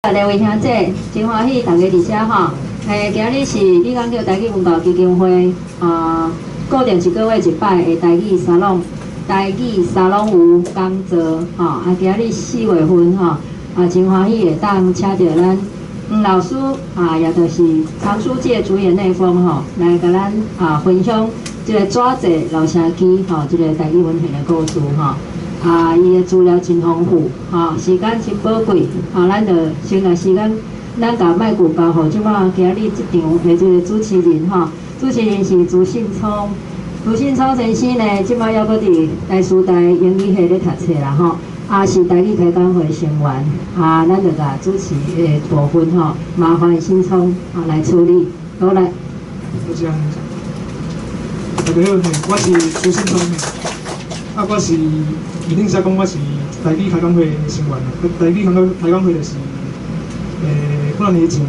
各位兄姐，真欢喜大家伫遮吼。今日是李港桥台语文教基金会固定一个月一摆的台语沙龙有讲座吼。今日4月份吼，真欢喜会当请到咱黄老师也就是藏书界主演内丰吼，来甲咱分享即个纸质老城区吼，即个台语文献的故事吼。伊的资料真丰富，时间真宝贵，咱就先来时间，咱甲麦克交互即摆今日即场的即个主持人主持人是朱信聪，先生呢，即摆还搁伫台师大英语系咧读册啦吼，是台语开讲会成员，咱就甲主持的部分麻烦信聪来处理，好来。大家好，我是朱信聪。我是一定在讲，我是台语开讲会成员啦。台语开讲会就是几年前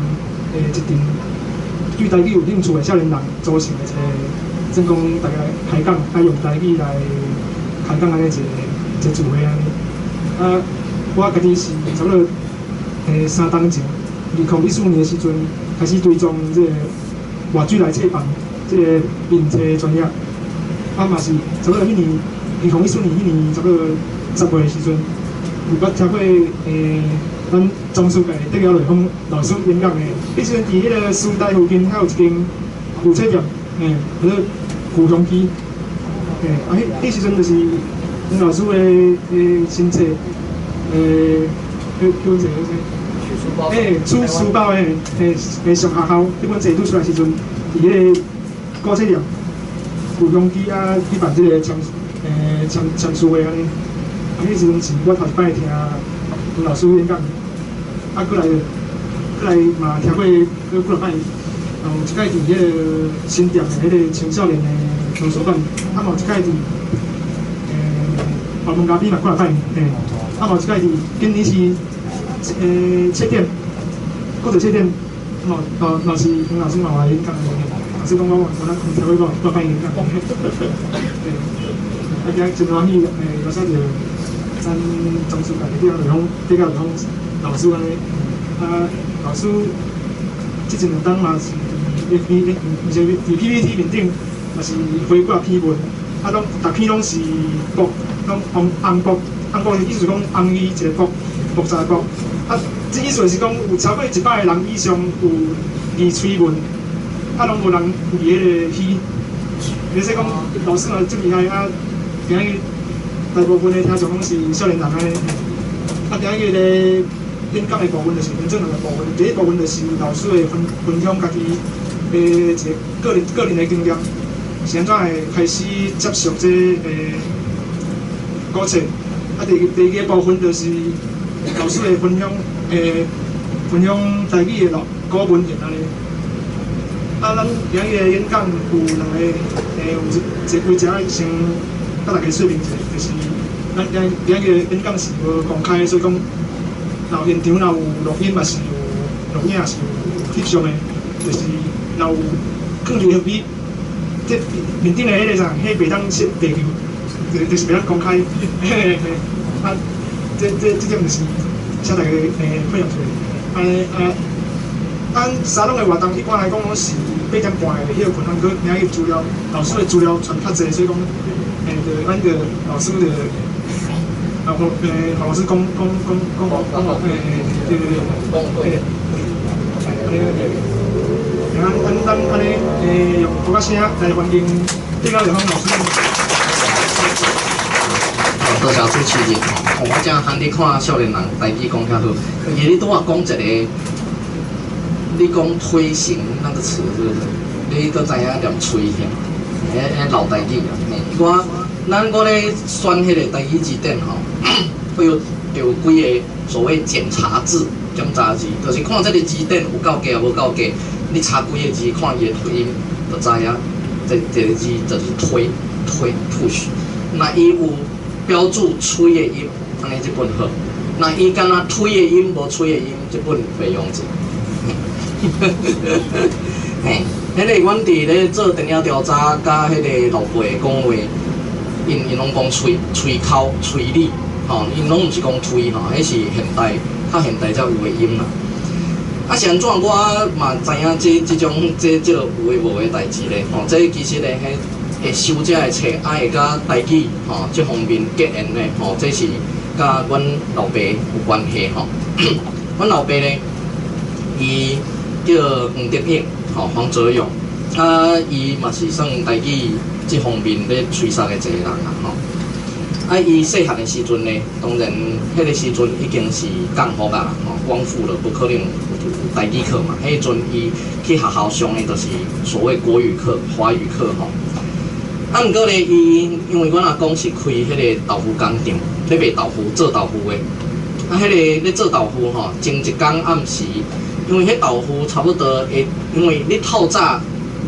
一群对台语有兴趣的少年人组成的一个，总讲大家开讲，用台语来开讲安尼一个聚会安尼。我家己是差不多3冬前，2014年的时阵开始追踪这个外剧来册房这个编册专业，嘛是差不多迄年。2014年迄年差不多10月的时阵，有捌听过咱中书界得了雷锋老师演讲的。迄时阵伫迄个师大附近，还有一间古册店，叫做古香基。迄时阵就是黄老师的新册，叫做出书包的上下校，迄本册拄出来时阵，伫迄个古册店古香基去办这个签书会安尼，迄时阵是我头一摆听黄老师演讲，过来嘛听过几摆，有一摆伫迄个新店的迄个青少年的图书馆，嘛有一摆伫华门咖啡嘛几摆，嘛有一摆伫今年是册店，各个册店，若是黄老师嘛来演讲的，所以讲我听过几摆演讲。今日真欢喜，有说着咱中书界得了雷锋老师安尼，老师即一两冬嘛是伫 PPT 面顶，嘛是回过篇文，拢逐篇拢是博，拢红博的意思讲红衣一个博杂博，即意思是讲有超过100个人以上有字催文，拢无人字迄个虚，你说讲老师嘛真厉害今日大部分的听众拢是少年人安尼，今日咧演讲的部分就是真正两个部分。第一部分就是老师会分享家己的一个个人的经验，是安怎会开始接受这古册。第二个部分就是老师会分享台语的古文献安尼。咱今日的演讲有两个有规则先。甲大家说明一下，就是咱今日演讲是无公开，所以讲，若现场若有录音，嘛是有录影，是有翕相的，就是若有放伫后面，即面顶的迄个啥，迄袂当设地球，就是袂当公开。这点就是请大家配合出来。咱沙龙的活动一般来讲拢是8点半的迄个困难，佮今日资料老师的资料传较济，所以讲。咱个老师的，老师讲，咱安尼用国家声来欢迎这个雷锋老师。多谢主持人，我正喊你看少年人台语讲遐好，而你拄仔讲一个，你讲推行那个词是不是？你都知影念吹响，老台语啊，我咧选迄个台语字典吼，会有几个所谓检查字，就是看这个字典有够假无够假，你查几个字，看伊的推音，就知影这个字就是推 push。那伊有标注吹的音，安尼这本好；那伊敢若推的音无吹的音，这本袂用字。嘿，迄个阮伫咧做电影调查，甲迄个老辈讲话。因拢讲吹口、吹理，因拢毋是讲推迄是现代较现代才有的音啦。啊，是安怎我嘛知影即种个有诶无诶代志咧，吼，这其实咧会收遮诶册，啊会甲台语吼即方面结缘咧，吼，这是甲阮老爸有关系吼。阮老爸咧，伊叫黄德英，吼，黄泽勇，啊，伊嘛是算台语即方面咧吹哨诶一个人啦，吼。啊，伊细汉诶时阵咧，当然迄个时阵已经是降福啊，吼，光复了，不可能有台语课嘛。迄阵伊去学校上诶，就是所谓国语课、华语课吼。啊，毋过咧，伊因为阮阿公是开迄个豆腐工厂，咧卖豆腐、做豆腐诶。啊，迄个咧做豆腐吼，前一天暗时，因为迄豆腐差不多会，因为你透早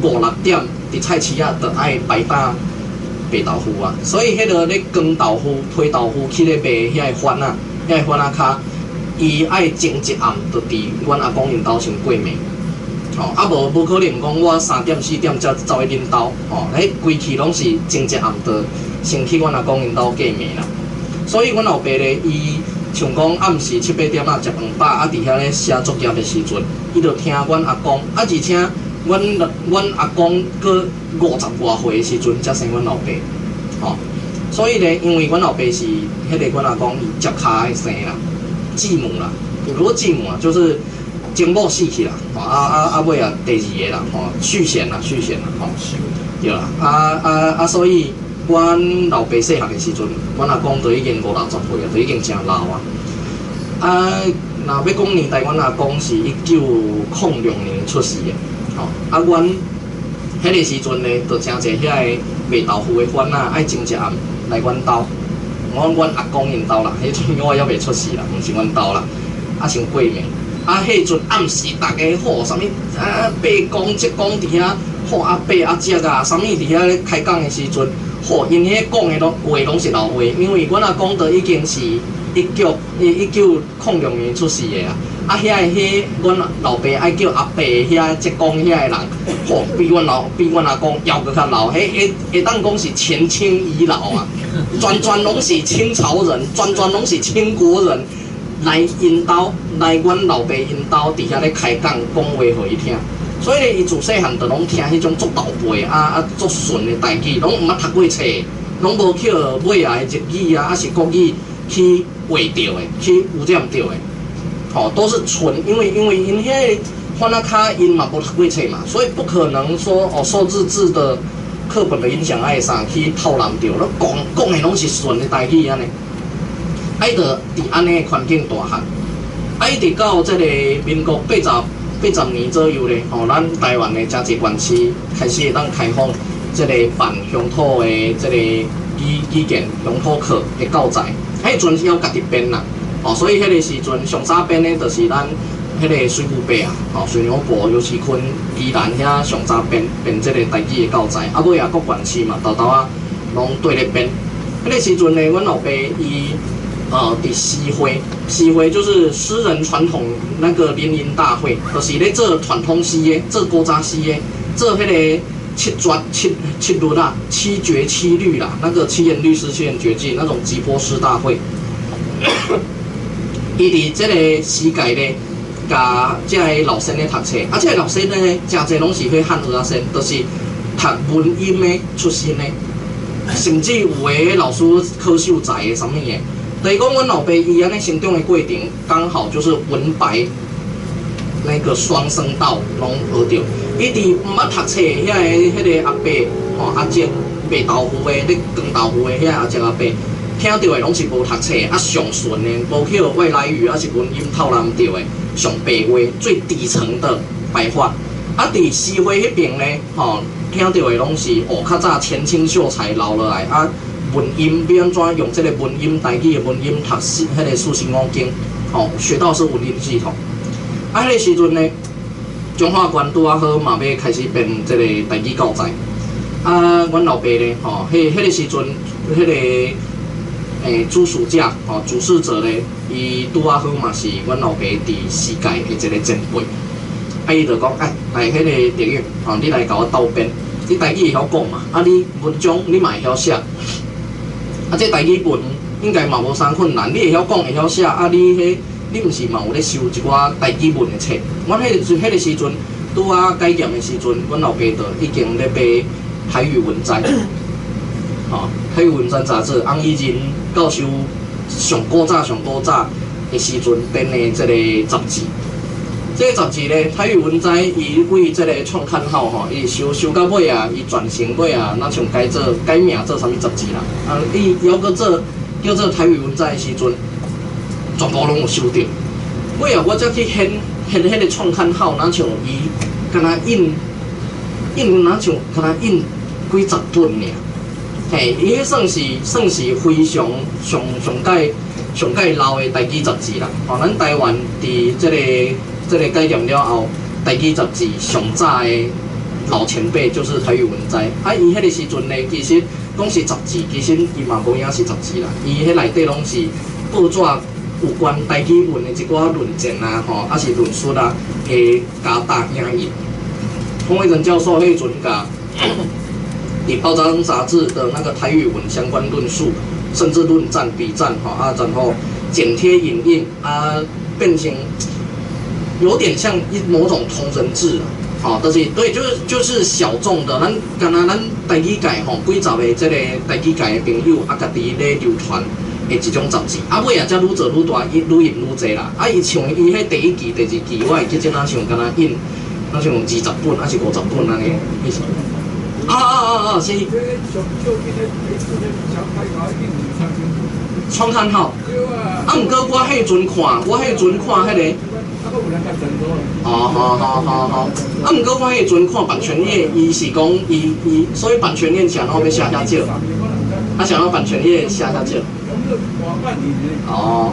5、6点伫菜市仔就爱排担卖豆腐啊，所以迄个咧光豆腐、批豆腐去咧卖遐个番啊，遐个番啊卡，伊爱前一暗就伫阮阿公因兜先过暝。吼，啊无可能讲我3点4点才走去恁兜，吼，迄规气拢是前一暗就先去阮阿公因兜过暝啦。所以阮老爸咧，伊像讲暗时7、8点啊食饭饱，啊伫遐咧写作业的时阵，伊就听阮阿公，啊而且阮阿公搁50外岁的时阵才生阮老爸，吼，所以咧，因为阮老爸是迄个阮阿公伊接骹的生啦，继母啦，如果继母啊，就是前某死去啦，吼尾啊第2个啦，吼续弦啦，吼，对啦，所以。阮老爸细汉的时阵，阮阿公就已经50、60岁啊，就已经真老啊。啊，若要讲年代，阮阿公是1906年出世的，吼。啊，阮迄个时阵咧，就真侪遐个卖豆腐的番啊，爱前一暗来阮兜，阮阿公因兜啦。迄阵我还未出世啦，毋是阮兜啦。啊，先过暝。啊，迄阵暗时，大家好，啥物啊，伯公、叔公伫遐，好阿伯阿叔啊，啥物伫遐咧开讲的时阵。吼，因迄讲的话拢是老话，因为阮阿公都已经是1906年出世的啊。啊，遐阮老爸爱叫阿伯遐即讲遐个人，吼，比阮阿公还阁较老，会当讲是前清遗老啊，全拢是清朝人，全拢是清国人来因兜，来阮老爸因兜伫遐咧开讲讲话互伊听。所以咧，伊自细汉就拢听迄种足豆背足顺的台语，拢毋捌读过册，拢无去买来日语啊，是国语去画着的，去有点着的，吼，都是纯，因为因迄番仔卡因嘛无读过册嘛，所以不可能说受日志的课本的影响，爱啥去偷懒着，拢讲的拢是顺的台语安尼，爱着伫安尼的环境大汉，爱直到这个民国80年左右咧，吼，咱台湾的真侪县市开始会当开放这个办乡土的这个语言乡土课的教材，迄阵是要家己编啦，吼，所以迄个时阵上早编的，就是咱迄个水牛伯啊，吼，水牛伯尤其昆宜兰遐上早编这个台语的教材，啊，尾也各县市嘛，豆啊拢对咧编。迄个时阵咧，阮老爸伊。伫诗会就是诗人传统那个联营大会，就是咧做传统诗的，做古早诗的，做迄个七律啦、七绝七律啦，那个七言律诗、七言绝句那种击破诗大会。伊伫这个诗界咧，甲这个老生咧读册，啊，这个老生咧，真侪拢是迄汉学仔生，都是读文音的出身的，甚至有诶老师考秀才的什么的。就是讲，阮老爸伊安尼成长的过程，刚好就是文白那个双声道拢学着。伊伫毋捌读册迄个阿伯吼阿叔卖豆腐的，咧光豆腐的遐阿叔阿伯，听到的拢是无读册啊上顺的，无去外来语啊是文音透揽着的，上白话最底层的白话。啊，伫诗会迄边咧，吼听到的拢是较早前清秀才留落来啊。文音要安怎用这个文音台语的文音读迄个《四书五经》，吼，学到是文音系统。啊，迄个时阵呢，中华关拄啊好嘛，要开始编这个台语教材。啊，阮老爸呢，吼，迄个时阵，迄个主事者，吼，主事者呢，伊拄啊好嘛是阮老爸伫世界的一个前辈。啊，伊就讲，来迄个德语，吼，你来甲我斗编。你台语会晓讲嘛？啊，你文章你嘛会晓写。啊，这台语文应该嘛无啥困难，你会晓讲会晓写，啊，你你毋是嘛有咧收一寡台语文的册？阮迄个时阵，拄啊改业的时阵，阮老爸就已经咧买台语文摘，吼、台语文摘杂志，翁以仁教授上古早的时阵编的即个杂志。这个杂志咧，台语文摘伊为即个创刊号吼，伊收到尾啊，伊转型尾啊，那像改名做啥物杂志啦？啊，伊犹搁做叫做台语文摘的时阵，全部拢有收到。尾啊，我才去掀迄个创刊号，哪像伊敢若印哪像敢若印几十本尔。嘿，伊迄算是非常上界老的台语杂志啦。吼，咱台湾伫这个改建了后，台语杂志上早的老前辈就是台语文摘。啊，伊迄个时阵呢，其实讲是杂志，其实伊嘛无影是杂志啦。伊迄内底拢是报纸有关台语文的一寡论证啊，吼，啊是论述啊，会加大影印。洪伟仁教授迄阵甲伫报章杂志的那个台语文相关论述，甚至论战、比战，吼啊，然后剪贴影印啊，变成有点像某种同人志啊，好，但是对，就是小众的，咱台语界吼，几十个这个台语界的朋友啊，家己咧流传的一种杂志，啊尾啊才愈做愈大，愈印愈济啦，啊伊像伊迄第一期、第二期，我会记得那像敢若印，那像20本还是50本安尼，意思。是。创刊号。啊，毋过我迄阵看迄个。好。啊，毋过我迄阵看版权页，伊是讲伊，所以版权页想要要写遐少，啊，想要版权页写遐少。哦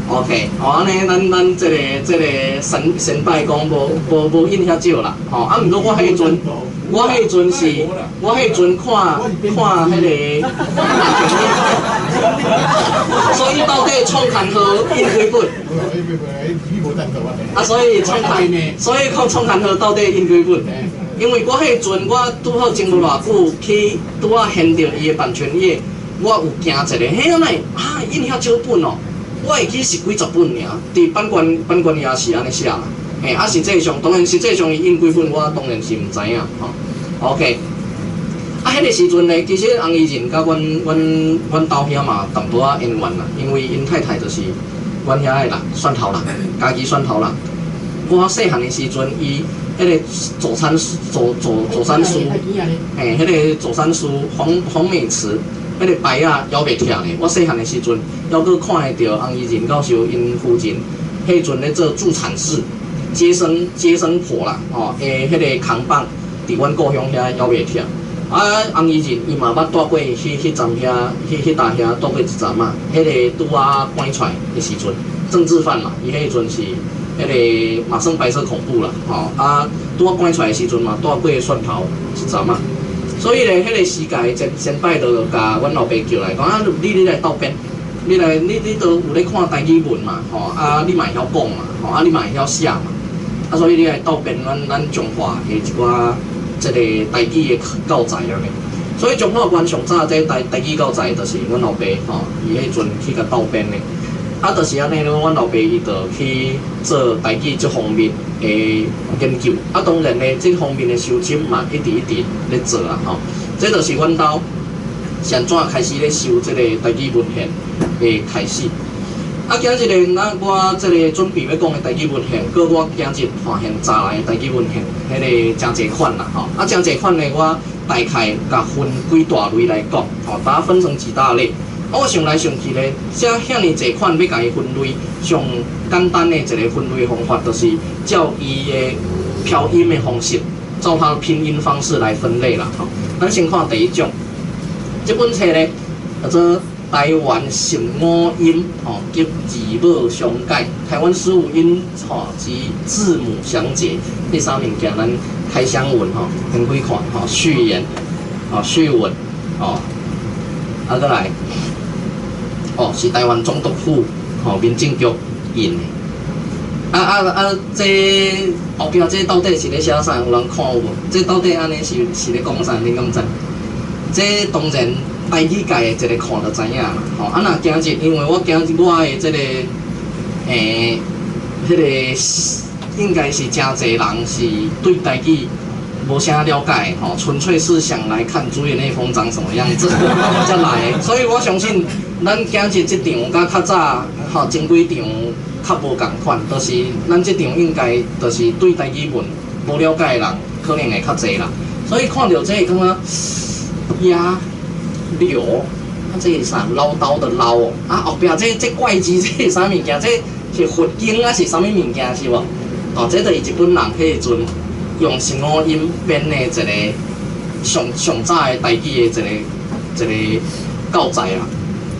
，OK， 好安尼，咱这个先拜讲无印遐少啦，吼，啊，毋过我迄阵看迄个版权页，所以到底创刊号印几本？啊，所以看创刊号到底印几本？因为我迄阵我拄好前无偌久去拄啊现着伊的版权页，我有惊一个，嘿，哪啊印遐少本哦？我会记是几十本尔，伫版权也是安尼写啦。嘿，啊实际上当然实际上伊印几本，我当然是毋知影吼。OK， 啊，迄个时阵呢，其实洪以仁甲阮兜遐嘛淡薄仔缘缘啦，因为因太太就是阮遐的人，蒜头人，家己蒜头人。我细汉的时阵，伊迄个左三叔，嘿，迄个左三叔黄美慈。迄个牌啊，犹袂忝咧。我细汉的时阵，犹阁看会到洪以仁教授因父亲，迄阵咧做助产士、接生婆啦，吼，迄个扛棒伫阮故乡遐犹袂忝。啊，洪以仁伊嘛捌带过迄站遐，迄搭遐带过一站嘛。迄个拄啊关出来的时阵，政治犯嘛，伊迄阵是迄个马胜白色恐怖啦，吼啊，拄啊关出来的时阵嘛，带过蒜头一站嘛。所以咧，迄个时界先摆就甲阮老爸叫来，讲啊，你来斗编，你都有咧看台语文嘛，吼啊，你嘛会晓讲嘛，吼啊，你嘛会晓写嘛，啊，所以你来斗编咱中华的一寡即个台语的教材安尼。所以中华县上早这台语教材，就是阮老爸吼，伊迄阵去甲斗编的。啊，就是安尼咯，阮老爸伊就去做台语这方面的研究。啊，当然咧，这方面的收集嘛，一直咧做啊，吼。这就是阮兜先怎开始咧收这个台语文献的开始。啊，今日咱我这个准备要讲的台语文献，搁我今日发现查来的台语文献，迄个真侪款啦，吼。啊，真侪款咧，我大概甲分几大类来讲，吼，把它分成几大类。我想来想去咧，写遐尼侪款要甲伊分类，上简单的一个分类方法，就是照伊的漂音的方式，照它拼音方式来分类啦。吼，咱先看第一种，这本册咧叫做《台湾十五音》吼及字母详解，台湾15音吼及字母详解。第三物件咱开箱文吼，分几款吼，序言，吼序文，吼，啊再来。哦，是台湾总督府吼民政局印的。这后壁这到底是咧写啥？有人看有无？这到底安尼是咧讲啥？恁敢知？这当然台语界的一个看就知影啦。吼，啊那今日因为我今日我的这个迄个应该是真侪人是对台语无啥了解吼，纯粹是想来看主演那封长什么样子才来的。所以我相信咱今日这场甲较早吼前几场较无共款，就是咱这场应该就是对台语文无了解的人可能会较侪啦。所以看到这个感觉鸭柳，啊这是啥唠叨的唠哦，啊后壁这怪鸡这是啥物件？这是佛经啊是啥物物件是无？哦，这就是日本人迄阵用声母音编的一个上早的台语的一个教材啦。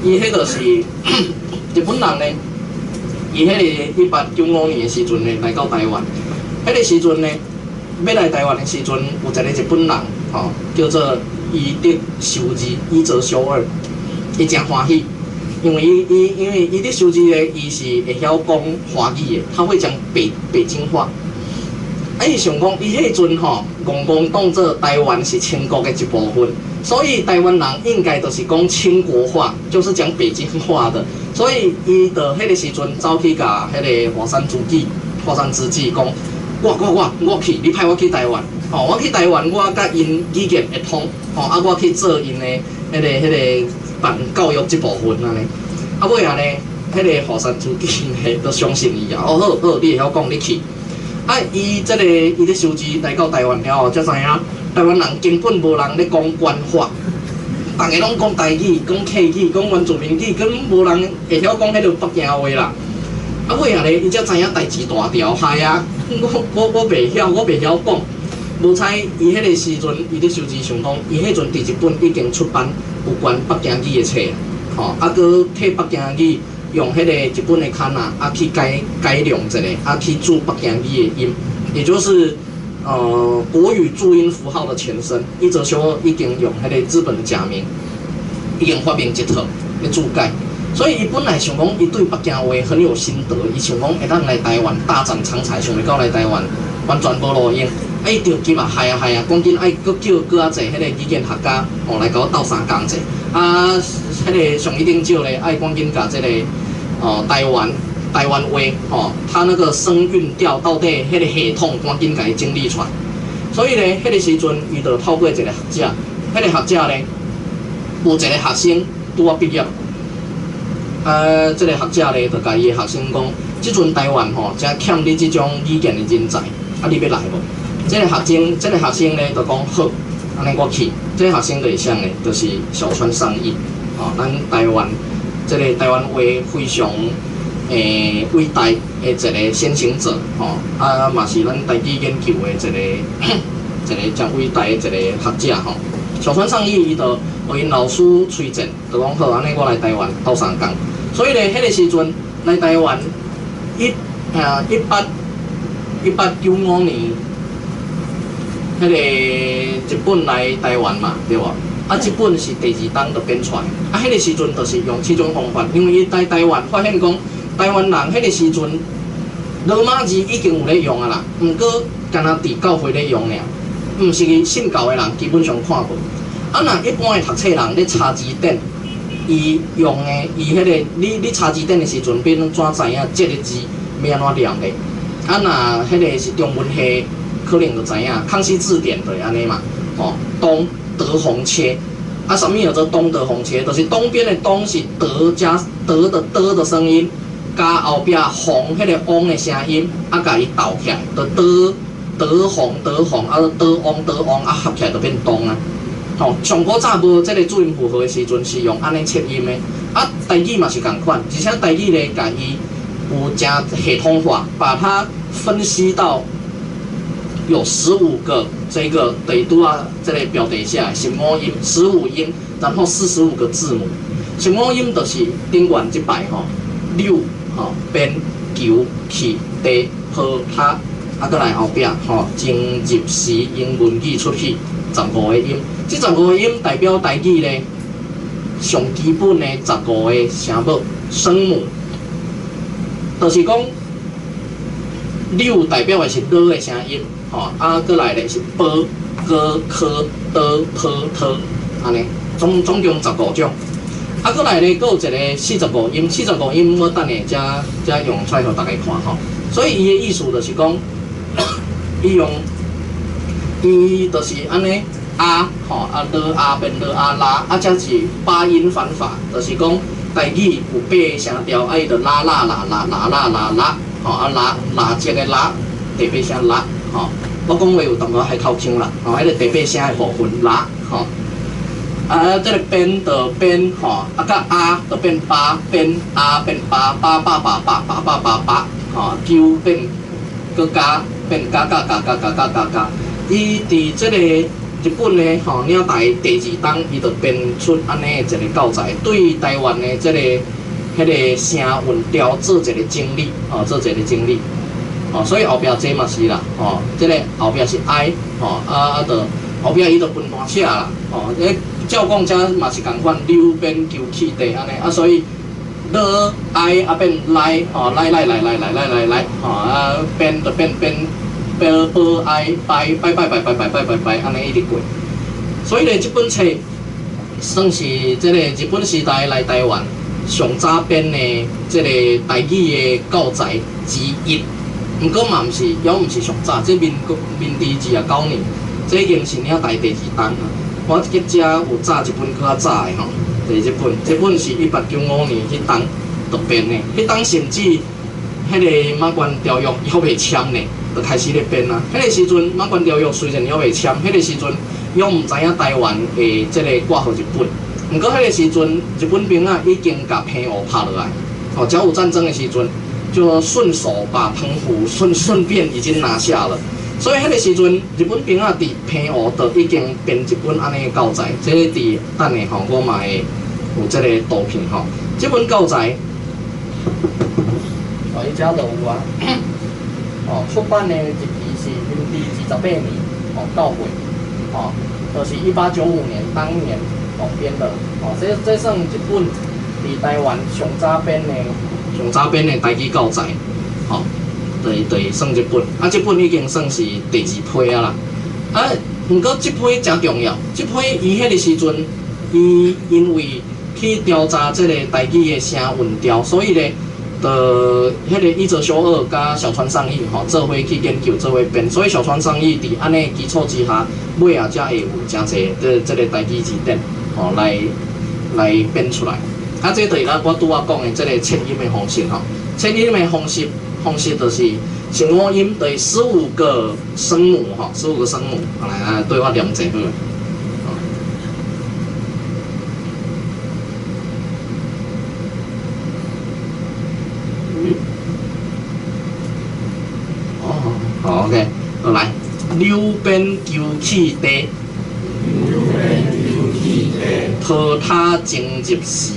伊迄就是日本人呢，伊迄个1895年的时阵呢来到台湾，迄个时阵呢要来台湾的时阵，有一个日本人吼叫做伊德修二，伊泽修二，伊真欢喜。因为伊咧修字咧，伊是会晓讲华语的，他会讲北京话。啊，伊想讲，伊迄阵吼，戆当做台湾是清国的一部分，所以台湾人应该就是讲清国话，就是讲北京话的。所以伊就迄个时阵走去甲迄个华山知己讲，我去，你派我去台湾，吼，我去台湾，我甲因语言会通，吼，啊，我去做因的迄个。办教育这部分安尼，啊尾啊呢，迄个华山知己呢，都相信伊啊。哦好，你会晓讲，你去。啊，伊咧修字来到台湾了后，才知影台湾人根本无人咧讲官话，大家拢讲台语、讲客语、讲原住民语，根本无人会晓讲迄个北京话啦。啊尾啊呢，伊才知影代志大条，害啊！我袂晓讲。无猜伊迄个时阵，伊咧修字想讲，伊迄阵伫日本已经出版有关北京语的册，吼，啊，佮替北京语用迄个日本的刊啊去改良一下，啊去注北京语的音，也就是国语注音符号的前身。伊泽修二已经用迄个日本的假名，已经发明一套咧注改。所以伊本来想讲，伊对北京话很有心得，伊想讲会当来台湾大展长才，想要到来台湾完全无路用。啊！伊着急啊，害啊！讲紧爱搁叫搁较济迄个语言学家哦来甲我斗相共者。啊，迄个上一定少咧，爱赶紧甲这个台湾话它那个声韵调到底迄个系统赶紧甲伊整理出来。所以咧，迄个时阵伊就透过一个学者，迄个学者咧有一个学生拄啊毕业，这个学者咧就甲伊的学生讲，即阵台湾真欠你即种语言的人才，啊，你要来无？这个学生咧就讲好，安尼我去。这个学生对象咧就是小川上义，咱台湾这个台湾话非常伟大的一个先行者，啊嘛是咱台语研究的一个真伟大的一个学者小川上义伊就互因老师推荐，就讲好，安尼我来台湾斗相共。所以咧，迄个时阵来台湾1895年。迄个日本来台湾嘛，对无？啊，日本是第2档就编出来。啊，迄个时阵就是用这种方法，因为伊来台湾发现讲，台湾人迄个时阵罗马字已经有咧用啊啦，毋过干那伫教会咧用尔，毋是信教的人基本上看无。啊，若一般的读册人咧查字典，伊用的伊迄个你查字典的时阵，变怎知影这个字要安怎念咧？啊，若迄个是中文系。可能就知影，康熙字典就是安尼嘛，东德红切，啊，什么叫做东德红切？就是东边的东是德加德的声音，加后壁红迄个翁的声音，啊，甲伊倒起来，就德红，啊，德翁，啊，合起来就变东啊。上古早无这个注音符号的时阵是用安尼切音的，啊，台语嘛是共款，而且台语咧，甲伊有真系统化，把它分析到。有15个这个得拄啊，这个标题下来，声母音15音，然后45个字母。声母音就是顶悬即排溜边球起地坡塔，啊，搁来后壁正入时英文语出去15个音。这15个音代表台语咧上基本的15个声母声母，就是讲溜代表的是了的声音。啊，过来咧是波、哥、科、德、坡、特，安尼总共15种。啊，过来咧，佫有一个45音，45音我等下才用出来互大家看吼。所以伊的意思就是讲，伊就是安尼啊，吼啊，了啊变了啊拉，啊，才是八音反法，就是讲台语有8个声调，啊，伊就拉啦啦啦啦啦啦啦，吼啊拉节的拉，第8声拉，吼。我讲话有淡薄海口腔啦，吼，迄个第8声的部分拉，吼。啊，这个边就边吼，啊，甲啊就变八，边啊变八，八，吼，九变佮加变加。伊伫这个日本呢，吼，领台第2档，伊就编出安尼一个教材，对台湾的这个迄个声韵调做一个整理，吼，做一个整理，吼，所以后壁这嘛是啦，吼，这个后壁是 I， 吼，就后壁伊就分单车啦，吼，照讲遮嘛是共款，溜边求起地安尼，啊，所以了 I 啊变来，吼，来，吼，啊变就变。波爱拜，安尼一直过。所以咧，这本册算是这个日本时代来台湾上早编的这个台语的教材之一。毋过嘛，毋是上早，这明治29年，这已经是领台第2档啊。我记遮有早一本较早的吼，就是这本是1895年迄档就编的，迄档甚至迄个马关条约还未签呢。就开始咧编啦。迄个时阵，马关条约虽然还未签，迄个时阵又毋知影台湾会即个挂互日本。毋过迄个时阵，日本兵啊已经甲澎湖拍落来。哦，只要有战争的时阵，就顺手把澎湖顺便已经拿下了。所以迄个时阵，日本兵啊伫澎湖就已经编一本安尼的教材。即个伫等下吼，我嘛会有即个图片吼。即本教材，哦，伊遮就有啊。哦，出版的日期是明治28年，哦，9月，哦，就是1895年当年编的，哦，这算一本伫台湾上早编的台语教材，哦，就是算一本，啊，这本已经算是第2批啊啦，啊，不过这批真重要，这批伊迄个时阵，伊因为去调查这个台语的声韵调，所以咧。迄个伊泽修二甲小川上义吼，做伙去研究，做伙编，所以小川上义伫安尼基础之下，尾啊才会有真侪的即个台语字典吼来编出来。啊，这就是我拄仔讲的即个切音的方式吼，切音的方式就是声母音对15个声母吼，15个声母，来对我念一个。好 ，OK， 来，溜边求起地，拖他经入时，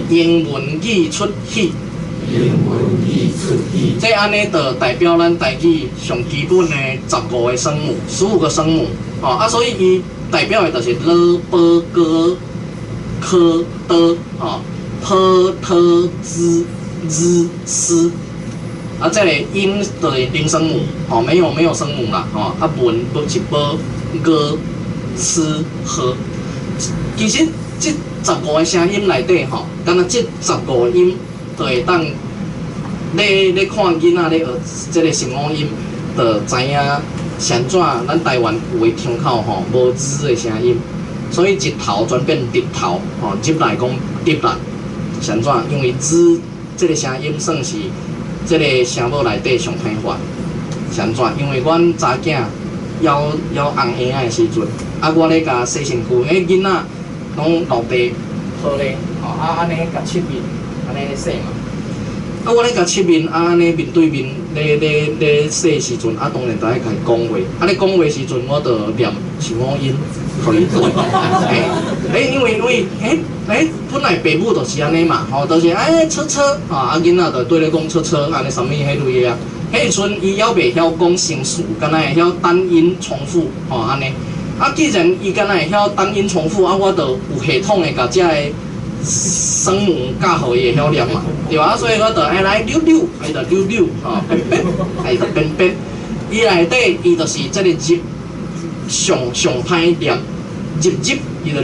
英文语出去，这安尼就代表咱台语上基本的15个声母，15个声母，哦啊，所以伊代表的就是了、波、哥、科、的，哦，坡、特、之、日、斯。啊，这个音就是零声母，哦，没有声母啦，哦，啊文不是波、歌、诗、和。其实这15个声音内底，吼，敢若这15个音就会当，咧看囡仔咧学这个声母音，就知影上怎咱台湾有诶腔口吼无字诶声音，所以一头转变直头，吼，入来讲入来，上怎？因为字这个声音算是。这个声母内底上偏发，上怎？因为阮查囝枵红婴仔的时阵，啊，我咧甲洗身躯，迄囡仔拢落地好咧，吼啊安尼甲切面，安尼咧洗嘛。啊，我咧甲切面，啊安尼面对面咧洗时阵，啊当然就爱甲伊讲话，啊咧讲话时阵，我就念声母音，互伊对。因为本来爸母就是安尼嘛，吼，就是车，吼，啊囡仔就对咧讲车，安尼啥物迄类的啊。迄时阵伊还袂晓讲成数，敢若会晓单音重复，吼安尼。啊，既然伊敢若会晓单音重复，啊，我就有系统的甲遮个声母教互伊会晓念嘛，对吧？所以我就来溜，伊就溜，吼，变，伊就变。伊内底伊就是即个字上歹念。伊就伊就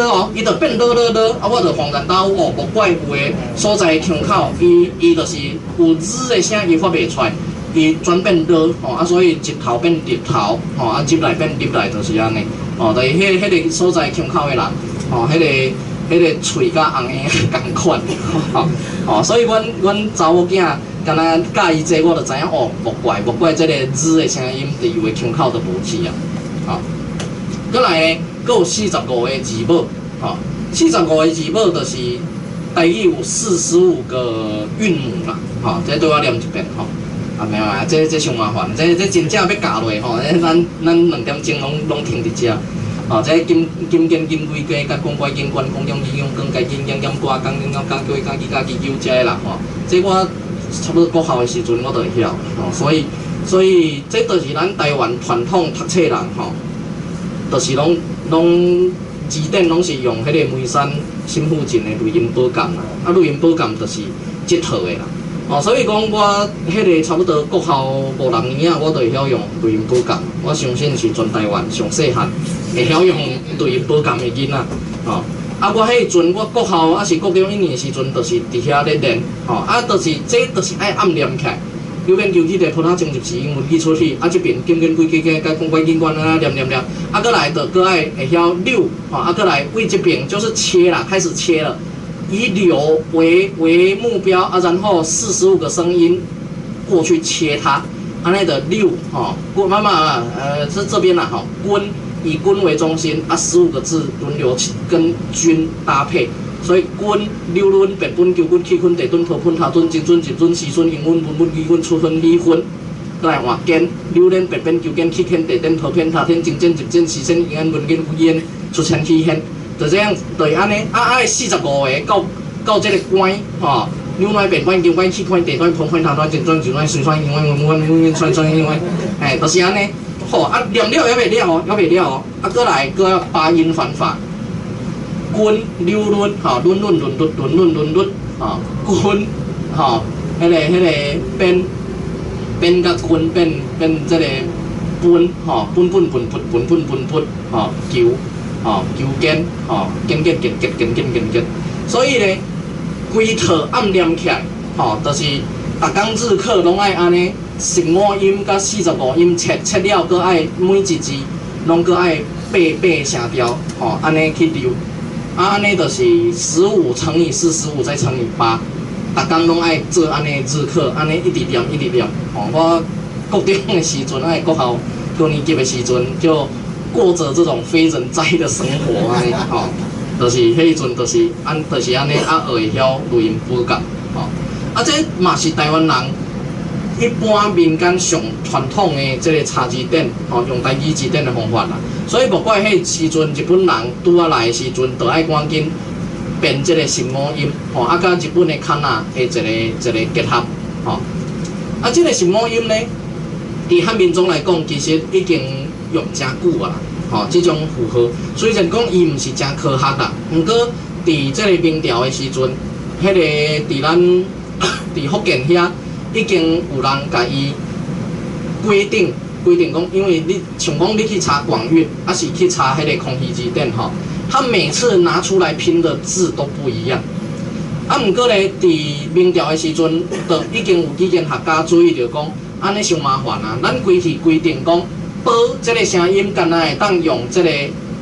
哦，伊就变啊，我就恍然大悟哦，莫怪有诶所在腔口，伊就是有字诶声，伊发袂出来，伊转变哦，啊，所以入头变入头，哦，啊，入内变入内，就是安尼，哦，就是迄个所在腔口诶人，哦，迄个喙甲红诶共款，哦，所以阮查某囝。敢若介意这，我就知影哦，莫怪这个字的声音，伫有的腔口都无去啊。啊，再来呢，佫有45个字母，啊，45个字母就是台语有45个韵母啦，哈，这对我念一遍吼。啊，没有啊，这伤麻烦，这真正要教落吼，咱2点钟拢停伫遮。哦，这金规家，甲公乖金官，公中金用，更加金金瓜，刚金刚叫伊家己救遮的人吼，这我。差不多国校的时阵，我就会晓吼，所以这就是咱台湾传统读册人吼，就是拢字典拢是用迄个梅山新附近的录音宝鉴啦，啊录音宝鉴就是这套的啦，哦，所以讲我迄个差不多国校5、6年啊，我就会晓用录音宝鉴，我相信是全台湾上细汉会晓用录音宝鉴的囡仔，哦。啊，我迄阵我国校啊是国中1年时阵，就是伫遐咧练，吼，啊，就是爱暗念起来，右边求起个葡萄种入时英文基础去，啊，这边金规家甲公乖金官啊念，啊，过来就过爱会晓溜，吼，啊，过来为这边就是切啦，开始切了，以柳为目标啊，然后45个声音过去切它，安尼的溜，吼，慢慢是这边啦，吼，滚。以军为中心啊，15个字轮流跟军搭配，所以军、六轮、北分、九分、七分、地分、头分、下分、金分、金分、时分、英分、文分、语分、初分、理分，再来换间，六连、北分、九间、七间、地点、头片、下天、金间、入间、时间、英文、文间、语言、出现体现，就这样，对安尼啊45个到这个关吼，六关、北关、九关、七关、地关、头关、下关、金关、九关、水关、英文、文文、串英文，哎，就是安尼。吼啊，念了也袂了哦，啊，过来要八音反法，滚溜轮，吼，轮，吼，滚，吼，迄个变甲滚变这个分，吼，分，吼，球，吼，球间，吼，间，所以咧，规套暗念起来，吼，就是逐工日课拢爱安尼。15音甲45音切了，搁爱每一字拢搁爱8声调，吼，安尼去溜，啊，安尼就是15乘以45再乘以8，逐工拢爱做安尼日课，安尼一直念，吼，我国中的时阵，爱国校高年级的时阵，就过着这种非人哉的生活安尼，吼，就是迄阵就是安尼啊，会晓录音补觉，吼，啊，这嘛是台湾人。一般民间上传统的这个查字典，吼，用台语字典的方法啦。所以莫怪迄时阵日本人拄啊来的时阵，就爱赶紧变这个15音，吼，啊，甲日本的卡纳的一个结合，吼。啊，这个15音呢，伫汉民众来讲，其实已经用真久啊啦，吼，这种符合。虽然讲伊毋是真科学啦，毋过伫这个明朝的时阵，迄个伫咱伫福建遐。已经有人甲伊规定讲，因为你像讲你去查广韵，还是去查迄个空气字典吼，他每次拿出来拼的字都不一样。啊，毋过咧，伫明朝的时阵，就已经有几间学家注意到讲，安尼伤麻烦啊。咱规定讲，宝这个声音，干若会当用这个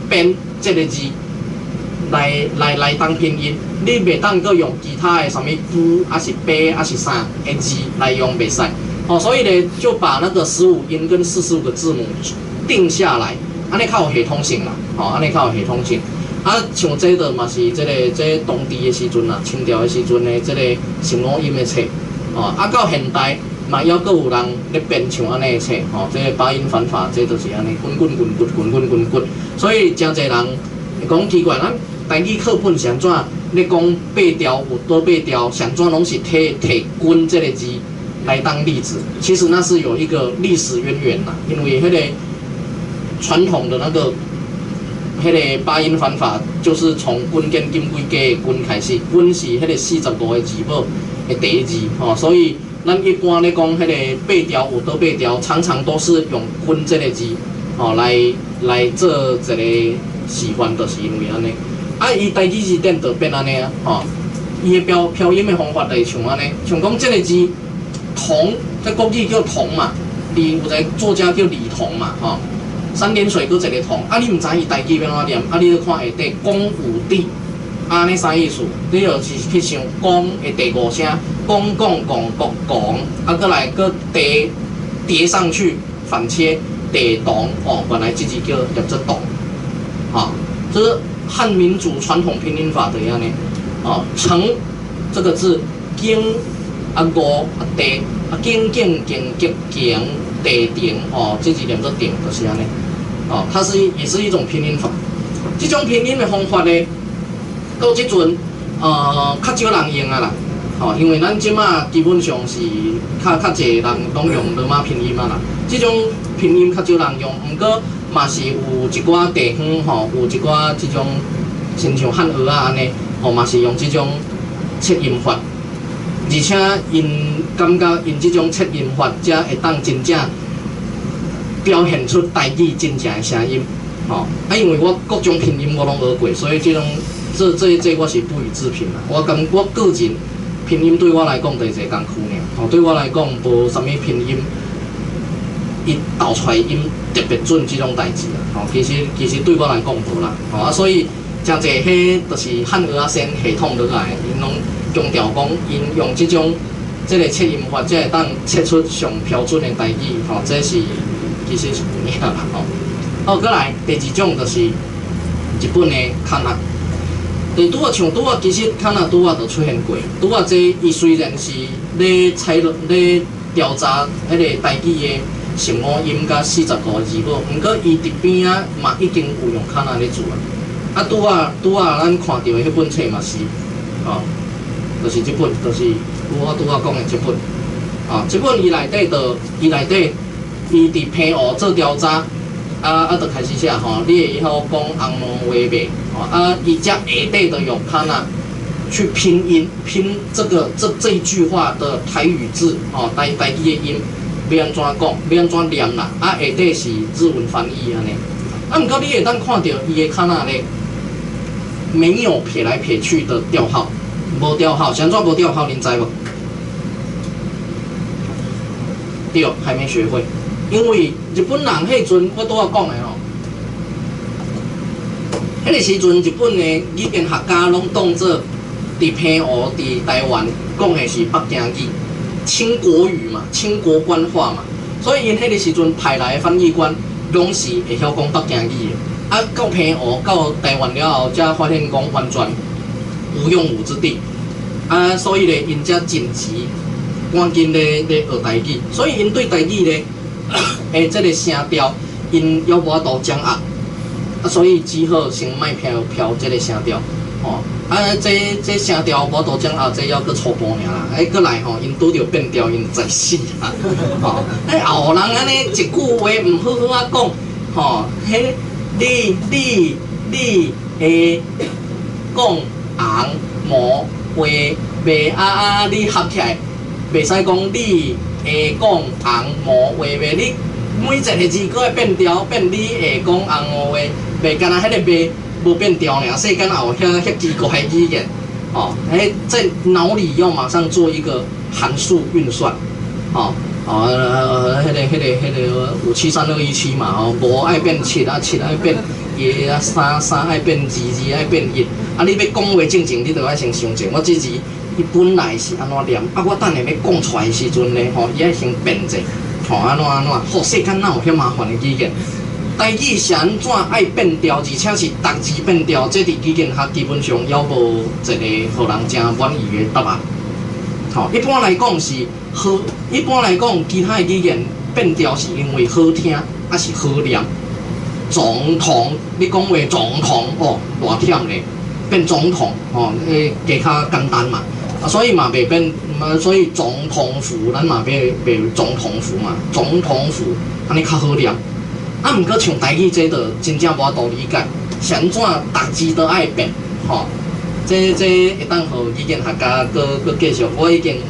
变这个字来当拼音。你袂当搁用其他的什么夫，还是白，还是啥的字来用袂使，哦，所以呢就把那个15音跟45个字母定下来，安尼较有系统性啦，哦，安尼较有系统性。啊，像这个嘛是这当地的时阵啦，清朝的时阵的这个15音的册，哦，啊到现代嘛还阁有人咧编像安尼的册，哦，这个八音反法，这就是安尼滚，所以真侪人讲奇怪，咱台语课本是安怎？你讲8调有多8调，上怎拢是摕“滚”这个字来当例子？其实那是有一个历史渊源啦，因为迄个传统的那个迄个八音反法，就是从“滚”跟“金龟家”的“滚”开始，“滚”是迄个45个字母的第一字，吼，所以咱一般咧讲迄个8调有多8调，常常都是用“滚”这个字来做一个示范，就是因为安尼。啊，伊台语字典就变安尼啊，伊的标音的方法就是像安尼，像讲这个字同，在国语叫同嘛，有一个作家叫李同嘛，三点水搁一个同，啊，你毋知伊台语要怎念，啊，你就看下底公有地，安尼啥意思？你就是去想公的第五声，公共共国共，啊，搁来搁叠上去反切地同，原来这字叫念作同，这是汉民族传统拼音法的样呢，成这个字经五地经地定这字念作定，就是安尼。它也是一种拼音法。这种拼音的方法呢，到这阵较少人用啊啦。因为咱即马基本上是较侪人拢用罗马拼音啊啦。这种拼音较少人用，毋过嘛是有一寡地方有一寡这种，亲像汉语啊安尼，嘛是用这种切音法，而且因感觉因这种切音法才会当真正表现出台语真正的声音，因为我各种拼音我拢学过，所以这我是不予置评啦。我个人拼音对我来讲就是功夫尔，对我来讲无啥物拼音，伊导出来音特别准这种代志啦。其实对我来讲无啦，所以真侪迄就是汉语先系统落来，因拢强调讲因用这种个切音法，才会当切出上标准的台语，这是。其实是有影啦，过来第二种就是日本的卡纳。拄啊像拄啊，其实卡纳拄啊就出现过。拄啊，伊虽然是咧调查迄个台语的声母音甲45个字母，毋过伊伫边啊嘛已经有用卡纳咧做啊。拄啊，咱看到的迄本册嘛是，就是这本，就是我拄啊讲的这本。这本伊内底。伊伫平湖做调查，就开始写你会以后讲红毛话袂，伊只下底就用卡纳去拼音，拼这一句话的台语字，台语的音，要安怎讲，要安怎念啦，下底是日文翻译安尼。毋过你会当看到伊的卡纳咧，没有撇来撇去的调号，无调号，怎无调号？恁知无？对，还没学会。因为日本人迄阵，我拄仔讲的迄个时阵日本的语言学家拢当作伫平湖、伫台湾讲的是北京语、清国语嘛、清国官话嘛，所以因迄个时阵派来的翻译官拢是会晓讲北京语的。到平湖、到台湾了后，才发现讲完全无用武之地。所以咧，因才紧急赶紧咧学台语，所以因对台语咧。这个声调，因要无法度掌握，所以只好先卖飘这个声调，这声调无法度掌握，这要搁初步尔啦，搁来因拄着变调，因就知死啦，后人安尼一句话唔好好讲，你会讲红毛话袂你合起来，袂使讲你。会讲红毛话袂，你每一个字搁会变调，变你会讲红毛话，袂干那迄个袂无变调尔，世间也有遐奇怪语言，在脑里要马上做一个函数运算，迄个有73217嘛，无爱变7啊，7爱变1啊，3爱变2爱变1，你要讲话正经，你着爱先想者，我这字。伊本来是安怎念，我等下要讲出来的时阵呢，伊爱先变者，安怎，世间哪有遐麻烦的语言？台语是安怎爱变调，而且是逐字变调，这伫语言学基本上也无一个互人真满意的答案。一般来讲是好，一般来讲其他的语言变调是因为好听，还是好念。总统，你讲话总统偌忝咧，变总统加较简单嘛。所以嘛袂变，所以总统府咱嘛变总统府嘛，总统府安尼较好念。毋过像台语这个真正无法度理解，是安怎逐字都爱变，这会当互语言学家搁继续。我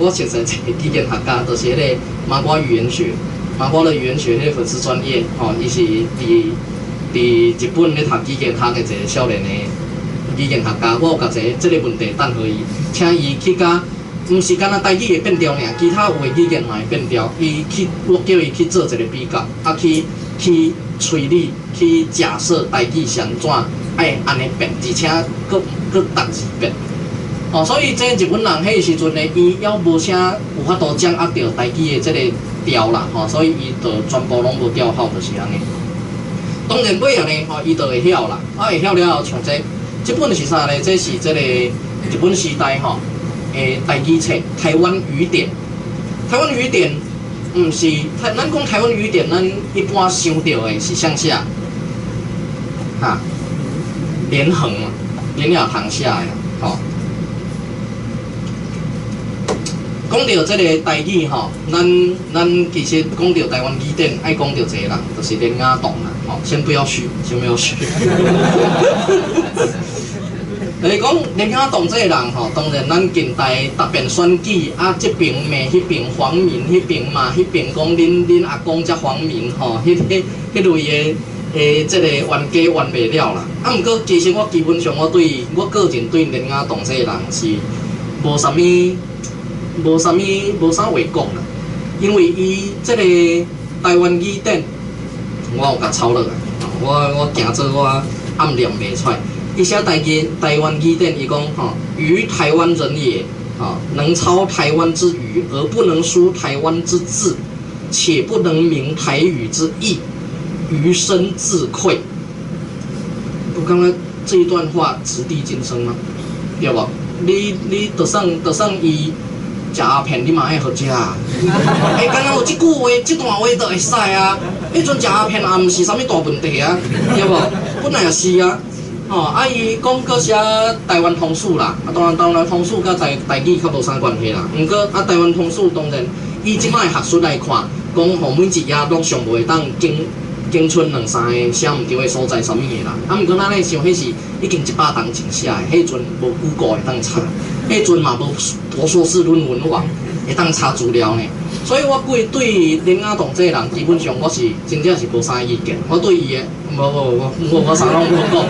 熟悉一个语言学家，就是迄个马瓜语言学，嘛，我的语言学迄粉丝专业，吼，伊是伫日本咧读语言学的一个少年的语言学家，我有甲这个问题等互伊，请伊去甲，毋是干那台语会变调尔，其他有的语言嘛会变调，我叫伊去做一个比较，啊去推理，去假设台语是安怎爱安尼变，而且佫读字变。哦，所以这日本人迄时阵呢，伊还无啥有法度掌握到台语的这个调啦，吼，所以伊就全部拢无调好，就是安尼。当然尾后呢，吼，伊就会晓啦，会晓了后像这本是啥呢？这是这个日本时代吼，台语册《台湾语典》。台湾语典，毋是咱讲台湾语典，咱一般想到的是啥写？哈，连横嘛，连了通写的，吼。讲到这个台语吼，咱其实讲到台湾语典，爱讲到一个人，就是连雅堂啦。吼，先不要虚。就是讲连雅堂这个人吼，当然咱近代答辩选举啊，这边骂迄边黄民，迄边骂迄边讲恁阿公才黄民吼，迄类的这个冤家冤袂了啦。啊，毋过其实我基本上我个人对连雅堂这个人是无啥话讲啦，因为伊这个台湾语典，我有甲抄落来，我惊做我暗念袂出来。伊写台湾语典，伊讲吼，于台湾人也，能操台湾之语，而不能书台湾之字，且不能明台语之意，余生自愧。我刚刚这一段话掷地金声吗？对无？你得上伊。食鸦片你嘛爱好食啊！敢若有即句话、即段话就会使啊！迄阵食鸦片也毋是啥物大问题啊，对无？本来也是啊。伊讲搁写台湾通史啦，当然通史甲台语较无啥关系啦。毋过台湾通史当然，以即摆学术来看，讲吼每一页拢上袂当经存2、3个写毋对的所在，啥物个啦。毋过咱咧想，迄是已经100档前写的，迄阵无Google会当查。迄阵嘛无博硕士论文网会当查资料呢，所以我对连雅堂这个人，基本上我是真正是无啥意见。我对伊的无啥拢无讲。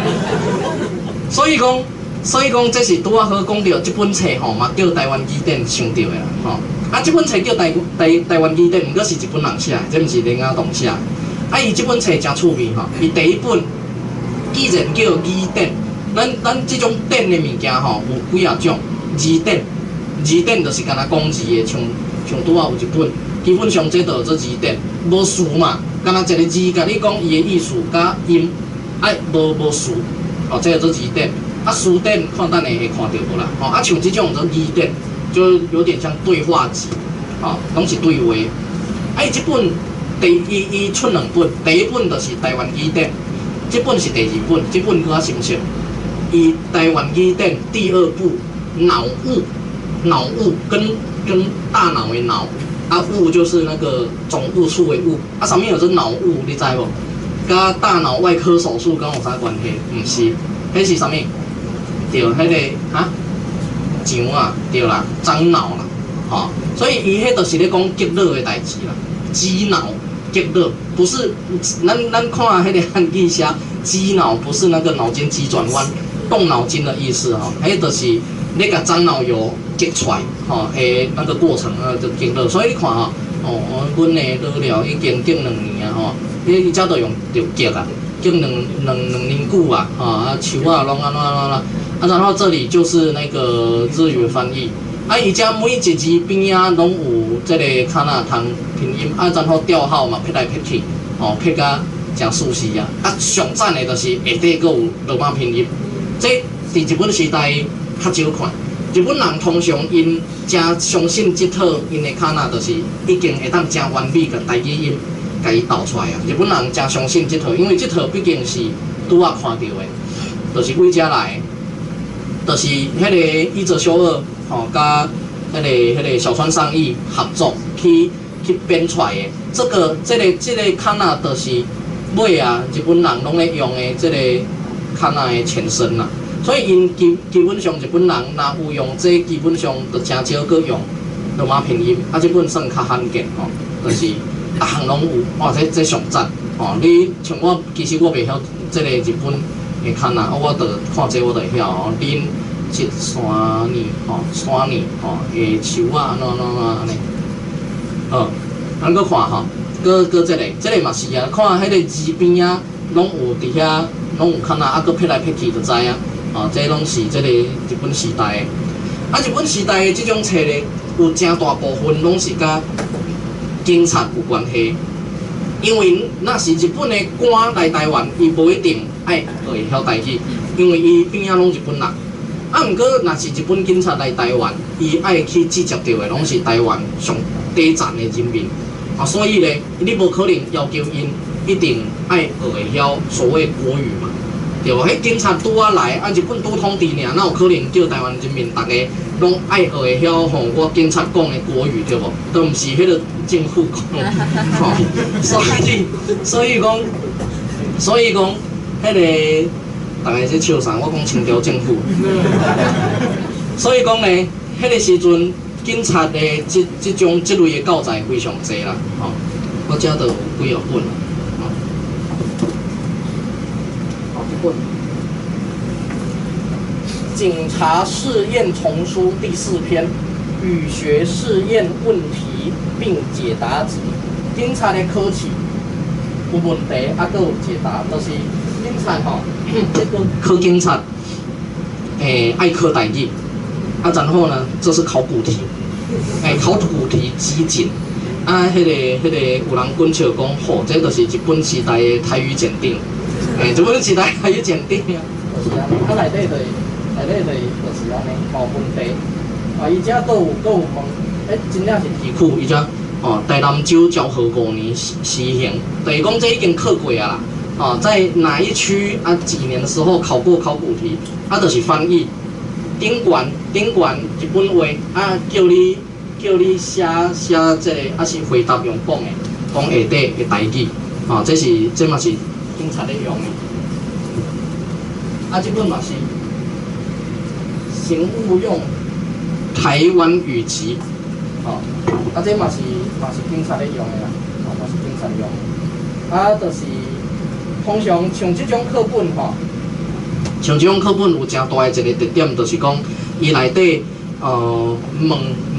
所以讲，这是拄啊好讲到这本册吼嘛，叫台湾语典想到的啦吼。啊，这本册叫台湾语典，毋过是日本人写的，这毋是连雅堂写的。啊，伊这本册真趣味吼，伊第一本既然叫语典，咱这种典的物件吼有几啊种。字典就是干那讲字的，像拄啊有一本，基本上这就做字典，无词嘛，干那一个字甲你讲伊的意思甲音，无词，这个做字典。啊，词典看等下会看到无啦，啊像这种做字典，就有点像对话集，拢是对话。伊这本伊出2本，第一本就是台湾语典，这本是第2本，这本搁较深色。伊台湾语典第2部。脑雾跟大脑的脑，雾就是那个总务处的务，上面有只脑雾，你知无？跟大脑外科手术跟有啥关系？毋是，迄是啥物？对，迄个肠啊，对啦，长脑啦，所以伊迄就是咧讲激脑的代志啦，激脑激脑，不是咱看迄个汉语写激脑，不是那个脑筋急转弯，动脑筋的意思迄就是。你甲樟脑油激出来，那个过程就激落，所以你看阮的老了已经激2年啊，伊才都用着激啊，激两年久啊，树啊拢安怎，然后这里就是那个日语翻译，伊遮每一字边啊拢有这个卡那通拼音，然后调号嘛，撇来撇去，撇甲真熟悉啊，上赞的就是下底阁有罗马拼音，这伫日本时代。较少看，日本人通常因真相信这套因的卡那，就是已经会当真完美个台语音，甲伊导出来啊。日本人真相信这套，因为这套毕竟是拄啊看到的，就是几遮来，就是迄个伊泽修二甲迄个小川尚义合作去编出来的。这个卡那，就是尾啊，日本人拢咧用的这个卡那的前身啦。所以因基本上日本人若有用这，基本上就真少搁用罗马拼音，这本算较罕见就是项拢有，哇，这上赞哦！你像我，其实我袂晓这个日本的看啊，我着看这我就会晓哦。恁一山呢，吼山呢，吼下树啊，安尼，咱搁看吼，搁这个嘛是啊，看迄个字边啊，拢有伫遐，拢有看啊，搁撇来撇去就知啊。哦，这拢是这个日本时代的。啊，日本时代的这种册咧，有真大部分拢是甲警察有关系。因为那是日本的官来台湾，伊无一定爱会晓台语，因为伊边仔拢日本人。啊，毋过若是日本警察来台湾，伊爱去直接到的拢是台湾上底层的人民。啊，所以咧，你无可能要求因一定爱会晓所谓国语嘛。对无？迄警察拄啊来，啊日本拄通知尔，哪有可能叫台湾人民大家拢爱会晓吼我警察讲的国语对无？都毋是迄个政府讲，吼、所以讲，迄个大家在笑啥？我讲清朝政府。所以讲呢，迄个时阵警察的这类的教材非常济啦，吼、我遮都有几啊本。警察试验丛书第4篇，语学试验问题并解答集。警察的考试有问题，啊，搁有解答，就是警察吼，这个考警察，爱考台语，啊，然后呢，这是考古题，考古题集锦。啊，迄个有人滚笑讲，吼，这就是日本时代的台语检定。日本时代台语检定啊，就是安尼，啊内底就是安尼，无问题。啊，伊遮搁有问，真正是题库，伊遮台南州昭和5年实行，就是讲这已经考过啊啦。在哪一区啊几年的时候考过考古题，啊，就是翻译，顶管日本话，啊，叫你写这个，啊是回答用讲下底的台语，这嘛是警察咧用的。啊，这本嘛是刑务用台湾语集，啊，这嘛是警察咧用的啦，嘛是警察用的。啊，就是通常像这种课本像这种课本有真大的一个特点，就是讲伊内底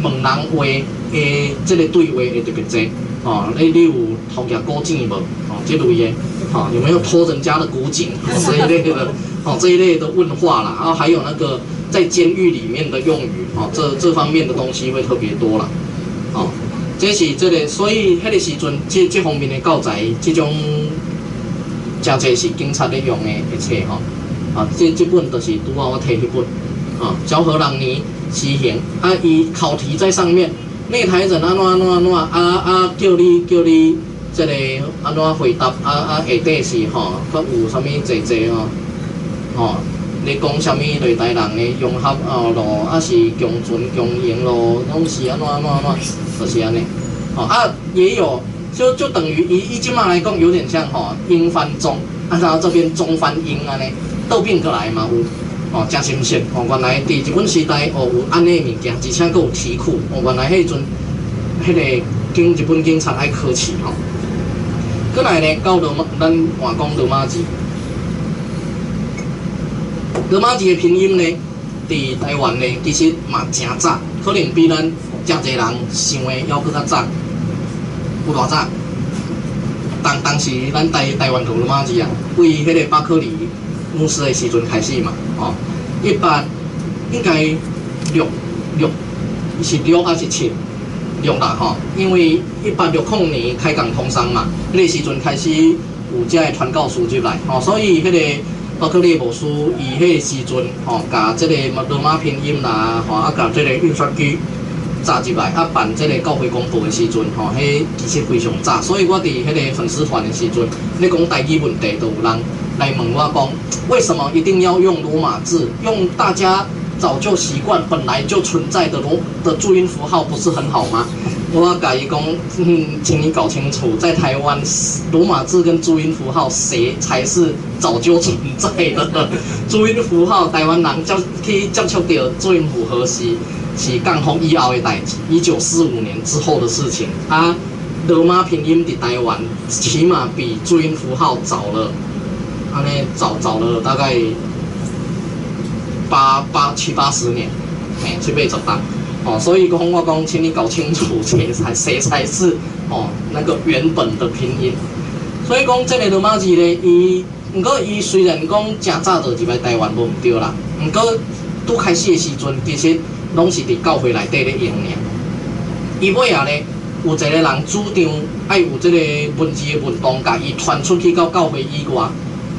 问人话的这个对话会特别多。你有偷夹古井无？这类的，有没有偷人家的古井？这一类的，这一类的问话啦，然后还有那个在监狱里面的用语，这方面的东西会特别多啦。这是这个，所以迄个时阵，这方面的教材，这种真侪是警察咧用的册这本就是拄好我摕迄本，昭和2年实行，啊，伊考题在上面。内台人安怎叫你这个安怎回答下底是佮有啥物济你讲啥物内台人的融合咯，是共存共赢咯，拢是安怎，就是安尼。也有就等于以即马来讲，有点像英翻中，然后这边中翻英安尼倒变过来嘛有。真新鲜！原来伫日本时代有安尼物件，而且佫有题库。原来迄阵，迄个日本警察爱考试过来呢，到咱换讲罗马字。罗马字的拼音呢，伫台湾呢，其实嘛真早，可能比咱真侪人想的要搁较早。有偌早？当时咱台湾读罗马字啊，为迄个巴克里牧师的时阵开始嘛，18应该6是6还是7？6啦因为1860年开港通商嘛，迄个时阵开始有遮个传教书入来，所以迄个巴克利牧师伊迄个时阵甲即个罗马拼音啦，甲即个印刷机炸入来，办即个教会公布的时阵，迄其实非常早，所以我伫迄个粉丝团的时阵，咧讲台语问题，都有人来问我讲，为什么一定要用罗马字？用大家早就习惯、本来就存在的注音符号，不是很好吗？我甲伊讲，请你搞清楚，在台湾罗马字跟注音符号谁才是早就存在的？注音符号台湾人去接触到注音符号是港风以后的代志，1945年之后的事情。罗马拼音伫台湾起码比注音符号早了，安尼早了大概七八十年，七八十档。哦，所以讲我讲，请你搞清楚谁才是哦那个原本的拼音。所以讲这个罗马字呢，不过伊虽然讲真早就入来台湾无毋对啦，不过拄开始的时阵，其实拢是伫教会内底咧用尔。伊尾啊咧，有一个人主张爱有这个文字的运动，甲伊传出去到教会以外，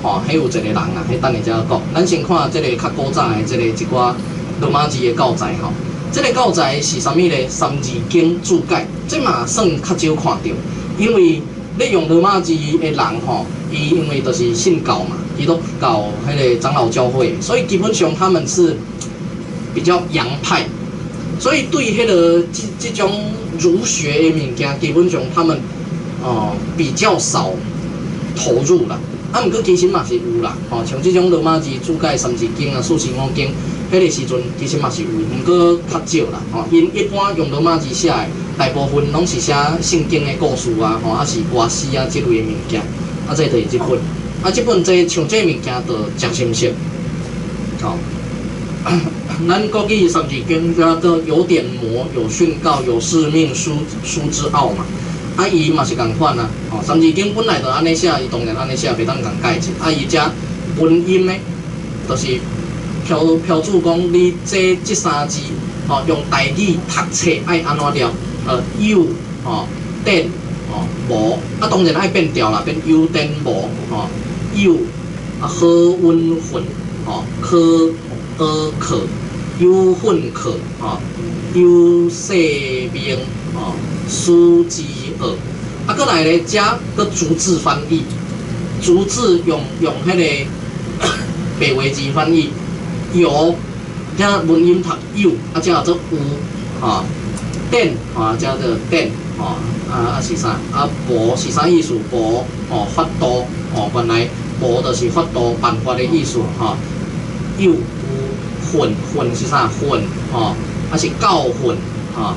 哦，迄有一个人啊，迄等下才讲。咱先看这个较古早的这个一寡罗马字的教材吼。这个教材是啥物呢？三字经注解，这嘛算较少看到，因为咧用罗马字的人吼，伊因为就是信教嘛，基督教迄个长老教会，所以基本上他们是比较洋派，所以对迄个这种儒学的物件，基本上他们比较少投入啦。啊，毋过其实嘛是有啦，吼，像这种罗马字注解三字经啊、四书五经。迄个时阵其实嘛是有，毋过较少啦。吼，因一般用罗马字写的，大部分拢是写圣经的故事啊，吼，啊是歌诗啊这类的物件。啊，这就是这本。啊，这本像这物件就真深刻。好，咱国语三字经都有典谟、有训告、有誓命书之奥嘛。啊，伊嘛是共款啊。吼，三字经本来就安尼写，伊当然安尼写袂当共改一。啊，伊遮文音呢，就是。标注讲，你这三字，吼，用台语读册爱安怎调？有，吼，典，吼，无，啊，当然爱变调啦，变有典无，吼，有，啊，好温混，吼，可可，有混可，吼，有细明，吼，书之恶，啊，过来咧，遮个逐字翻译，逐字用迄个白话字翻译。有，这文音读有，啊，这叫做有，哈，典，啊，这叫做典，哦，啊是啥？啊，无是啥意思？无，哦，法度，哦，原来无就是法度办法的意思，哈。有混是啥？混，哦，啊是教混，啊，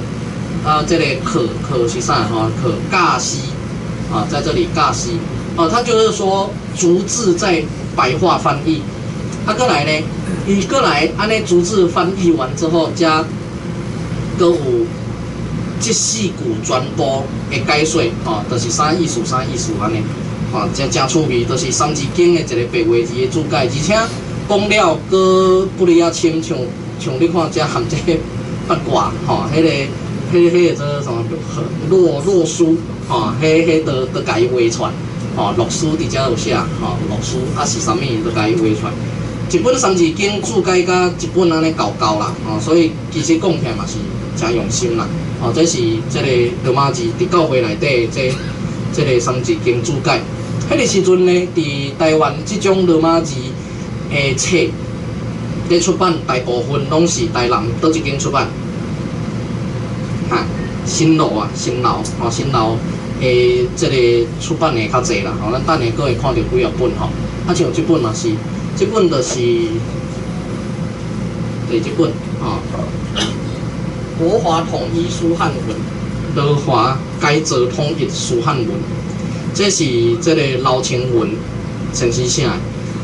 啊这个可是啥？哈，可尬西，啊，在这里尬西，哦，他就是说逐字在白话翻译。啊，过来呢，伊过来安尼逐字翻译完之后，加搁有这四句全部的解说，吼，就是啥意思安尼，吼，真趣味，就是三字经的一个白话字的注解，而且讲了搁不离啊深，像你看这含这个八卦，吼，迄个做什么洛书，吼，迄都甲伊画出，吼，洛书伫遮有写，吼，洛书啊是啥物都甲伊画出。一本三字经注解甲一本安尼厚啦，哦，所以其实讲起来嘛是真用心啦，哦，这是这个罗马字伫教会内底这个三字经注解。迄个时阵呢，伫台湾这种罗马字的册咧出版，大部分拢是台南倒一间出版，新楼啊，新楼诶，这个出版的较济啦，吼，咱等下阁会看到几啊本吼，啊像这本嘛是。这本就是对这本啊，国华统一书汉文，罗华改则统一书汉文，这是这个老清文先生写的。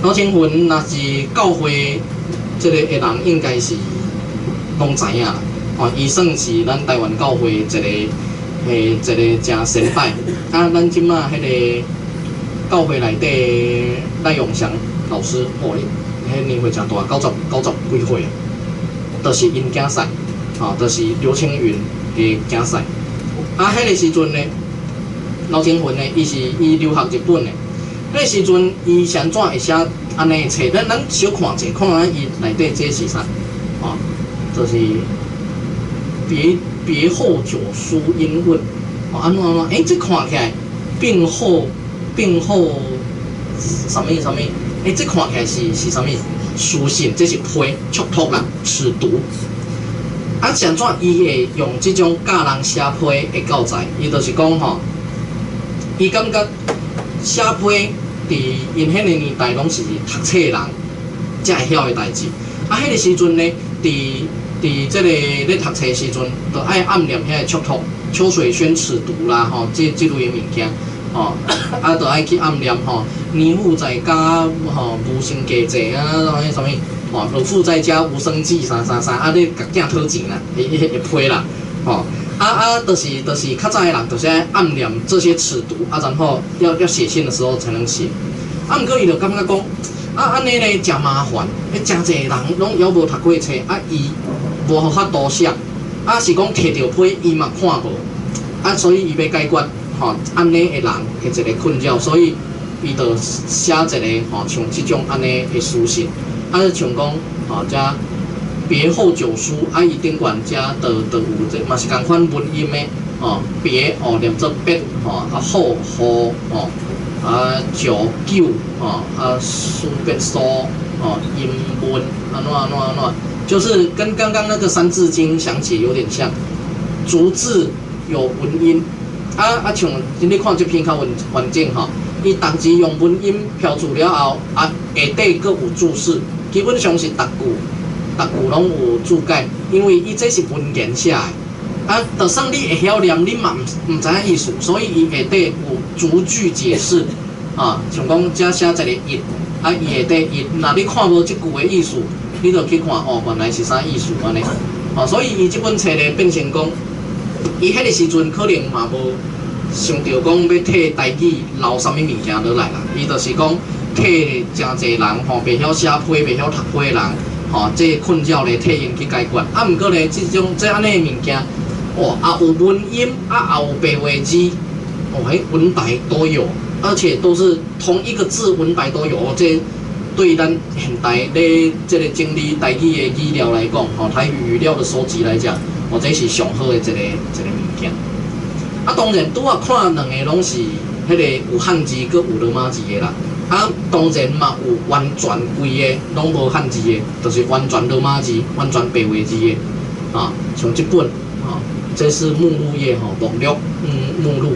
老清文若是教会这个的人，应该是拢知影啦。哦，伊算是咱台湾教会一个真先辈。啊，咱即马迄个教会内底赖永祥。老师，哦，迄年岁真大，90几岁啊，就是因囝婿，啊，就是刘青云的囝婿。啊，迄个时阵呢，老清云呢，伊留学日本的。迄个时阵，伊是安怎会写安尼册？咱小看者，看下伊内底这是啥？啊，就是别后九书英文，哦，安怎？这看起来病后什么？这看起来是啥物？书信，这是批促托啦，尺牍。啊，怎伊会用这种教人写批的教材？伊就是讲吼，伊感觉写批伫因迄个年代拢是读册人才会晓的代志。啊，迄个时阵呢，即个咧读册时阵，就爱暗念遐个祝福，秋水轩尺牍啦，吼，即类物件，吼，啊，就爱去暗念吼，年富在家，吼，无生家济啊，啥物，吼，老富在家无生计，啥，啊，你甲囝讨钱啦，会批啦，吼。就是较早的人，就是爱暗念这些尺牍啊，然后要写信的时候才能写。啊，毋过伊就感觉讲，安尼咧真麻烦，真侪人拢犹无读过册，伊无法度写，是讲摕着批伊嘛看无，所以伊要解决安尼的人的一个困扰，所以伊就写一个像即种安尼的书信，像讲遮。别后九书伊顶管家的有这嘛是共款文音的别念作别后九九书别书音文安怎，就是跟刚刚那个《三字经》详解有点像，逐字有文音像你看这篇较完整伊逐字用文音标注了后下底佫有注释，基本上是逐句拢有注解，因为伊这是文言写的，就算你会晓念，你嘛唔知影意思，所以伊下底有逐句解释，像讲遮写一个一，伊下底一，那你看无即句的意思，你就去看原来是啥意思安尼，所以伊即本册咧变成讲，伊迄个时阵可能嘛无想到讲要替台语留啥物物件落来啦，伊就是讲替真侪人袂晓写批、袂晓读批的人。这困扰咧替因去解决，毋过咧这安尼的物件，有文音，也有白话字，文白都有，而且都是同一个字，文白都有。这对咱现代咧这个整理台语的语料来讲，台语语料的收集来讲，这是上好的一个物件。当然拄看两个拢是迄个有汉字，佮有罗马字的啦。当然嘛有完全规个拢无汉字的，就是完全罗马字、完全白话字的像这本这是目录页目录目录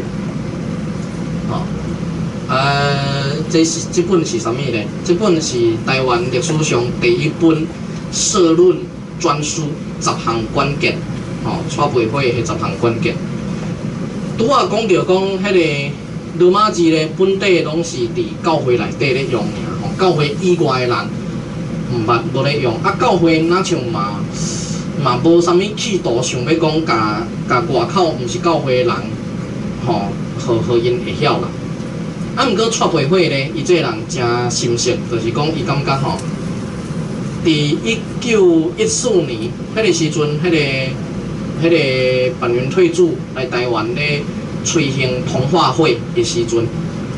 这本是啥物呢？这本是台湾历史上第一本社论专书10项关键蔡培慧的10项关键。拄讲到讲迄个。罗马字咧，本地拢是伫教会内底咧用尔，教会以外的人无咧用。教会哪像嘛无啥物企图想要讲甲外口毋是教会的人，互因会晓啦。毋过蔡培慧咧，伊这个人真心实，就是讲伊感觉伫1914年迄个时阵，迄个板垣退驻来台湾咧。推行同化会的时阵，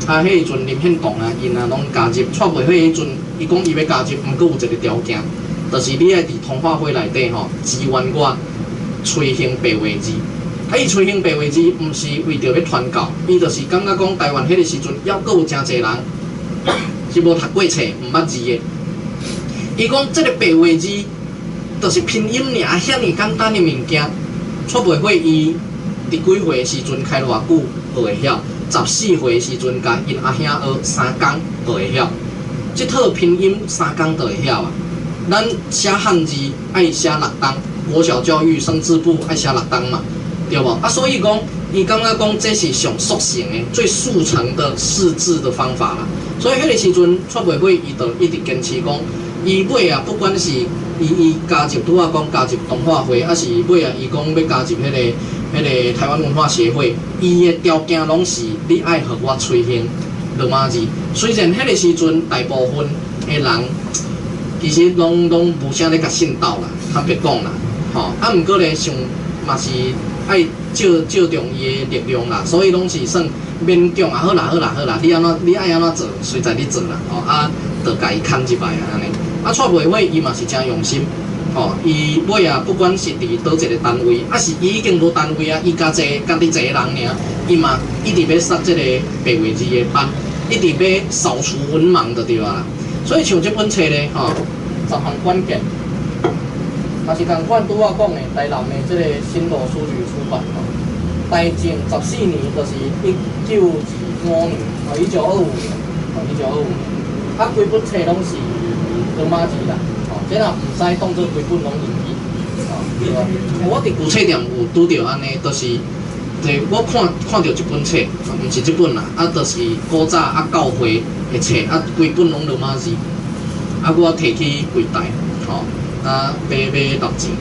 迄时阵林献堂因拢加入蔡培慧迄阵，伊讲伊要加入，毋过有一个条件，就是你爱伫同化会内底支援我推行白话字。伊推行白话字，毋是为着要传教，伊就是感觉讲台湾迄个时阵，还佫有真侪人是无读过册、毋捌字的。伊讲这个白话字，就是拼音尔，遐尼简单的物件，蔡培慧伊。伫几岁时阵开偌久就会晓，14岁时阵甲因阿兄学3工就会晓。即套拼音3工就会晓啊。咱写汉字爱写6档，国小教育生字簿爱写6档嘛，对无？所以讲，伊感觉讲这是上速成的、最速成的识字的方法啦。所以迄个时阵，蔡培慧伊就一直坚持讲，伊尾不管是伊加入拄仔讲加入动画会，是尾伊讲要加入迄个台湾文化协会，伊的条件拢是你爱互我推行罗马字。虽然迄个时阵大部分的人其实拢无啥咧甲信道啦，坦白讲啦，毋过咧想嘛是爱照重伊的力量啦，所以拢是算勉强好啦，你爱安怎做，随在你做啦，就甲伊牵入来安尼。蔡培慧伊嘛是真用心。伊尾不管是伫倒一个单位，是伊已经无单位伊家己一个人尔，伊嘛一直要上这个白话字的班，一直要扫除文盲就对啦。所以像这本册咧，10项关键，也是共款拄仔讲的台南的这个新罗书局出版台正14年就是1925年，1925年，1925年，几本册拢是罗马字啦。这若毋使当做规本拢英语，对吧？我伫古册店有拄着安尼，就是我看到一本册，毋是即本啦，就是古早教会的册，规本拢罗马字，我摕去柜台，买6钱，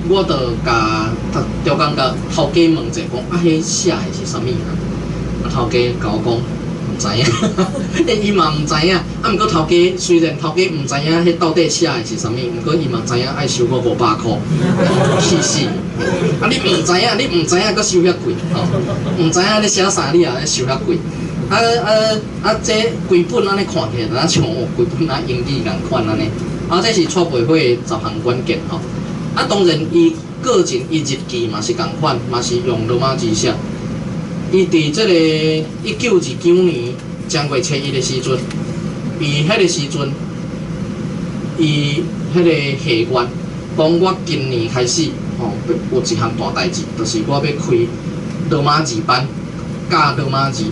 我就中间甲头家问者讲，迄写的是啥物啊？头家甲我讲，毋知影，伊嘛毋知影。毋过头家虽然头家毋知影迄到底写的是啥物，毋过伊嘛知影爱收我500箍，气死！你毋知影，阁收遐贵，毋知影你写啥，你也收遐贵。这规本安尼看起来，像规本英语共款安尼。这是储备会10项关键吼。当然，伊个人伊日记嘛是共款，嘛是用罗马字写。伊伫这个1929年正月初1的时阵，伊迄个时阵，伊迄个下愿，讲我今年开始，有一项大代志，就是我要开罗马字班，教罗马字。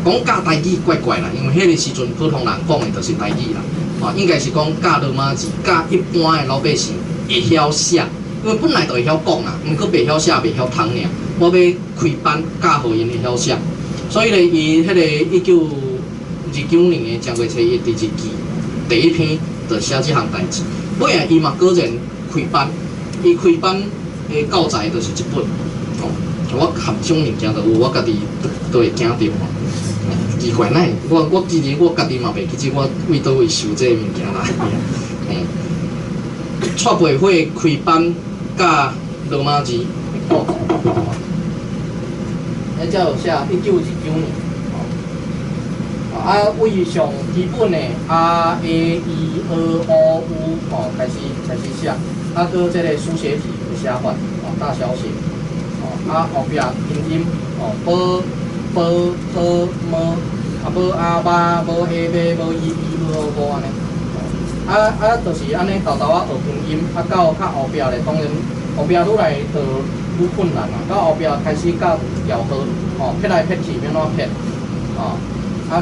讲教台语怪怪啦，因为迄个时阵普通人讲的就是台语啦。应该是讲教罗马字，教一般的老百姓会晓写，因为本来就会晓讲啦，毋过袂晓写，袂晓读尔。我要开班教互因会晓写，所以咧，伊迄个1929年的正月初1第1期第一篇就写即项代志。尾啊，伊嘛果然开班，伊开班的教材就是一本。我含种物件都有，我家己都会惊到。奇怪呾，我其实我家己嘛袂记得我为倒位收这个物件来。储备会开班教罗马字。才有写1919年，为上基本的 R A E R O U 开始写，搁这个书写体的写法，大小写，后壁拼音，b b h m， b a b b a b b e e b o 安尼，就是安尼豆豆学拼音，到较后壁咧，当然后壁愈来就愈困难啦，到后壁开始教调和，撇来撇去免怎撇，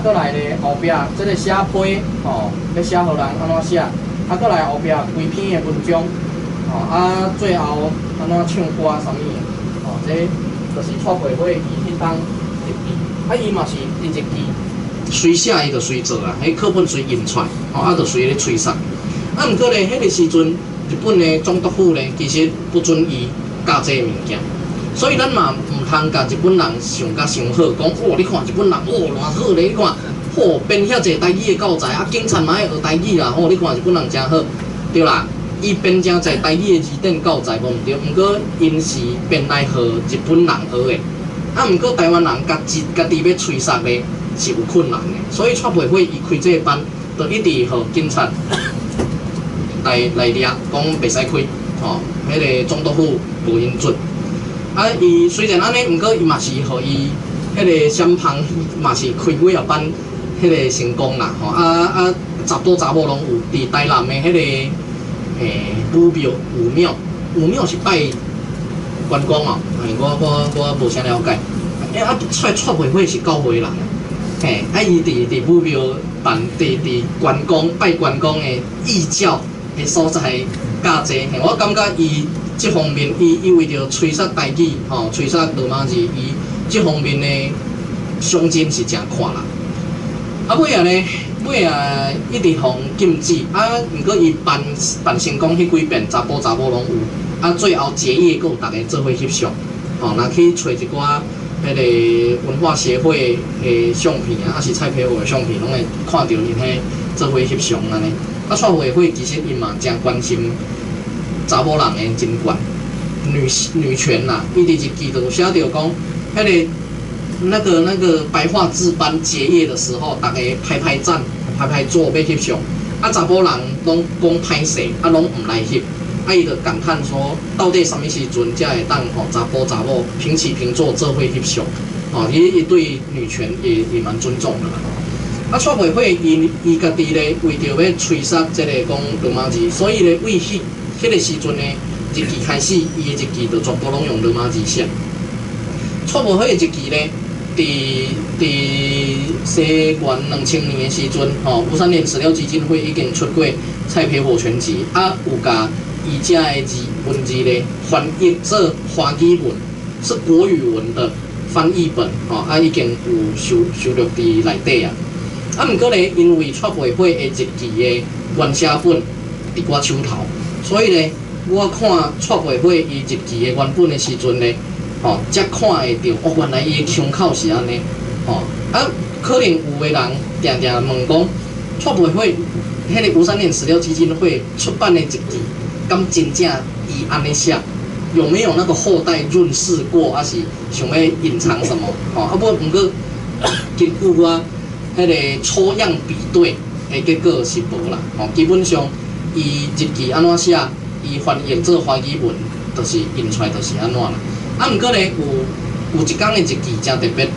搁来咧后壁即个写批，要写互人安怎写，搁来后壁规篇的文章，最后安怎唱歌啥物的，这就是储备会伊迄当日记，伊嘛是日记，随写伊就随做啦，迄课本随印出来，就随咧吹送。毋过咧，迄个时阵日本的总督府咧，其实不准伊教这个物件。所以咱嘛毋通甲日本人想甲伤好，讲你看日本人偌好咧，你看编遐济台语的教材，警察嘛爱学台语啦，你看日本人真好，对啦，伊编真济台语的字典教材无毋对，毋过因是编来互日本人学的，毋过台湾人家己要吹杀咧是有困难的，所以储备会伊开这个班，就一直互警察来掠，讲袂使开，迄个总督府无允准。伊虽然安尼，毋过伊嘛是互伊迄个审判嘛是开几啊班，迄个成功啦，查甫查某拢有。伫台南的迄个武庙，武庙是拜关公哦，我无啥了解。储备会是教会人，伊伫武庙办伫关公拜关公的义教的所在教济，我感觉伊。这方面，伊为着吹杀台语，吹杀罗马字，伊这方面的胸襟是真宽啦。尾啊一直互禁止，毋过伊办成功迄几遍，查甫拢有，最后结业，佮有大家做伙翕相，若去找一寡迄个文化协会的相片啊，是蔡培华的相片，拢会看到因迄做伙翕相安尼。储备会其实伊嘛真关心。查某人的真悬，女权啦，伊伫日记就写着讲，迄个那个白话字班结业的时候，大家拍赞、拍桌要翕相，查甫人拢讲歹势，拢毋来翕，伊就感叹说，到底什么时阵才会当查某平起平坐做伙翕相？伊对女权也蛮尊重的啦。储备会伊家己咧为着要吹杀这个讲罗马字，所以咧为迄个时阵呢，日记开始，伊的日记就全部拢用罗马字写。储备会的日记呢，西元2000年的时阵，吴三连史料基金会已经出过《蔡皮火全集》，有甲伊遮的文字咧翻译做华语文，是国语文的翻译本，已经有收录伫内底啊。毋过咧，因为撮袂会的日记的原写本伫我手头，所以咧，我看撮袂会伊日记的原本的时阵咧，才看会到，原来伊的腔口是安尼，可能有的人定定问讲，撮袂会迄个吴三连史料基金会出版的日记，敢真正伊安尼写？有没有那个后代润饰过，还是想要隐藏什么？不过根据我迄个抽样比对的结果是无啦。基本上伊日记安怎写，伊翻译做华语文，就是印出来就是安怎啦。不过咧有一工的日记真特别，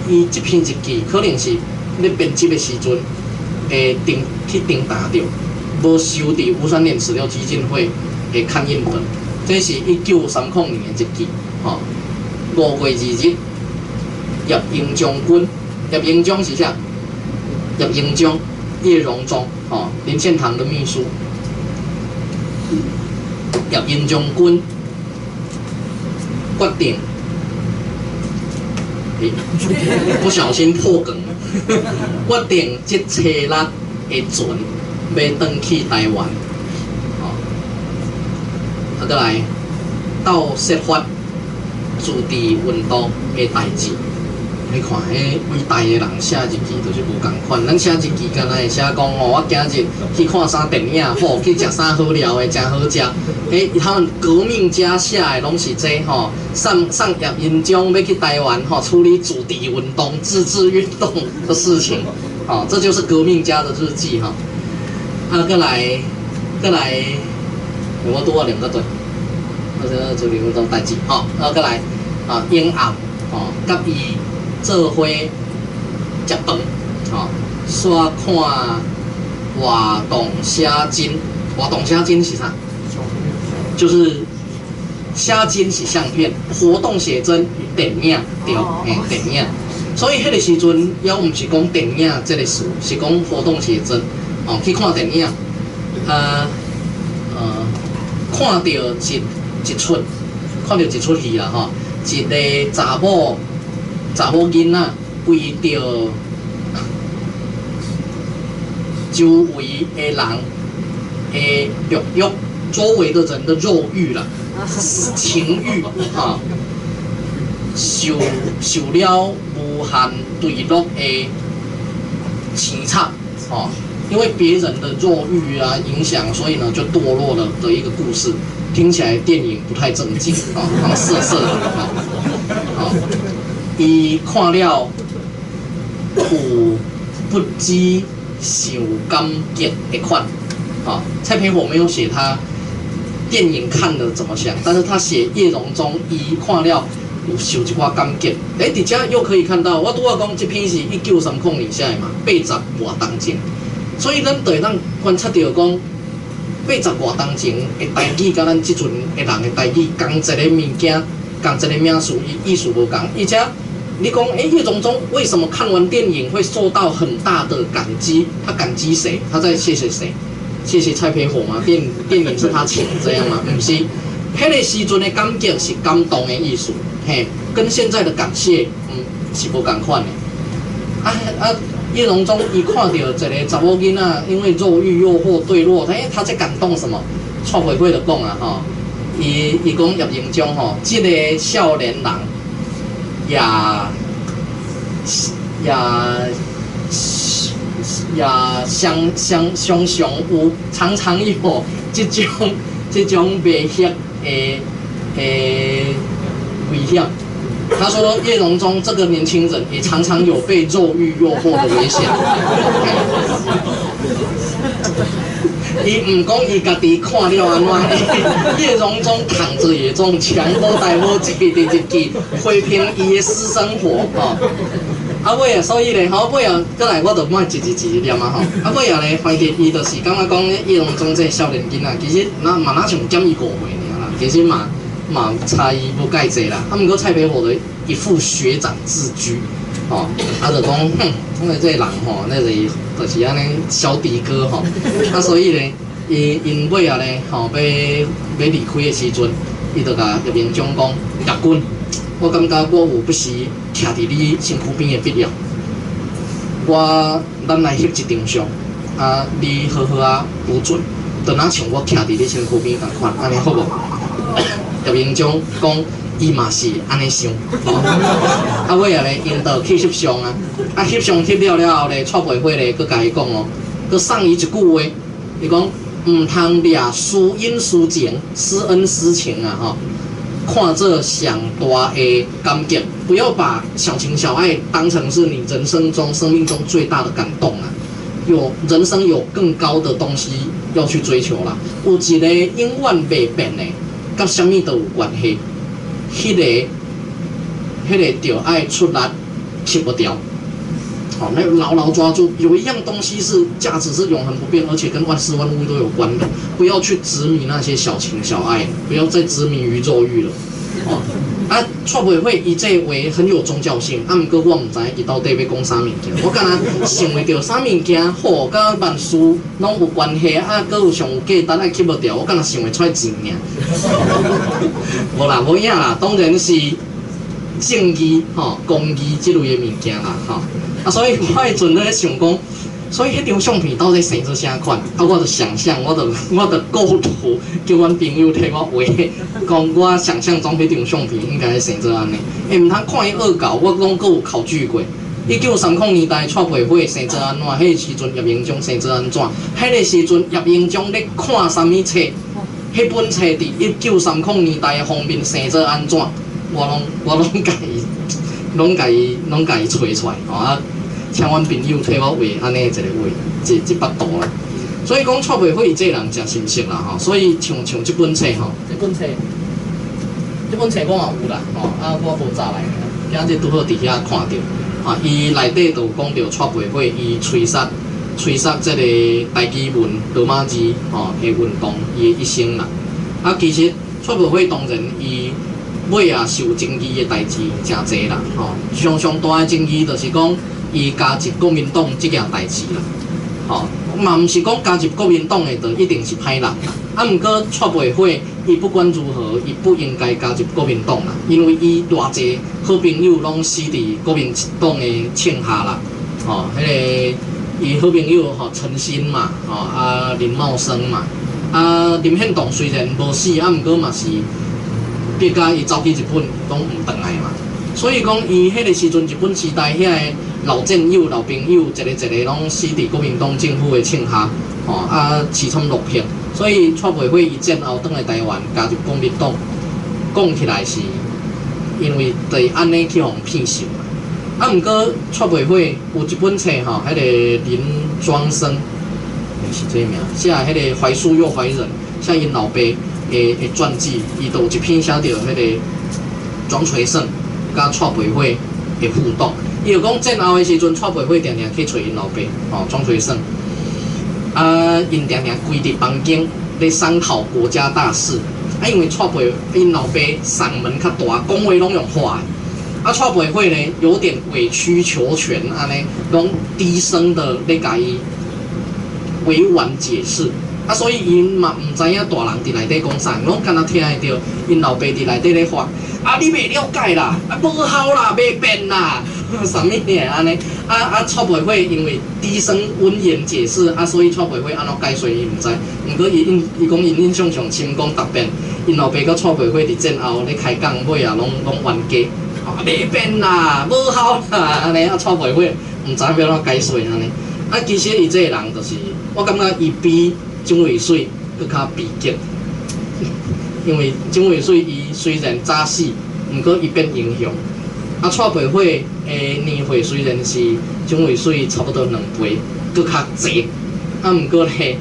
伊这篇日记可能是咧编辑的时阵，去订答着，无收伫吴三连史料基金会的刊印本。这是1930年的日记，5月2日，叶英将军，叶英将是啥？叶英将，叶荣忠，林献堂的秘书，叶英将军决定，不小心破梗，决定这初6的船要登去台湾。再来到设法驻地运动的代志，你看，迄伟大的人写日记就是无共款。咱写日记，敢若会写讲我今日去看啥电影，好去食啥好料的，真好食。他们革命家写的拢是这上叶英将要去台湾处理驻地运动、自治运动的事情，这就是革命家的日记再来，我拄我2个对。处理运动代志，再来英暗，甲伊做伙食饭，煞看活动写真。活动写真是啥？就是写真是相片，活动写真电影对，电影。所以迄个时阵，也毋是讲电影这个事，是讲活动写真，去看电影，看到一出，看到一出戏啦一个查某囡仔为着周围的人的肉欲，周围的人的肉欲啦，情欲受了无限对落的凄惨因为别人的肉欲影响，所以呢就堕落了的一个故事。听起来电影不太正经好像色色的伊看了有不知受感觉的款蔡培火没有写他电影看了怎么想，但是他写叶荣忠伊看了有受一寡感觉。底下又可以看到，我拄仔讲这篇是1930年写的嘛，80外当前，所以咱就会当观察到讲。80外当前的台语，甲咱即阵的人的台语，同一个物件，同一个名词，意思无同。而且你讲，叶荣忠为什么看完电影会受到很大的感激？他感激谁？他在谢谢谁？谢谢蔡培火吗？电影是他请这样吗？不是，迄个时阵的感觉是感动的意思，跟现在的感谢，是无同款的。叶荣忠伊看到一个查某囡仔，因为肉欲诱惑坠落，他在感动什么？蔡培火就讲伊讲叶英将这个少年人也常有这种危险的危险。他说叶荣忠这个年轻人也常常有被肉欲诱惑的危险。伊唔讲伊家己看了安怎，叶荣忠扛着野中强好大好一日一记批评伊的私生活尾所以咧尾再来我就莫一念尾咧发现伊就是感觉讲叶荣忠这少年囡仔，其实嘛像减伊5岁尔啦，其实嘛差异不介济啦。不过蔡培火的一副学长自居，吼，啊就讲，因为这个人吼，那就是安尼小弟哥吼，啊所以咧，因尾啊咧，吼要离开的时阵，伊就甲叶明忠讲，叶军，我感觉我有不时徛伫你身躯边的必要，咱来翕一张相，啊你好好啊有准，就若像我徛伫你身躯边共款，安尼好无？叶明忠讲。伊嘛是安尼想，啊尾啊咧，因就去翕相啊，啊翕相翕了后咧，蔡培慧咧，佮甲伊讲哦，佮送伊一句话，伊讲唔通掠私因私情、私恩私情啊吼，看这上大的感激，不要把小情小爱当成是你人生中、生命中最大的感动啊。人生有更高的东西要去追求啦，有一个永远袂变的，甲什么都有关系。迄个就爱出力切不掉，好，那牢牢抓住。有一样东西是价值是永恒不变，而且跟万事万物都有关的。不要去执迷那些小情小爱，不要再执迷于肉欲了。哦，啊，蔡培慧伊这话很有宗教性，啊，毋过我毋知伊到底要讲啥物件。我敢若想袂到啥物件好，甲万事拢有关系，啊，佮有上有价值爱吸不掉，我敢若想袂出来钱尔。无啦，无影啦，当然是正义、公义即类的物件啦，啊，所以我迄阵咧想讲，所以迄张相片到底生做啥款？啊，我就想象，我就构图，叫阮朋友替我画，讲我想象中迄张相片应该生做安尼。毋通看伊恶搞，我拢佫有考据过。1930年代蔡培慧生做安怎？迄个时阵叶明忠生做安怎？迄个时阵叶明忠咧看啥物册？迄本册伫1930年代的封面生做安怎？我拢甲伊吹出来，啊，请阮朋友替我画安尼一个画，一幅图啦。所以讲蔡培慧伊这人真深色啦，所以像这本册这本册我嘛有啦，啊，我无查来，今日拄好伫遐看到，伊内底就讲到蔡培慧伊吹杀这个台语文罗马字的运动，伊的一生啦。啊，其实蔡培慧当然伊尾啊受争议的代志真侪啦，上大的争议就是讲伊加入国民党这件代志啦，嘛毋是讲加入国民党的就一定是歹人啦。啊，毋过蔡培慧伊不管如何，伊不应该加入国民党啦，因为伊偌济好朋友拢死伫国民党的枪下啦，迄个。伊好朋友陈新嘛，啊林茂生嘛，啊林献堂虽然无死，啊毋过嘛是别甲伊走去日本拢毋回来嘛。所以讲伊迄个时阵日本时代遐个老战友、老朋友，一个拢死伫国民党政府的枪下，啊凄惨落魄。所以蔡培慧伊战后倒来台湾加入国民党，讲起来是因为对安尼去互骗受。啊，毋过蔡培慧有一本册迄个林庄生，是这名，写迄个怀树又怀人，写因老爸的传记，伊都有一篇写到迄个庄垂胜甲蔡培慧的互动。伊就讲战后的时阵，蔡培慧常常去找因老爸，庄垂胜，啊，因常常规伫房间咧商讨国家大事。啊，因为蔡培因老爸嗓门较大，讲话拢用话的。啊，蔡培慧呢，有点委曲求全，安尼，拢低声的咧甲伊委婉解释。啊，所以因嘛唔知影大人伫内底讲啥，拢敢若听会到因老爸伫内底咧发。啊，你袂了解啦，啊，无效啦，袂变啦，啥物呢？安尼，蔡培慧因为低声温言解释，啊，所以蔡培慧安怎解说伊唔知。毋过伊讲因印象上深讲特别，因老爸甲蔡培慧伫战后咧开讲尾啊，拢冤家。袂变啦，无效啦，安尼啊，蔡培慧毋知要怎解说安尼。啊，其实伊这个人就是，我感觉伊比蒋渭水更较悲剧，因为蒋渭水伊虽然早死，毋过伊变英雄。啊，蔡培慧诶年岁虽然是蒋渭水差不多2倍，更较济，啊，毋过咧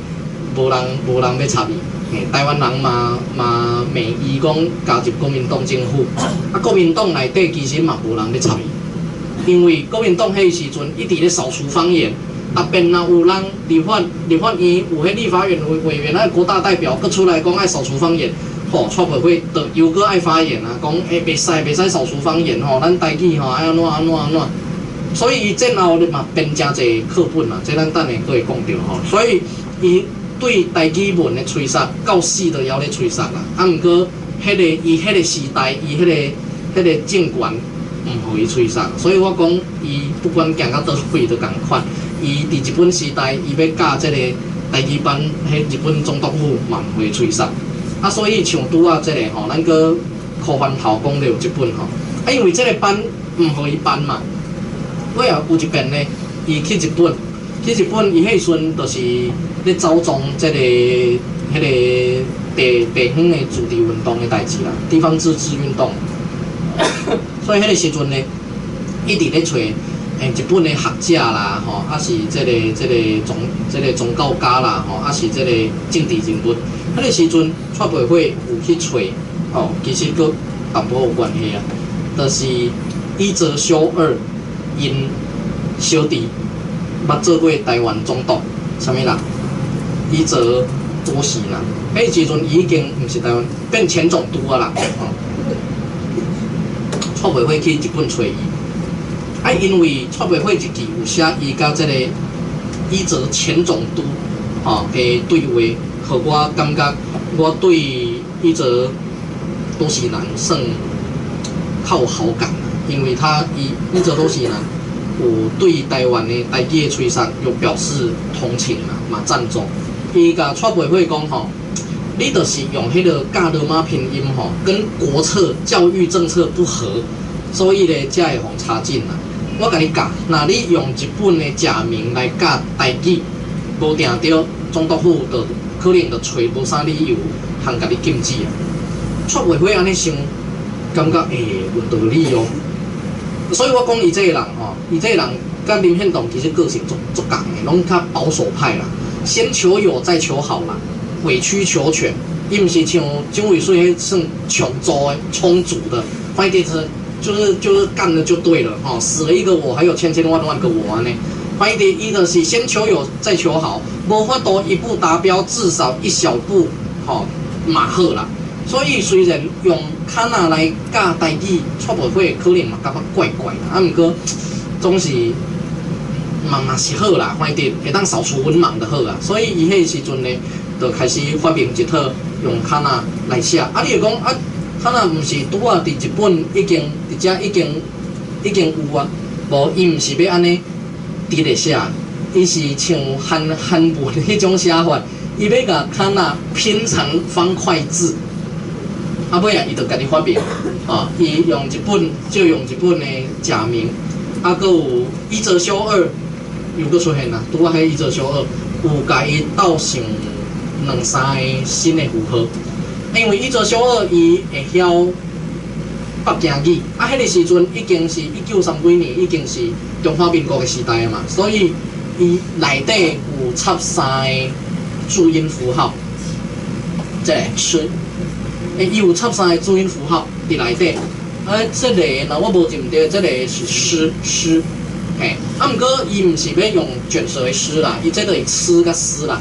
无人要插伊。台湾人嘛骂伊讲加入国民党政府，啊，国民党内底其实嘛无人要插伊，因为国民党迄时阵一直咧扫除方言，啊，便若有人立法院有迄立法院委员啊，国大代表佮出来讲爱扫除方言，蔡培慧就又搁爱发言啊，讲袂使扫除方言咱台语爱安怎，所以伊战后嘛编真侪课本啊，这咱等下可会讲到吼。所以伊对台语文的吹杀，到死都还咧吹杀啦。啊，毋过伊迄个时代，伊迄个政权毋互伊吹杀，所以我讲伊不管行到倒位都共款。伊伫日本时代，伊要教即个台语班，迄日本总督府嘛毋会吹杀。啊，所以像拄啊即个吼，咱个科番头讲到有一本吼，啊，因为即个班毋互伊办嘛。我也有一遍呢，伊去日本，伊迄时阵就是咧走踪即个迄个地方的自治运动的代志啦，地方自治运动。所以迄个时阵呢，一直咧找日本的学者啦，吼，啊是即个宗教家啦，吼，啊是即个政治人物。迄个时阵蔡培慧有去找，哦，其实佫淡薄有关系啊，就是伊泽修二。因小弟捌做过台湾总督，啥物人？伊泽多喜啦。迄时阵已经毋是台湾，变前总督啊啦。蔡培慧去日本找伊，啊，因为蔡培慧一记有写伊甲即个伊泽前总督吼的对话，互我感觉我对伊泽多喜人算较有好感。因为伊泽多喜人有对台湾的台语的吹杀有表示同情啦，嘛赞助。伊甲蔡培慧讲吼，你就是用迄个教罗马拼音吼，跟国策教育政策不合，所以咧才会互插进啦。我甲你教，那你用日本的假名来教台语，无定着总督府就可能就找无啥理由，通甲你禁止啊。蔡培慧安尼想，感觉有道理哦。所以我讲伊这个人吼，伊这个人甲林献堂其实个性足共的，拢较保守派啦，先求有再求好啦，委曲求全。伊毋是像蒋渭水迄算穷周的充足的，反正就是干了就对了吼，死了一个我，还有千千万万个我安尼。反正伊就是先求有再求好，无法度一步达标，至少一小步吼嘛好啦。所以虽然用卡纳来教台语，蔡培慧可能嘛感觉怪怪啦，啊，毋过总是嘛是好啦，反正会当扫除文盲的好啊。所以伊迄时阵呢，就开始发明一套用卡纳来写。啊，你就讲啊，卡纳毋是拄啊伫日本已经有啊，无伊毋是要安尼直咧写，伊是像汉文迄种写法，伊要甲卡纳拼成方块字。啊，尾啊，伊就家己发明，啊，伊用日本的假名，啊，佮有伊泽修二又佮出现啦，拄啊，迄伊泽修二有甲伊斗上2、3个新的符号，因为伊泽修二伊会晓北京语，啊，迄个时阵已经是1930几年，已经是中华民国的时代嘛，所以伊内底有插3个注音符号，即个是。伊有插3个注音符号伫内底，这个若我无记唔对，这个是诗，嘿，啊，毋过伊毋是要用卷舌的诗啦，伊这个是诗甲诗啦，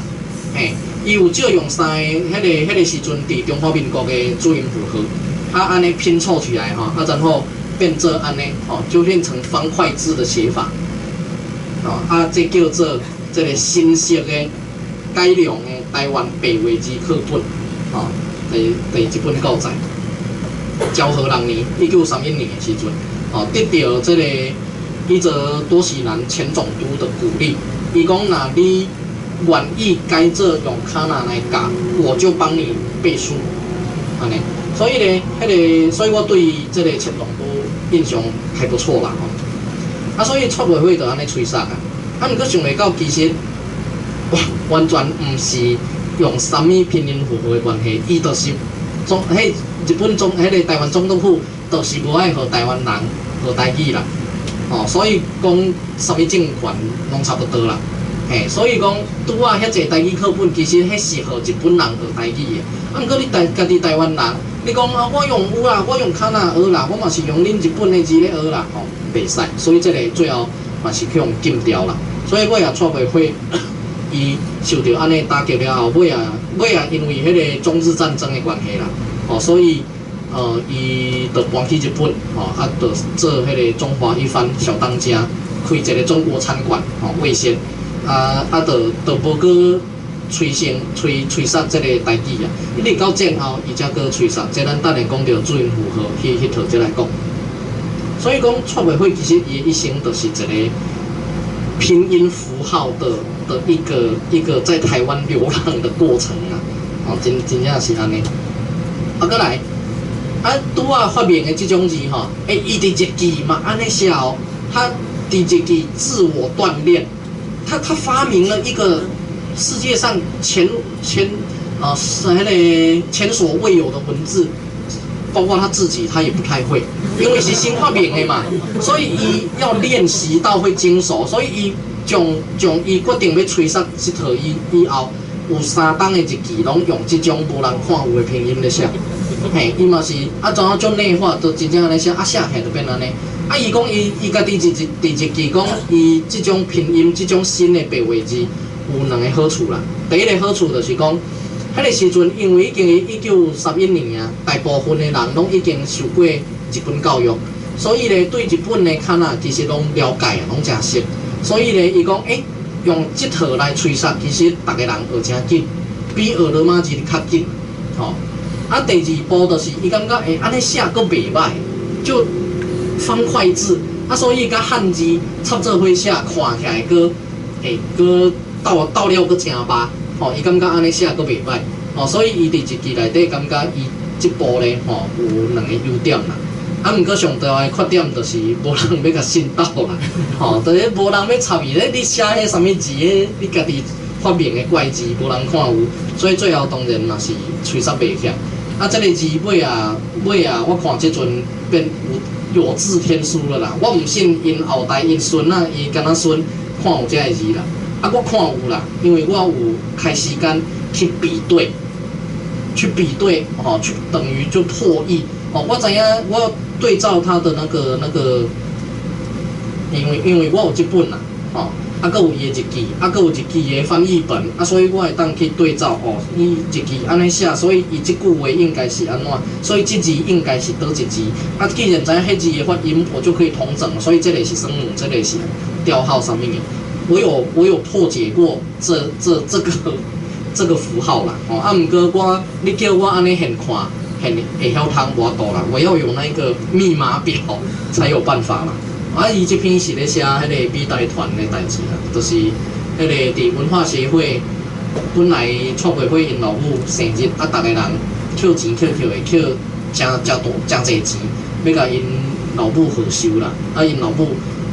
嘿，伊有借用3个迄个时阵伫中华民国的注音符号，啊，安尼拼凑起来吼，啊，然后变做安尼，哦，就变成方块字的写法，哦，啊，这叫做这个新式的改良的台湾白话字课本，哦。第一本教材，昭和6年1931年的时阵，哦，得到这个伊泽多喜男前总督的鼓励，伊讲若你愿意改做用卡纳来教，我就帮你背书，安尼。所以呢，所以我对这个前总督印象还不错啦，吼。啊，所以蔡培慧就安尼吹杀啊，啊，毋过想袂到其实，哇，完全毋是。用什么拼音符号的关系，伊就是日本个台湾总督府，就是无爱和台湾人学台语啦，哦，所以讲什么政权拢差不多啦，嘿，所以讲拄啊遐济台语课本，其实迄适合日本人学台语的，啊，毋过你家己台湾人，你讲啊，我用有啦，我用卡纳学啦，我嘛是用恁日本的字咧学啦，吼，袂使，所以这个最后嘛是去用禁掉啦，所以我也蔡培慧。伊受到安尼打击了后，尾啊，因为迄个中日战争的关系啦，哦，所以伊就搬去日本，哦，啊，就做迄个中华一番小当家，开一个中国餐馆，味仙，就无过吹杀这个台语啊，一直到战后，伊才过吹杀，这咱等下讲到注音符号迄套再来讲。所以讲蔡培慧其实伊一生就是一个拼音符号的一个在台湾流浪的过程啊，真正是安尼。过来，拄啊发明的这种字伊伫一句嘛安尼写哦，他伫一句自我锻炼，他发明了一个世界上前所未有的文字。包括他自己，他也不太会，因为是新发明的嘛，所以伊要练习到会精熟，所以伊将伊决定要吹杀这套以后，有3档的一句拢用这种无人看有的拼音来写，嘿，伊嘛是怎样种内化，就真正安尼写，写起就变安尼。伊讲伊家己伫一句讲，伊这种拼音，这种新的白话字有2个好处啦。第一个好处就是讲。迄个时阵，因为已经1931年啊，大部分的人拢已经受过日本教育，所以咧对日本的坎啊，其实拢了解，拢真熟。所以咧，伊讲用这套来吹杀，其实逐个人学真紧，比学罗马字较紧。第二步就是伊感觉安尼写阁袂歹，就方块字所以甲汉字插做伙写，看起来阁到了阁真捌。伊感觉安尼写阁袂歹，所以伊伫一句内底感觉伊即步咧，有2个优点啦。毋过上大的缺点就是无人要甲信到啦，就是无人要插伊咧，你写迄啥物字咧，你家己发明的怪字，无人看有，所以最后当然嘛是吹杀袂起。这个字尾啊，我看即阵变有字天书了啦。我毋信因后代因孙啊，伊敢若孙看有这个字啦。我看有啦，因为我有开时间去比对，去等于就破译。我知影，我对照他的那个，因为我有这本啦，佮有伊的日记，佮有日记的翻译本，所以我会当去对照伊日记安尼写，所以伊这句话应该是安怎，所以这字应该是倒一字。既然知影迄字的发音，我就可以统整，所以这个是声母，这个是调号上面的。我有破解过这个符号啦，毋过你叫我安尼现看，会晓通无多啦，我要有那个密码表才有办法啦。伊这篇是咧写迄个美代团的代志啦，就是迄个伫文化协会，本来蔡培慧因老母生日，逐个人捡钱捡的，捡真侪钱，要甲因老母贺收啦，因老母。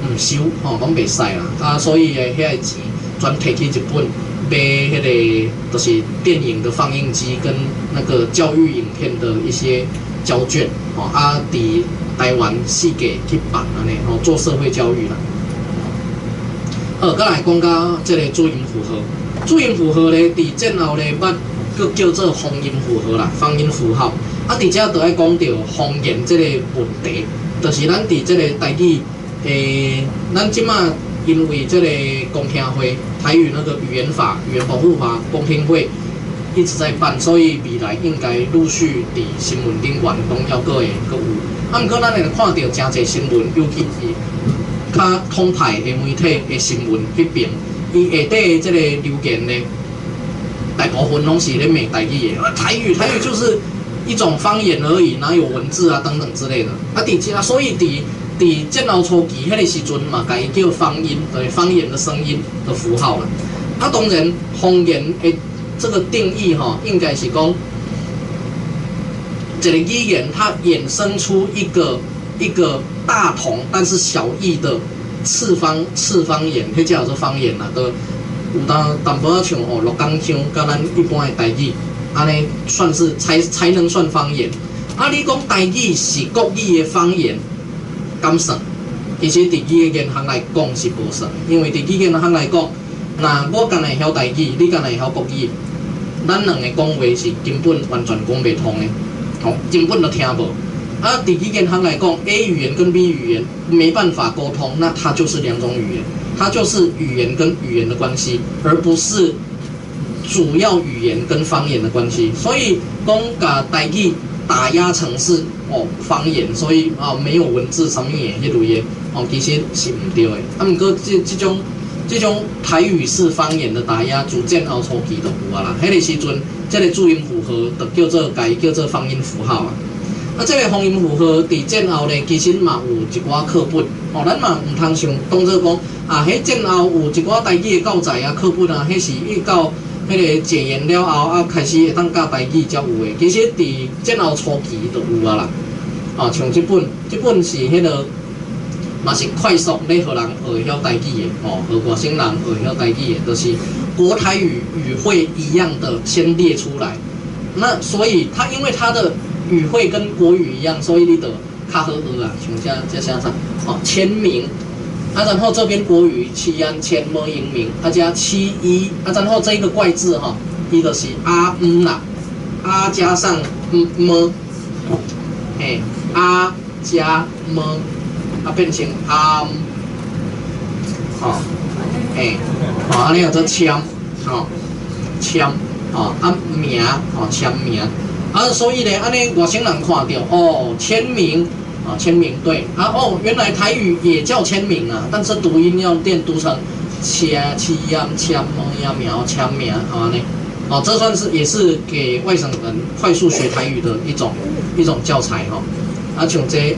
唔收，讲袂使啦，所以遐个钱专摕去日本买迄个，就是电影的放映机跟那个教育影片的一些胶卷，伫台湾世界去办安尼，做社会教育啦。再来讲到这个注音符号，注音符号咧，伫战后咧，捌佫叫做方音符号啦，方音符号。伫遮就爱讲到方言这个问题，就是咱伫这个台语。咱即马因为这个公听会台语那个语言保护法公听会一直在办，所以未来应该陆续伫新闻顶管拢要各会各有。毋过咱会看到真侪新闻，尤其是较统派的媒体的新闻迄边，伊下底这个留言咧，大部分拢是咧骂台语的。台语就是一种方言而已，哪有文字啊等等之类的。所以伫战后初期，迄个时阵嘛，甲伊叫方音，对方言的声音的符号啦。当然，方言的这个定义应该是讲，这个语言它衍生出一个大同但是小异的次方言，迄叫做方言啦。都有淡薄仔像鹿港腔，甲咱一般的台语，安尼算是才能算方言。你讲台语是国语的方言？敢算？其实伫语言行来讲是无算，因为伫语言行来讲，那我敢会晓台语，你敢会晓国语，咱两个讲话是根本完全讲袂通的，根本都听无。伫语言行来讲 ，A 语言跟 B 语言没办法沟通，那它就是2种语言，它就是语言跟语言的关系，而不是主要语言跟方言的关系。所以讲甲台语打压成是方言，所以没有文字上面迄类的，哦，其实是唔对的。啊，毋过这种台语式方言的打压，自建后初期就有啊啦。迄个时阵，这个注音符号就叫做方音符号啊。啊，这个方音符号伫建后咧，其实嘛有一寡课本，哦，咱嘛唔通想当做讲啊，迄建后有一寡台语的教材啊、课本啊，迄是伊到迄个解严了后啊，开始会当教台语才有的。其实伫建后初期就有啊啦。啊，像这本是迄个，嘛是快速咧，互人学晓台语的，哦，和外省人学晓台语的，就是国台语语汇一样的先列出来。那所以因为它的语汇跟国语一样，所以你得较好学啊。像这写啥？哦，签名。啊，然后这边国语七安签么英名，啊加七一，啊然后这一个怪字哈，伊就是啊啦，啊加上么，嘿。啊加么啊变成啊，哦，嘿，哦，安尼有做签，哦，签，哦，啊名，哦签名，啊所以呢，安尼外省人看到哦签名，啊签名对，啊哦原来台语也叫签名啊，但是读音要读成签么苗签名，啊呢，哦这算是也是给外省人快速学台语的一种教材哈。啊，像这也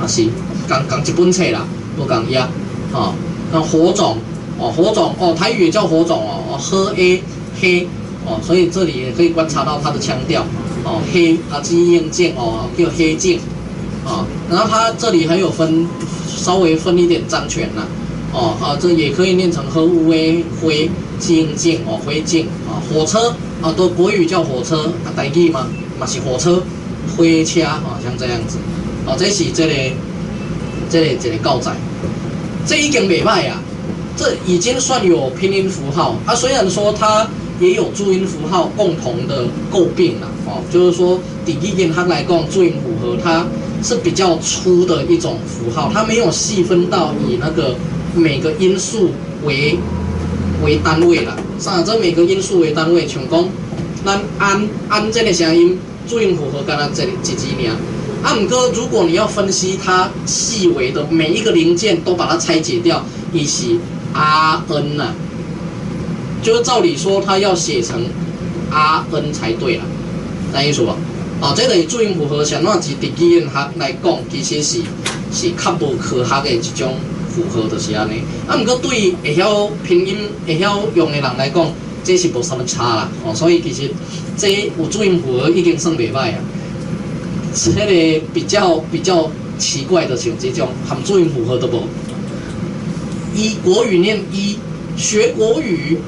是讲一本册啦，无共呀，哦，那火种哦，台语也叫火种哦，喝 A 黑哦，所以这里也可以观察到它的腔调哦，黑啊，基因镜哦，叫黑镜哦，然后它这里还有稍微分一点漳泉啦，哦啊，这也可以念成喝乌 A 灰基因镜哦，灰镜啊，火车啊，都国语叫火车，啊，台语嘛是火车。火车啊，像这样子，哦，这是这个教材，这已经袂歹啊，这已经算有拼音符号啊。虽然说它也有注音符号共同的诟病啦，哦，就是说第一言它来讲注音符号它是比较粗的一种符号，它没有细分到以那个每个音素为单位啦。啥？这每个音素为单位，像讲咱安这个声音。注音符号刚刚这里几名，啊，不过如果你要分析它细微的每一个零件都把它拆解掉，也是 RN 呐，就是照理说它要写成 RN 才对啦，那意思吧？哦，这个注音符号像那是伫语言学来讲，其实是较无科学的一种符号，就是安尼。啊，不过对于会晓拼音、会晓用的人来讲，这是无什么差啦。哦，所以其实。这有注音符号已经算袂歹啊，这个比较奇怪的像这种含注音符号都无。国语念一，学国语、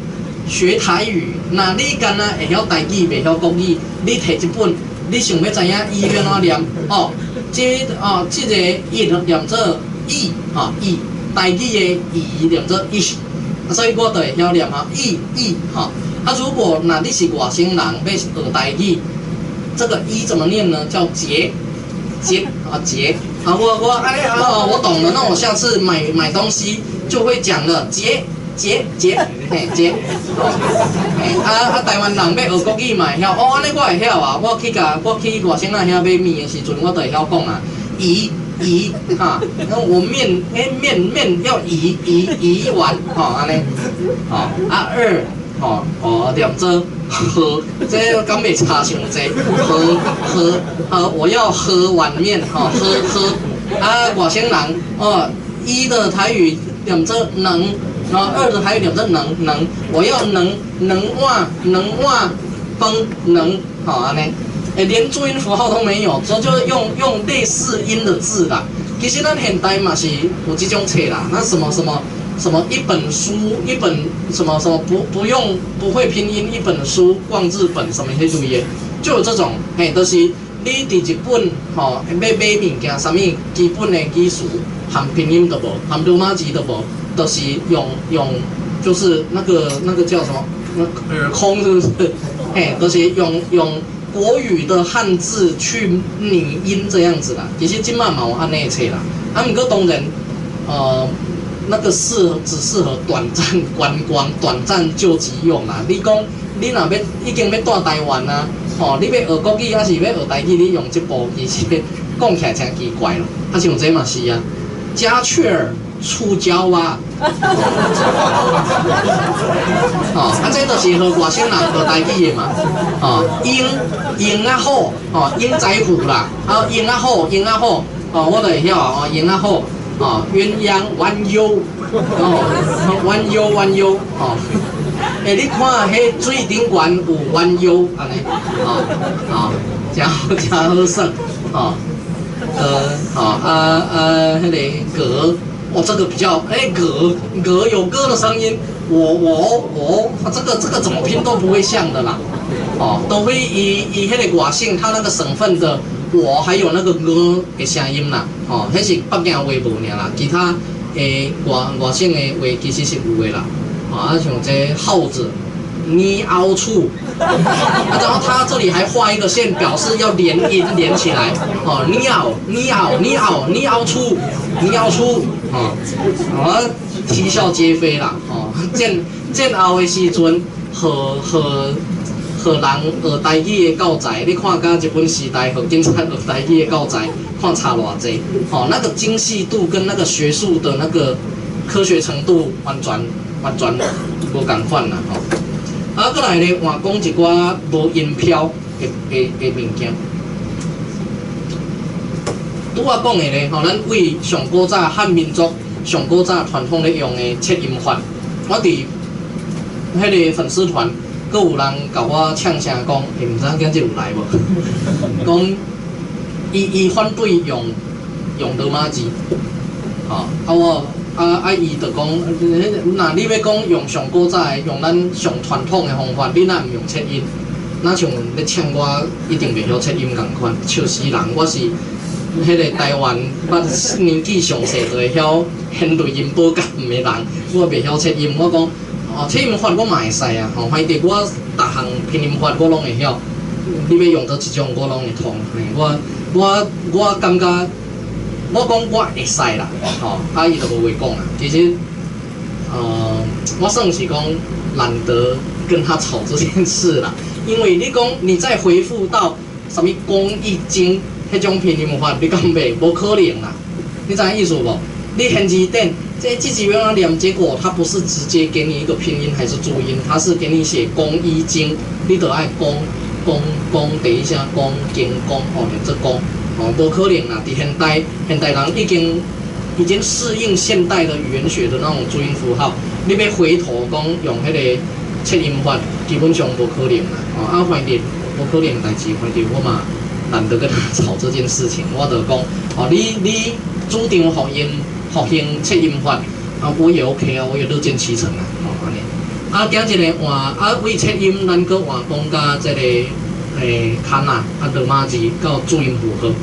学台语，那你干那会晓台语，袂晓国语，你摕一本，你想要知影伊要怎念？哦，这个伊念做义哈义，台语的义念做义，所以我就会晓念哈义哈。啊，如果你是外省人要学台语，这个一怎么念呢？叫节啊节啊，我懂了，那我下次买东西就会讲了节，嘿节，台湾人要学国语嘛会晓，哦安尼我会晓啊，我去外省人遐买面的时阵，我就会晓讲啊，移哈，那我面要移完，吼安尼，吼啊二。哦，念做喝，这敢袂差伤济。喝，我要喝碗面，喝啊，外省人哦，一的台语念做能，然后二的台语念做能，我要能碗崩能，好安尼，连注音符号都没有，所以就是用类似音的字啦。其实咱现代嘛是有这种册啦，那什么一本书一本什么不会拼音一本书望字本什么迄类的，就有这种嘿，就是你伫一本吼要买物件，什么基本的基础含拼音都无，含罗马字都无，都是用就是那个叫什么耳空是不是？嘿，都是用国语的汉字去拟音这样子啦。其实今嘛有安尼册啦，啊，不过当然那个只适合短暂观光、短暂救急用啦。你讲你若要已经要住台湾啊，吼，你要学国语还是要学台语？你用这部其实讲起来真奇怪咯。啊，像这嘛是啊，加雀儿出郊啊。哦，啊，这就是和外省人学台语的嘛。哦，英啊好，哦，英仔虎啦，啊，英啊好，英啊好，哦，我就会晓哦，英啊好，哦，鸳鸯弯腰，哦，弯腰弯腰，哦，诶，你看迄水顶悬有弯腰安尼，哦，哦，真好耍，哦，迄个格。哦，这个比较格有歌的声音，这个怎么拼都不会像的啦，哦，都会以那个外省它那个省份的我还有那个的声音啦，哦，那是北京话无尔啦，其他外省的话其实是有的啦，啊，像这耗子。你凹处，然后他这里还画一个线，表示要连音连起来。哦，你凹处，哦，啼笑皆非啦。哦，见后的时阵，和人学台语的教材，你看跟日本时代和警察学台语的教材，看差偌济。哦，那个精细度跟那个学术的那个科学程度完全无共款啦。哦。啊，过来咧，换讲一寡无音飘的物件。拄我讲的咧，吼，咱为上古早汉民族上古早传统咧用的切音法，我伫迄个粉丝团，阁有人甲我呛声讲，毋知今日有来无？讲伊反对用罗马字，吼，伊就讲，那你要讲用上古早的，用咱上传统的方法，你哪毋用切音？那像咧呛我一定袂晓切音共款，笑死人！我是迄个台湾年纪上细就会晓现代音保感的人，我袂晓切音。我讲哦，切音法我嘛会使啊，吼，反正我逐项拼音法我拢会晓。你要用到一种我拢会通。我感觉。我讲我会使啦，吼，啊伊就无话讲啦。其实，我算是讲懒得跟他吵这件事啦，因为你讲你再回复到什么公益经迄种拼音法，你讲袂无可能啦。你知影意思无？你现字典这字原来念，结果它不是直接给你一个拼音还是注音，它是给你写公益经，你得爱公，等一下公经公哦，念这公。哦，无可能啦！伫现代人已经适应现代的语言学的那种注音符号，你要回头讲用迄个切音法，基本上无可能啦。哦，啊，反正无可能代志，反正我嘛懒得跟他吵这件事情，我就讲，哦，你主张互用切音法，啊，我也 OK 啊，我也乐见其成啊，哦，安尼。啊，今日换啊，为切音，咱搁换讲甲这个。坎啊，罗马字到注音符号，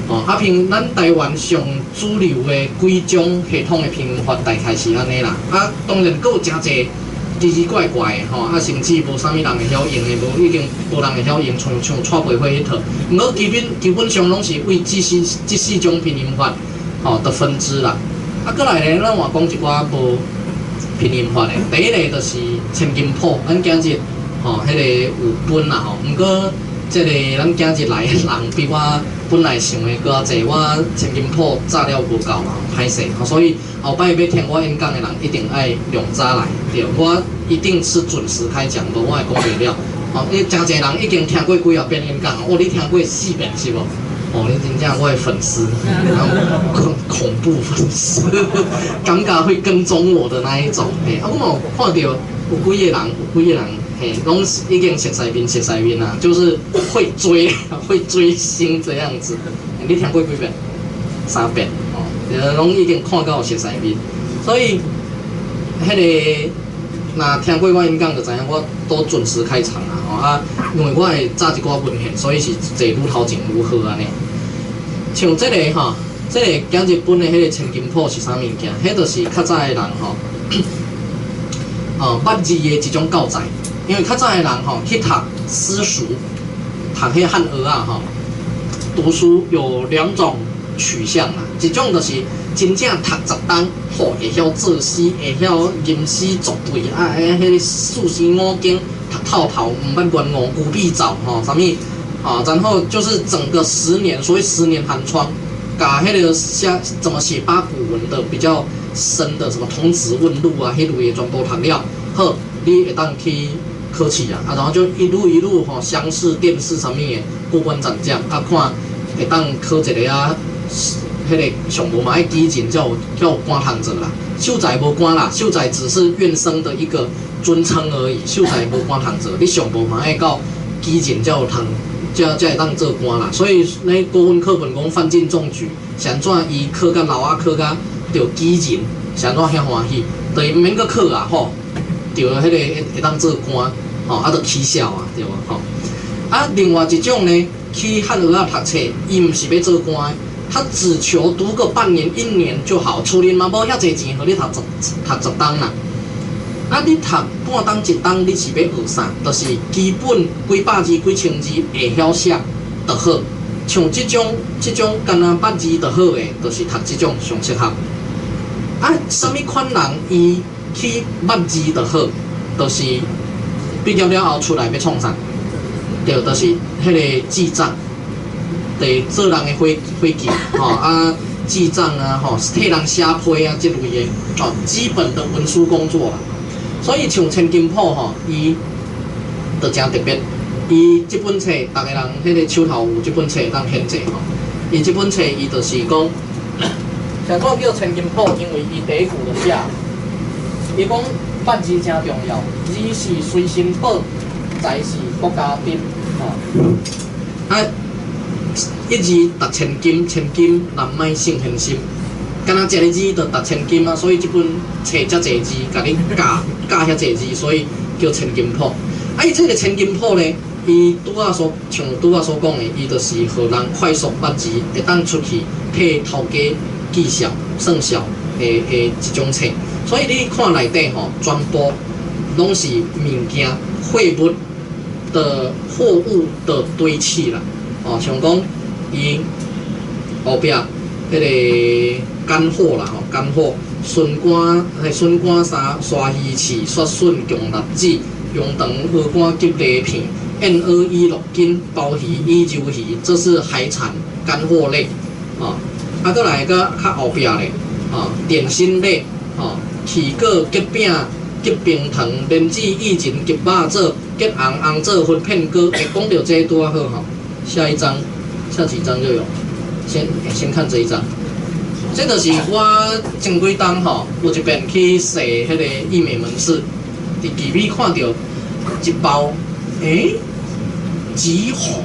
哦，啊凭咱台湾上主流的几种系统的拼音法，大概是安尼啦。啊，当然阁有真侪奇奇怪怪的吼，啊甚至无啥物人会晓用的，已经无人会晓用，像蔡培慧迄套。毋过基本上拢是为这四种拼音法，吼的分支啦。啊，过来咧，咱换讲一寡无拼音法的，第一个就是千金谱，咱今日。哦，迄个有本啦吼，毋过即个咱今日来的人比我本来想的搁较济，我千金谱炸了无够啦，歹势，所以后摆要听我演讲的人一定爱量早来，对，我一定是准时开讲，无我会讲袂了。哦，因为真侪人已经听过几啊遍演讲，哦，你听过4遍是无？哦，你真正我的粉丝，然后恐怖粉丝，感觉会跟踪我的那一种，嘿，啊，我有看到有几个人。嘿，拢已经熟悉面啦，就是会追星这样子。你听过几遍？3遍哦，拢已经看到熟悉面，所以迄个那听过我演讲就知影，我都准时开场啊。哦啊，因为我会炸一寡文献，所以是坐愈头前愈好安尼。像这个哈，这个讲日本的迄个千金谱是啥物件？迄就是较早的人吼，捌字的一种教材。因为较早的人吼去读私塾，读迄汉学啊吼，读书有2种取向啦，一种就是真正读10档，吼会晓作诗，会晓吟诗作对啊，迄个四书五经读透透，毋捌文无古必找吼，啥物啊？然后就是整个10年，所谓10年寒窗把迄个怎么写八股文的比较深的什么童子问路啊，迄类的全部读了，好，你会当去考试啊，然后就一路吼，乡试、电视什么的过关斩将，看会当考一个啊，迄个上无嘛爱基进才有官通做啦，秀才无官啦，秀才只是院生的一个尊称而已，秀才无官通做，你上无嘛爱到基进才有通。才会当做官啦，所以那国文课本讲范进中举，想怎伊考甲老啊考甲着基进，想怎遐欢喜，就是毋免个考啊吼，着迄个会当做官，吼啊着起效啊，对无吼。啊，另外一种呢，去汉学校读册，伊毋是要做官的，他只求读个半年、一年就好，厝里嘛无遐济钱，互你读10档啦。啊，你读半档一档，你是要学啥？就是基本几百字、几千字会晓写就好。像这种干那8字就好的，就是读这种上适合。啊，什么款人伊去8字就好，就是毕业了后出来要创啥？对，就是迄个记账，得做人的伙计，吼啊，记账啊，吼替人写批啊，这类的哦，基本的文书工作啦。所以像千金铺吼，伊就真特别。伊这本册，逐个人迄个手头有这本册当限制吼。伊这本册伊就是讲，像我叫千金铺，因为伊第一句就写，伊讲8字真重要，字是随身宝，财是国家兵吼。啊，一字值千金，千金难买胜现心。敢若一个字就值千金啊，所以这本册遮济字，甲你教遐济字，所以叫千金铺。啊，伊这个千金铺呢，伊像拄仔所讲的，伊就是互人快速8字会当出去替头家记账算账的一种册。所以你看内底吼，全部拢是物件、货物的货物的堆砌啦。哦，像讲伊后壁迄个干货啦吼，干货笋干沙鱼翅、雪笋、强辣子、用肠、鹅肝、吉梨片、燕鹅伊6斤、鲍鱼、伊洲鱼，这是海产干货类啊。啊，再来个较后壁咧啊，点心类啊，起粿、吉饼、吉冰糖、莲子、薏仁、吉肉粽、吉红粽、粉片糕，会讲到这多好吼。下几张就有，先看这一张。这就是我前几档吼，有一遍去踅迄个义美门市，伫前面看到一包，橘红，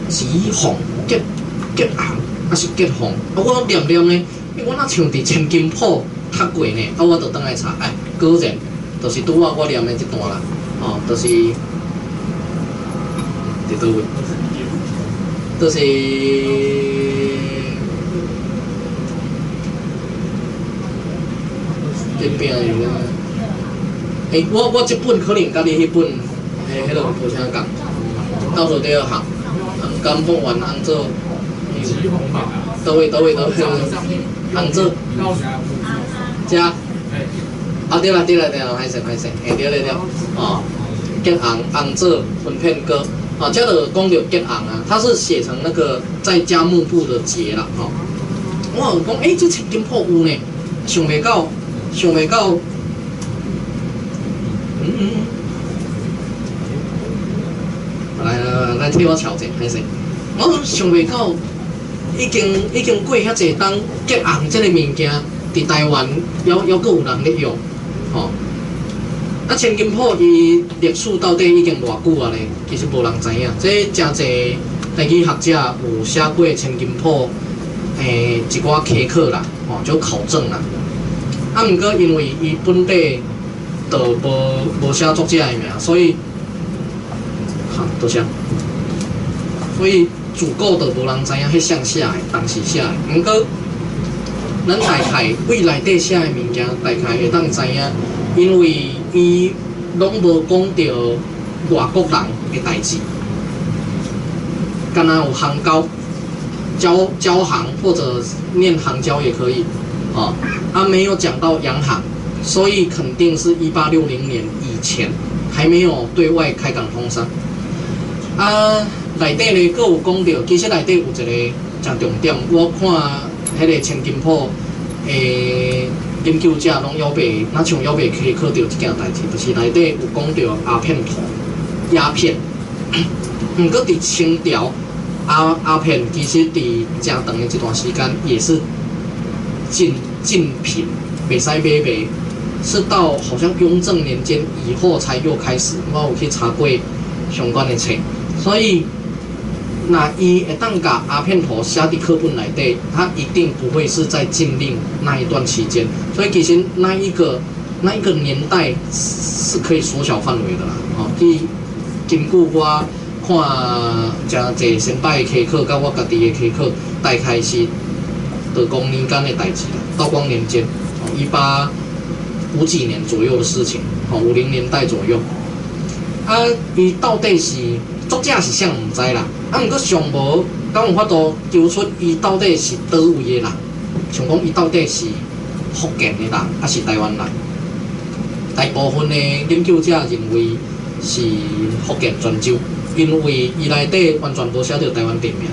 吉红还是吉红？啊，我念念呢，我哪像伫千金铺读过呢？啊，我就倒来查，果然就是拄我念的这段啦，哦，就是伫倒位？就是这边我这本可能甲你迄本迄个无啥共，到时候第二行，甘凤丸红做，倒位，红做，加，啊对啦，歹势，对，哦，吉红做粉片糕。啊，这个讲到吉红啊，它是写成那个在家幕布的节啦，吼、哦。我讲，这千金铺有呢，想袂到，来替我瞧者，歹势。我想袂到，已经过遐济当吉红这个物件，伫台湾还佫有人咧用，吼、哦。啊，千金铺伊历史到底已经偌久啊咧？其实无人知影。这真侪台语学者有写过千金铺一寡科课啦，吼、就考证啦。啊，毋过因为伊本地就无写作者的名，所以多谢。所以自古就无人知影迄谁写的，当时写的。毋过咱大概为内底写的物件，大概会当知影。因为伊拢无讲到外国人的代志，敢若有杭交行或者念杭交也可以，没有讲到洋行，所以肯定是1860年以前还没有对外开港通商。内底咧，佫有讲到，其实内底有一个真重点。我看迄个千金铺诶研究者拢要背，那像要背可以考到一件代志，就是内底有讲到鸦片头、鸦片。毋过伫清朝，鸦片其实伫真长的一段时间也是禁品，袂使买卖。是到好像雍正年间以后才又开始，我有去查过相关的册，所以那伊会当甲鸦片头写伫课本内底，它一定不会是在禁令那一段期间，所以其实那一个年代是可以缩小范围的啦。哦，根据我看真侪先辈的科课，甲我家己的科课，大概是道光年间的代志啦，道光年间，1850几年左右的事情，50年代左右。啊，伊到底是作者是啥毋知啦，啊，毋过上无敢有法度揪出伊到底是倒位的人，像讲伊到底是福建的人，还是台湾人？大部分的研究者认为是福建泉州，因为伊内底完全无写到台湾地名，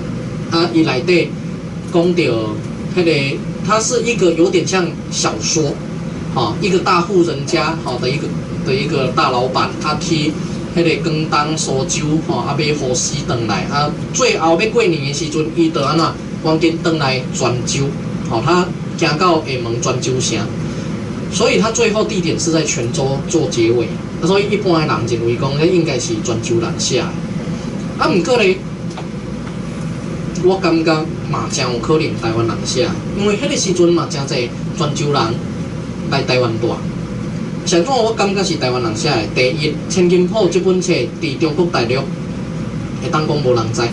啊，伊内底讲到迄个，它是一个有点像小说。一个大户人家的一个大老板，他去迄个广东苏州啊买河西回来啊，最后要过年的时阵，伊就安怎赶紧回来泉州，他行到厦门泉州城，所以他最后地点是在泉州做结尾。所以一般的人认为讲，应该是泉州人写的。啊，毋过咧，我感觉嘛真有可能台湾人写，因为迄个时阵嘛真侪泉州人来台湾住，上怎我感觉是台湾人写的。第一，《千金铺》这本册伫中国大陆会当讲无人知。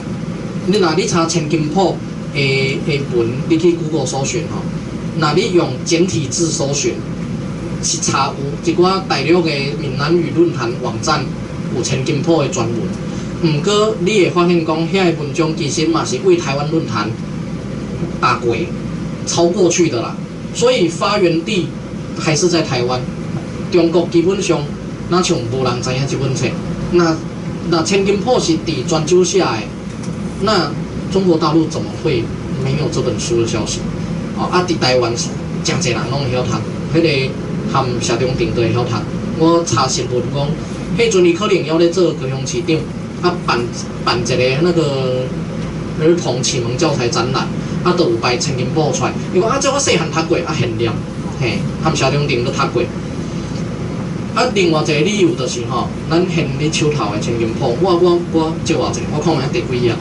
你查《千金铺》的文，你去 Google 搜寻吼，那你用简体字搜寻，是查有一寡大陆的闽南语论坛网站有《千金铺》的专文。毋过你会发现讲，遐个文章其实嘛是为台湾论坛打过、抄过去的啦，所以发源地还是在台湾，中国基本上那像无人知影这本册。那千金铺是伫泉州写的，那中国大陆怎么会没有这本书的消息？啊，伫台湾真侪人拢会晓读，迄个含社中庭都会晓读。我查新闻讲，迄阵伊可能要咧做高雄市长，啊办一个那个儿童启蒙教材展览，啊，就有摆千金铺出来。伊讲啊，这我细汉读过，啊限量。嘿，含社中庭都读过。啊，另外一个理由就是咱现咧手头的千金铺，我借偌者，我看卖第几页。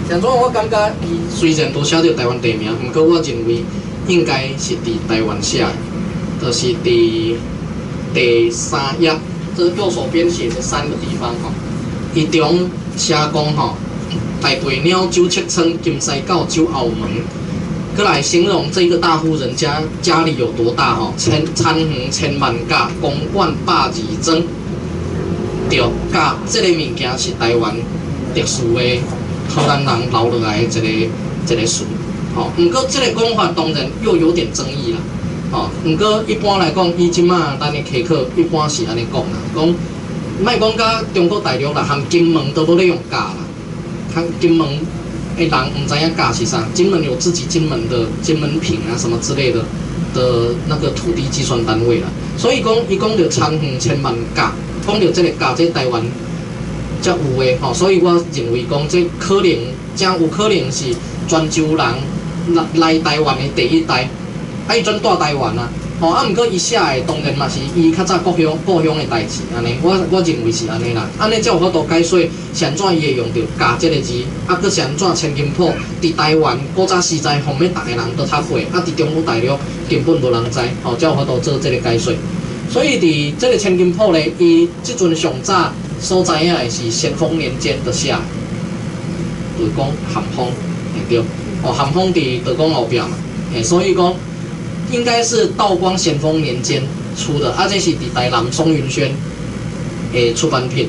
像种我感觉伊虽然都写到台湾地名，毋过我认为应该是伫台湾写的，就是伫第3页，这右手边写着3个地方伊中写讲大背鸟酒七村，金狮到酒后门。过来形容这个大户人家家里有多大餐园1000万甲，公馆120庄。对，甲这个物件是台湾特殊的荷兰人留落来的一个事。毋过这个讲法当然又有点争议啦。毋过一般来讲，伊即马咱的科课一般是安尼讲啦，讲莫讲甲中国大陆啦，含金门都咧用假啦，含金门。人唔知影价是啥，金门有自己金门的金门品啊什么之类的那个土地计算单位啦，所以讲伊讲到餐园1000万价，讲到这个价，这台湾才有诶所以我认为讲这可能真有可能是泉州人来台湾的第一代，伊转住台湾啊，啊毋过伊写的当然嘛是伊较早故乡的代志安尼，我认为是安尼啦，安尼才有法度解说是怎伊会用到“假”这个字，啊，佫是怎千金铺伫台湾古早时代，后面逐个人都读过，啊，伫中国大陆根本无人知，才有法度做这个解说。所以伫这个千金铺咧，伊即阵上早所知影的是咸丰年间的写，就是讲咸丰，对，咸丰伫道光后壁嘛，所以讲。应该是道光咸丰年间出的，啊，这是伫台南松云轩的出版品，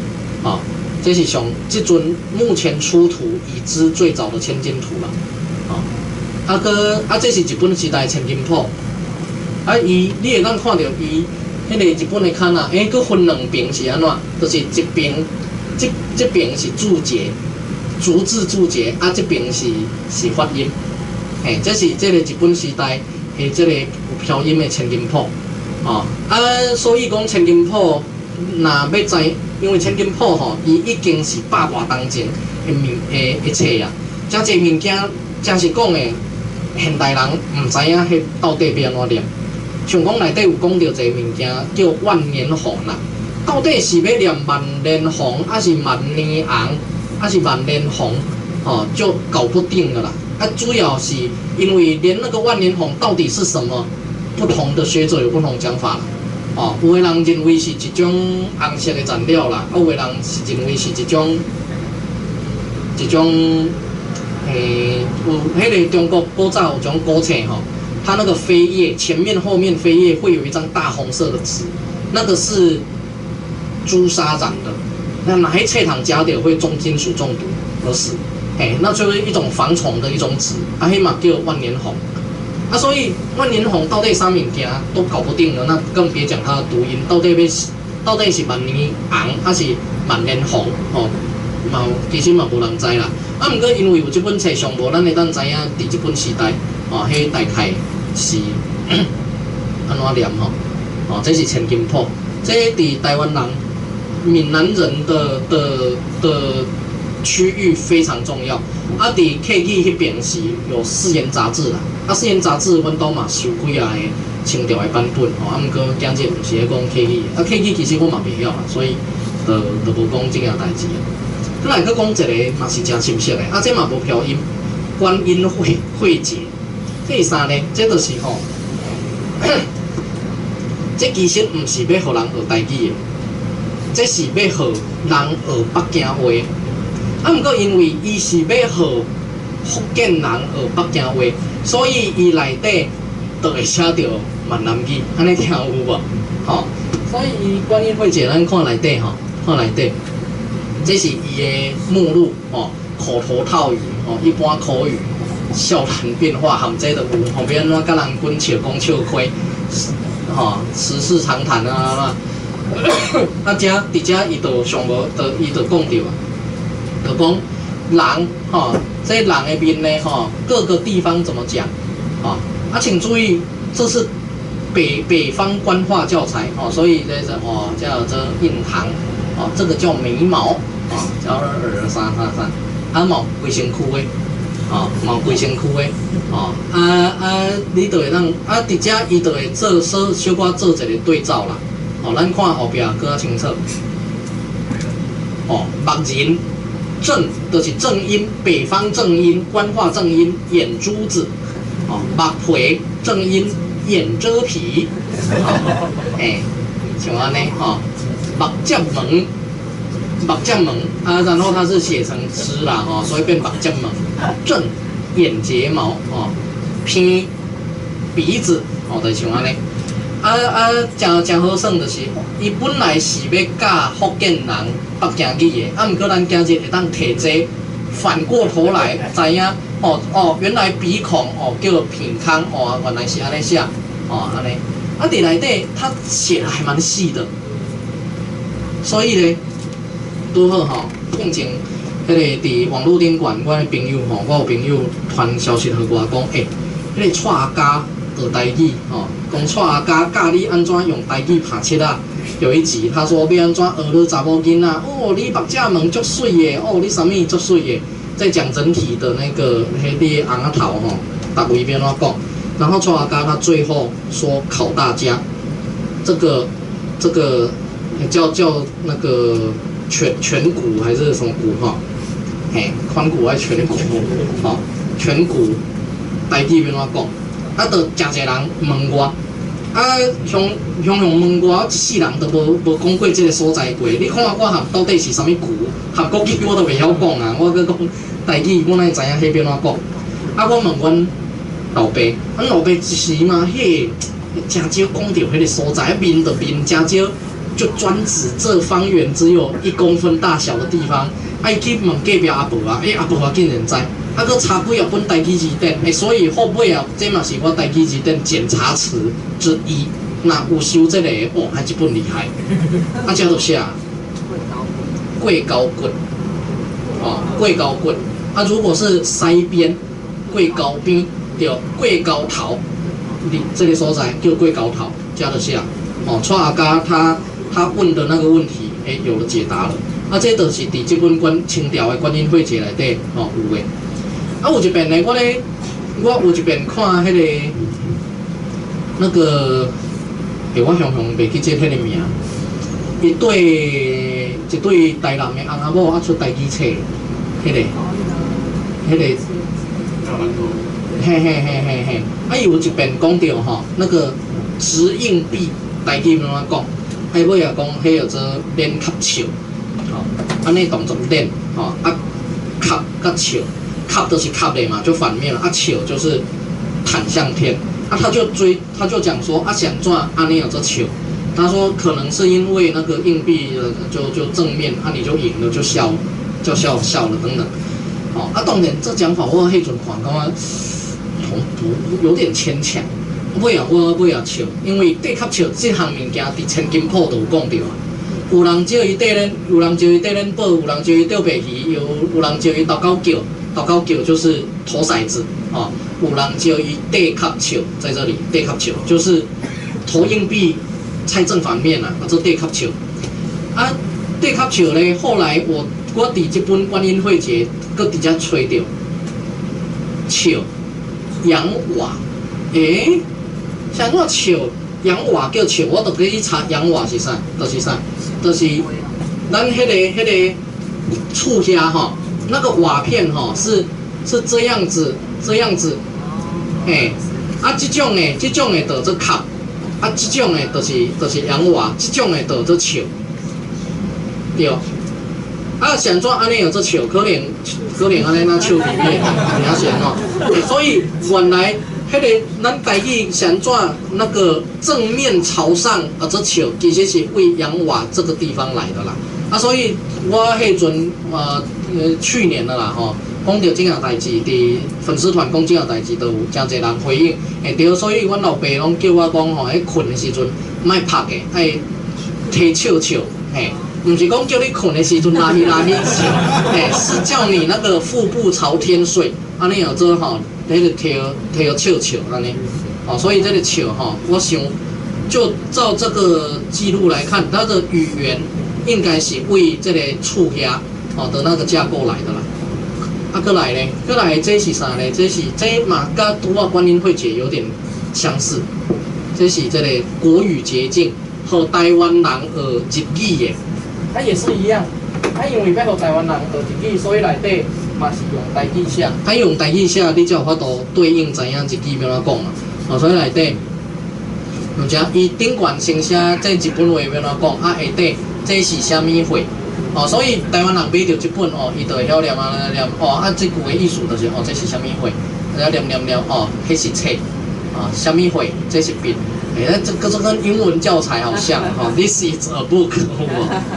这是这尊目前出土已知最早的千金图了，这是日本时代的千金铺，你会当看到伊迄个日本的刊啊，佫分2边是安怎？就是一边，这边是注解，逐字注解，啊，这边是发音，嘿，这是这个日本时代诶，这个有飘音的千金谱，哦，啊，所以讲千金谱，若要知，因为千金谱吼，伊已经是100多当前的册啊，真侪物件，真是讲诶，现代人毋知影迄到底要安怎念，像讲内底有讲到一个物件叫万年红啦。到底是要念万年红，还是万年红，还是万年红？哦，就搞不定了啦。啊，主要是因为连那个万年红到底是什么，不同的学者有不同讲法啦。哦，有的人认为是一种红色的染料啦，有的人是认为是一种有迄个中国古早有种古册吼，它那个扉页前面后面扉页会有一张大红色的纸，那个是朱砂染的，那哪一册糖加点会重金属中毒而死？哎，那就是一种防虫的一种纸，啊，黑马叫万年红，啊，所以万年红到底啥物件都搞不定了，那更别讲它的读音，到底是万年红还是万年红？哦，其实嘛无人知啦。啊，毋过因为有这本册上无，咱会当知影伫日本时代，哦，迄大概是安怎念吼？哦，这是千金谱，这伫台湾人。闽南人的区域非常重要。啊，伫 K 记迄边是有四言杂志啦，啊，四言杂志阮都嘛收几啊个清朝的版本吼，啊，毋过今日毋是咧讲 K 记，啊 K 记其实我嘛袂晓啦，所以就无讲这件代志啊。再来，佮讲一个嘛是真深色的，啊，这嘛无飘音，观音会解，这是啥呢？这就是吼，这其实毋是要互人学台语的。这是要学人学北京话，啊，毋过因为伊是要学福建人学北京话，所以伊内底就会写着闽南语，安尼听有无？吼，所以伊观音会解，咱看内底吼，看内底，这是伊的目录哦，口头套语哦，一般口语，笑谈变化含这都有，后边怎甲人滚笑讲笑亏，吼，时事长谈啊。啊，伫遮伊就上无，伊就讲着啊，就讲人吼，这人的面呢吼，各个地方怎么讲？啊，请注意，这是北方官话教材哦，所以这是哦叫做印堂哦，这个叫眉毛啊，叫耳三，啊毛规身躯的，啊毛规身躯的，哦你就会当啊，伫遮伊就会做小可做一个对照啦。哦，咱看后边更较清楚。哦，目人正就是正音，北方正音，官话正音，眼珠子。哦，目皮正音，眼遮皮。哦，像安尼哈，目犟门，目犟门啊，然后它是写成支啦，哦，所以变目犟门。正眼睫毛，哦，偏鼻子，哦，就像安尼。真好耍，就是伊本来是要教福建人北京语的，啊，毋过咱今日会当摕这反过头来知影，原来鼻孔叫做鼻孔，原来是安尼写，安尼，啊，伫内底他写的还蛮细的，所以呢，拄好吼，碰见迄个伫网络顶管，我的朋友吼，我有朋友传消息互我讲，迄个蔡阿家学台语吼。讲蔡阿家教你安怎用台语拍七啊？有一集他说要安怎学你查某囡仔哦，你目犟门足水的哦，你啥物足水的？在讲整体的那个你红仔头吼，大规边怎讲？然后蔡阿家他最后说考大家，这个叫那个颧骨还是什么骨哈？髋骨还是颧骨？哦，颧骨台语边怎讲？啊，就真侪人问我，啊，向问我，一世人都无讲过这个所在过。你看我含到底是啥物骨？含国语我都袂晓讲啊！我搁讲台语，我哪会知影迄边怎讲？啊，我问阮老爸，阮老爸一时嘛，真少讲到迄个所在，面就面真少，就专指这方圆只有1公分大小的地方。啊，伊去问隔壁阿婆啊，阿婆啊竟然知。啊，佮查几啊本台语字典，所以后尾啊，这嘛是我台语字典检查词之一。那有收这个，还一本厉害。啊，这都写过高骨，哦，过高棍。啊，如果是西边，过高边，就过高头，你这个所在就过高头，加得下。哦，蔡阿嘎他问的那个问题，有了解答了。啊，这就是伫这本清朝的观音会节内底哦有的。啊，有一遍呢，我有一遍看迄个那个，我常袂记这迄个名。一对台南的翁仔某出台语册，迄个，嘿，啊，有一遍讲到吼，那个掷硬币，台语怎啊讲？哎，尾也讲，迄叫做练吸笑，吼，安尼动作练，吼，啊，吸甲笑，吸就是吸的嘛，就反面了，啊，笑就是弹向天，啊，他就讲说，啊，想怎安尼有做笑。他说可能是因为那个硬币就正面，啊你就赢了就笑了等等，哦啊当然这讲法我迄阵看感觉有点牵强，尾啊笑，因为对吸笑这项物件伫千金铺都有讲到啊，有人招伊缀咱，有人招伊缀咱宝，有人招伊钓白鱼，有人招伊投狗叫就是投骰子啊，有人招伊对吸笑，在这里对吸笑就是投硬币。猜正反面啊，这对吸球，啊，对吸球呢，后来我伫这本观音会节，搁伫遮吹到球洋瓦，像我球洋瓦叫球，我都可以查洋瓦是啥，就是咱迄个厝遐吼，那个瓦片吼是这样子，啊，这种的就做吸。啊，这种的就是洋话，这种的就做笑，对。啊，想做安尼有做笑，可能安尼那笑里面了解哦。所以原来迄个咱台语想做那个正面朝上做笑，其实是为洋话这个地方来的啦。啊，所以我迄阵去年的啦吼。讲到这样代志，伫粉丝团讲这样代志，都有真侪人回应，对，所以阮老爸拢叫我讲吼，喺困的时阵莫拍的，爱提笑，唔是讲叫你困的时阵拉去笑，是叫你那个腹部朝天睡，安尼有做吼，迄个提笑安尼，哦，所以这个笑吼，我想就照这个记录来看，它的语言应该是为这个厝遐的那个架构来的啦。啊，过来呢？过来这是啥呢？这嘛，甲拄仔观音会节有点相似。这是这个国语捷径，和台湾人学日语的，它也是一样。它因为要和台湾人学日语，所以内底嘛是用台语写。它用台语写，你才有法度对应知影日语要安怎讲嘛。哦，所以内底，而且伊顶悬先写这日本话要安怎讲，啊下底这是虾米会？哦，所以台湾人买到这本哦，伊就会晓念哦，啊，这句的意思就是哦，这是虾米会？要念哦，迄是册啊，虾米会？这是笔，这跟英文教材好像哈。This is a book，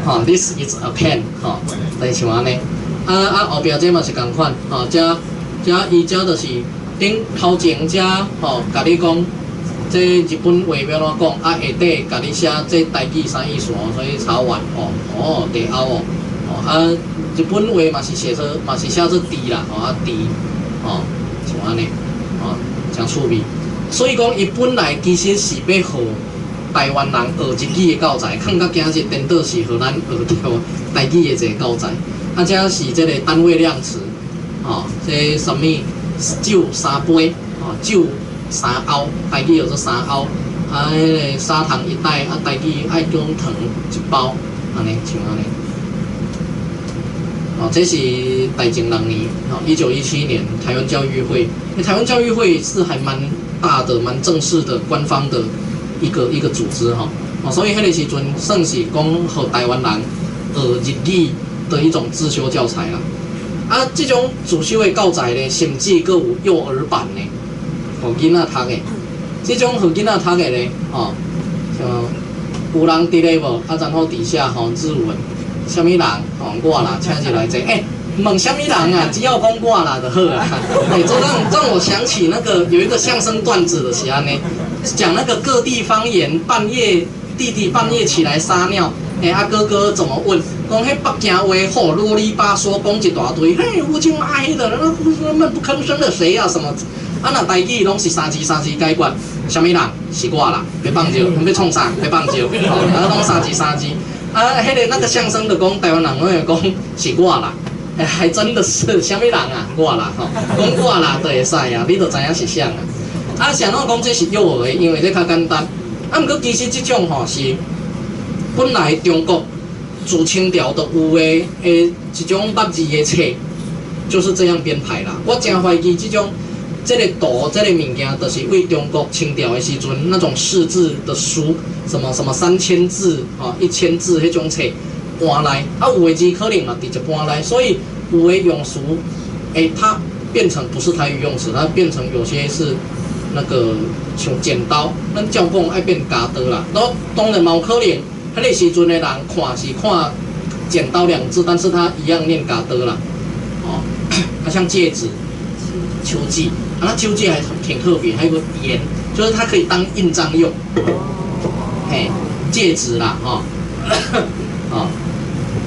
哈 ，This is a pen， 哈，就是像安尼。后壁这嘛是共款，哦，伊就是头前吼，甲你讲。这日本话要怎讲？啊，下底甲你写这台语啥意思哦？所以查完地凹啊，日本话嘛是写做滴啦，滴，像安尼，真趣味。所以讲，伊本来其实是要和台湾人学日语的教材，看到今日颠倒是和咱学到台语的一个教材。啊，这是这个单位量词，这什么酒三杯，酒。3瓯，台语叫做3瓯，啊，迄个砂糖一袋，啊，台语爱姜糖1包，安尼像安尼。这是大正2年，1917年台湾教育会。台湾教育会是还蛮大的、蛮正式的、官方的一个组织哈。所以迄个时阵算是讲和台湾人日语的一种自修教材啦。啊，这种自修的教材呢，甚至佫有幼儿版呢。互囡仔读的，这种互囡仔读的咧，像有人伫咧无？啊，然后底下字文，什么人？我啦，请入来坐。问什么人啊？只要讲我啦就好啦。这让我想起那个有一个相声段子的是安尼，讲那个各地方言，弟弟半夜起来撒尿，哥哥怎么问？讲迄北京话吼啰里吧嗦讲一大堆，嘿，我就骂迄个，那闷不吭声的谁啊什么？啊，那台语拢是三字解决，什么人？是我啦，别放招，要创啥？别放招，啊，拢三字。啊，迄个那个相声的讲台湾人拢会讲是我啦，还真的是什么人啊？我啦，吼，讲我啦就会使啊，你就知影是啥啊。啊，谁拢讲这是幼儿的，因为这较简单。啊，毋过其实这种吼是本来中国自清朝就有的一种捌字的册，就是这样编排啦。我真怀疑这种这个图这个物件，就是为中国清朝的时阵那种识字的书，什么3000字啊、1000字迄种册搬来，啊有的字可能嘛直接搬来，所以有的用词，它变成不是台语用词，它变成有些是。那个像剪刀，咱照讲爱变加刀啦。然后当然嘛有可能，迄个时阵的人看是看剪刀2字，但是他一样念加刀啦。哦，它像戒指、秋季，啊，那秋季还挺特别，还有个盐，就是它可以当印章用。嘿，戒指啦，哈、啊，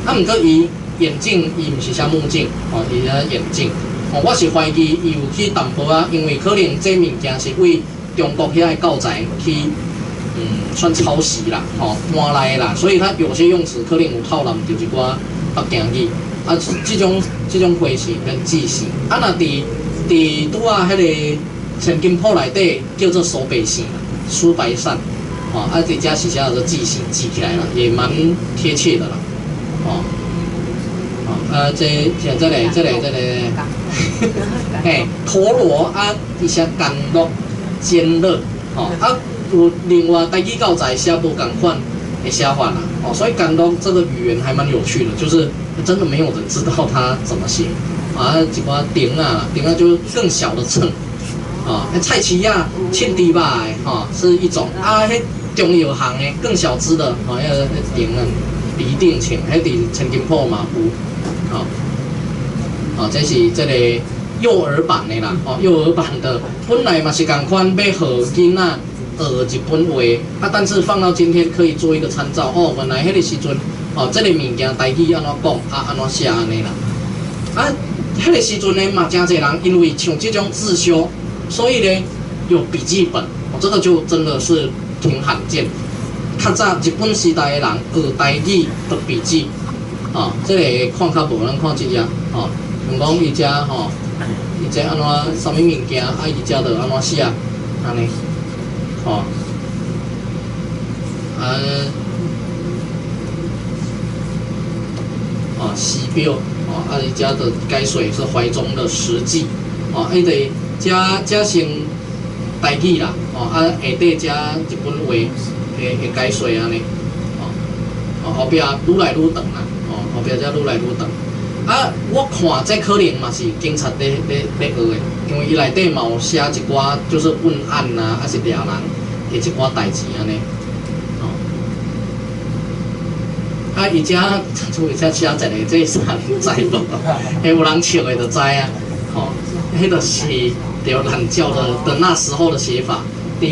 啊，毋过伊眼镜，伊毋是啥目镜，哦，伊个眼镜。哦，我是怀疑伊有去淡薄啊，因为可能这物件是为中国遐个教材去，算抄袭啦，吼、搬来啦，所以它有些用词可能有套滥，就是一寡北京语啊，这种回事跟记性，啊，那伫拄啊迄个千金铺内底叫做苏北线，苏白扇，哦，啊，伫遮是写做记性记起来了，也蛮贴切的啦，哦。这里，嘿，陀螺啊，一些甘露、煎热，哦，啊，有另外台语教材写无共款的写法啦，哦，所以甘露这个语言还蛮有趣的，就是真的没有人知道它怎么写，啊，一寡丁啊就是更小的秤，啊，菜市啊，称猪肉的，哈，是一种，啊，迄中药行的更小只的，哦，迄丁啊，梨定秤，迄伫千金铺嘛有。这是这个幼儿版的啦，幼儿版的本来嘛是共款要学囡仔学一本话，啊，但是放到今天可以做一个参照，哦，原来迄个时阵，这个物件台语安怎讲，啊，安怎写安尼啦，啊，迄个时阵呢嘛，真侪人因为像这种自修，所以呢有笔记本，这个就真的是挺罕见。较早日本时代的人学台语的笔记。这个看较无，咱看一页，像讲伊遮伊遮安怎啥物物件，啊，伊遮着安怎写，安尼，西标，啊，伊遮的改水是怀中的实际，伊得遮先台语啦，啊，下底遮日本话会改水安尼，后壁愈来愈长啦。后壁才愈来愈长，啊！我看这可能嘛是警察咧学的，因为伊内底嘛有写一寡就是问案啊，还是抓人的一寡代志安尼，啊！伊遮厝遮写一个，这啥人知无？迄有人笑的就知啊，迄个是着懒觉的那时候的写法，伫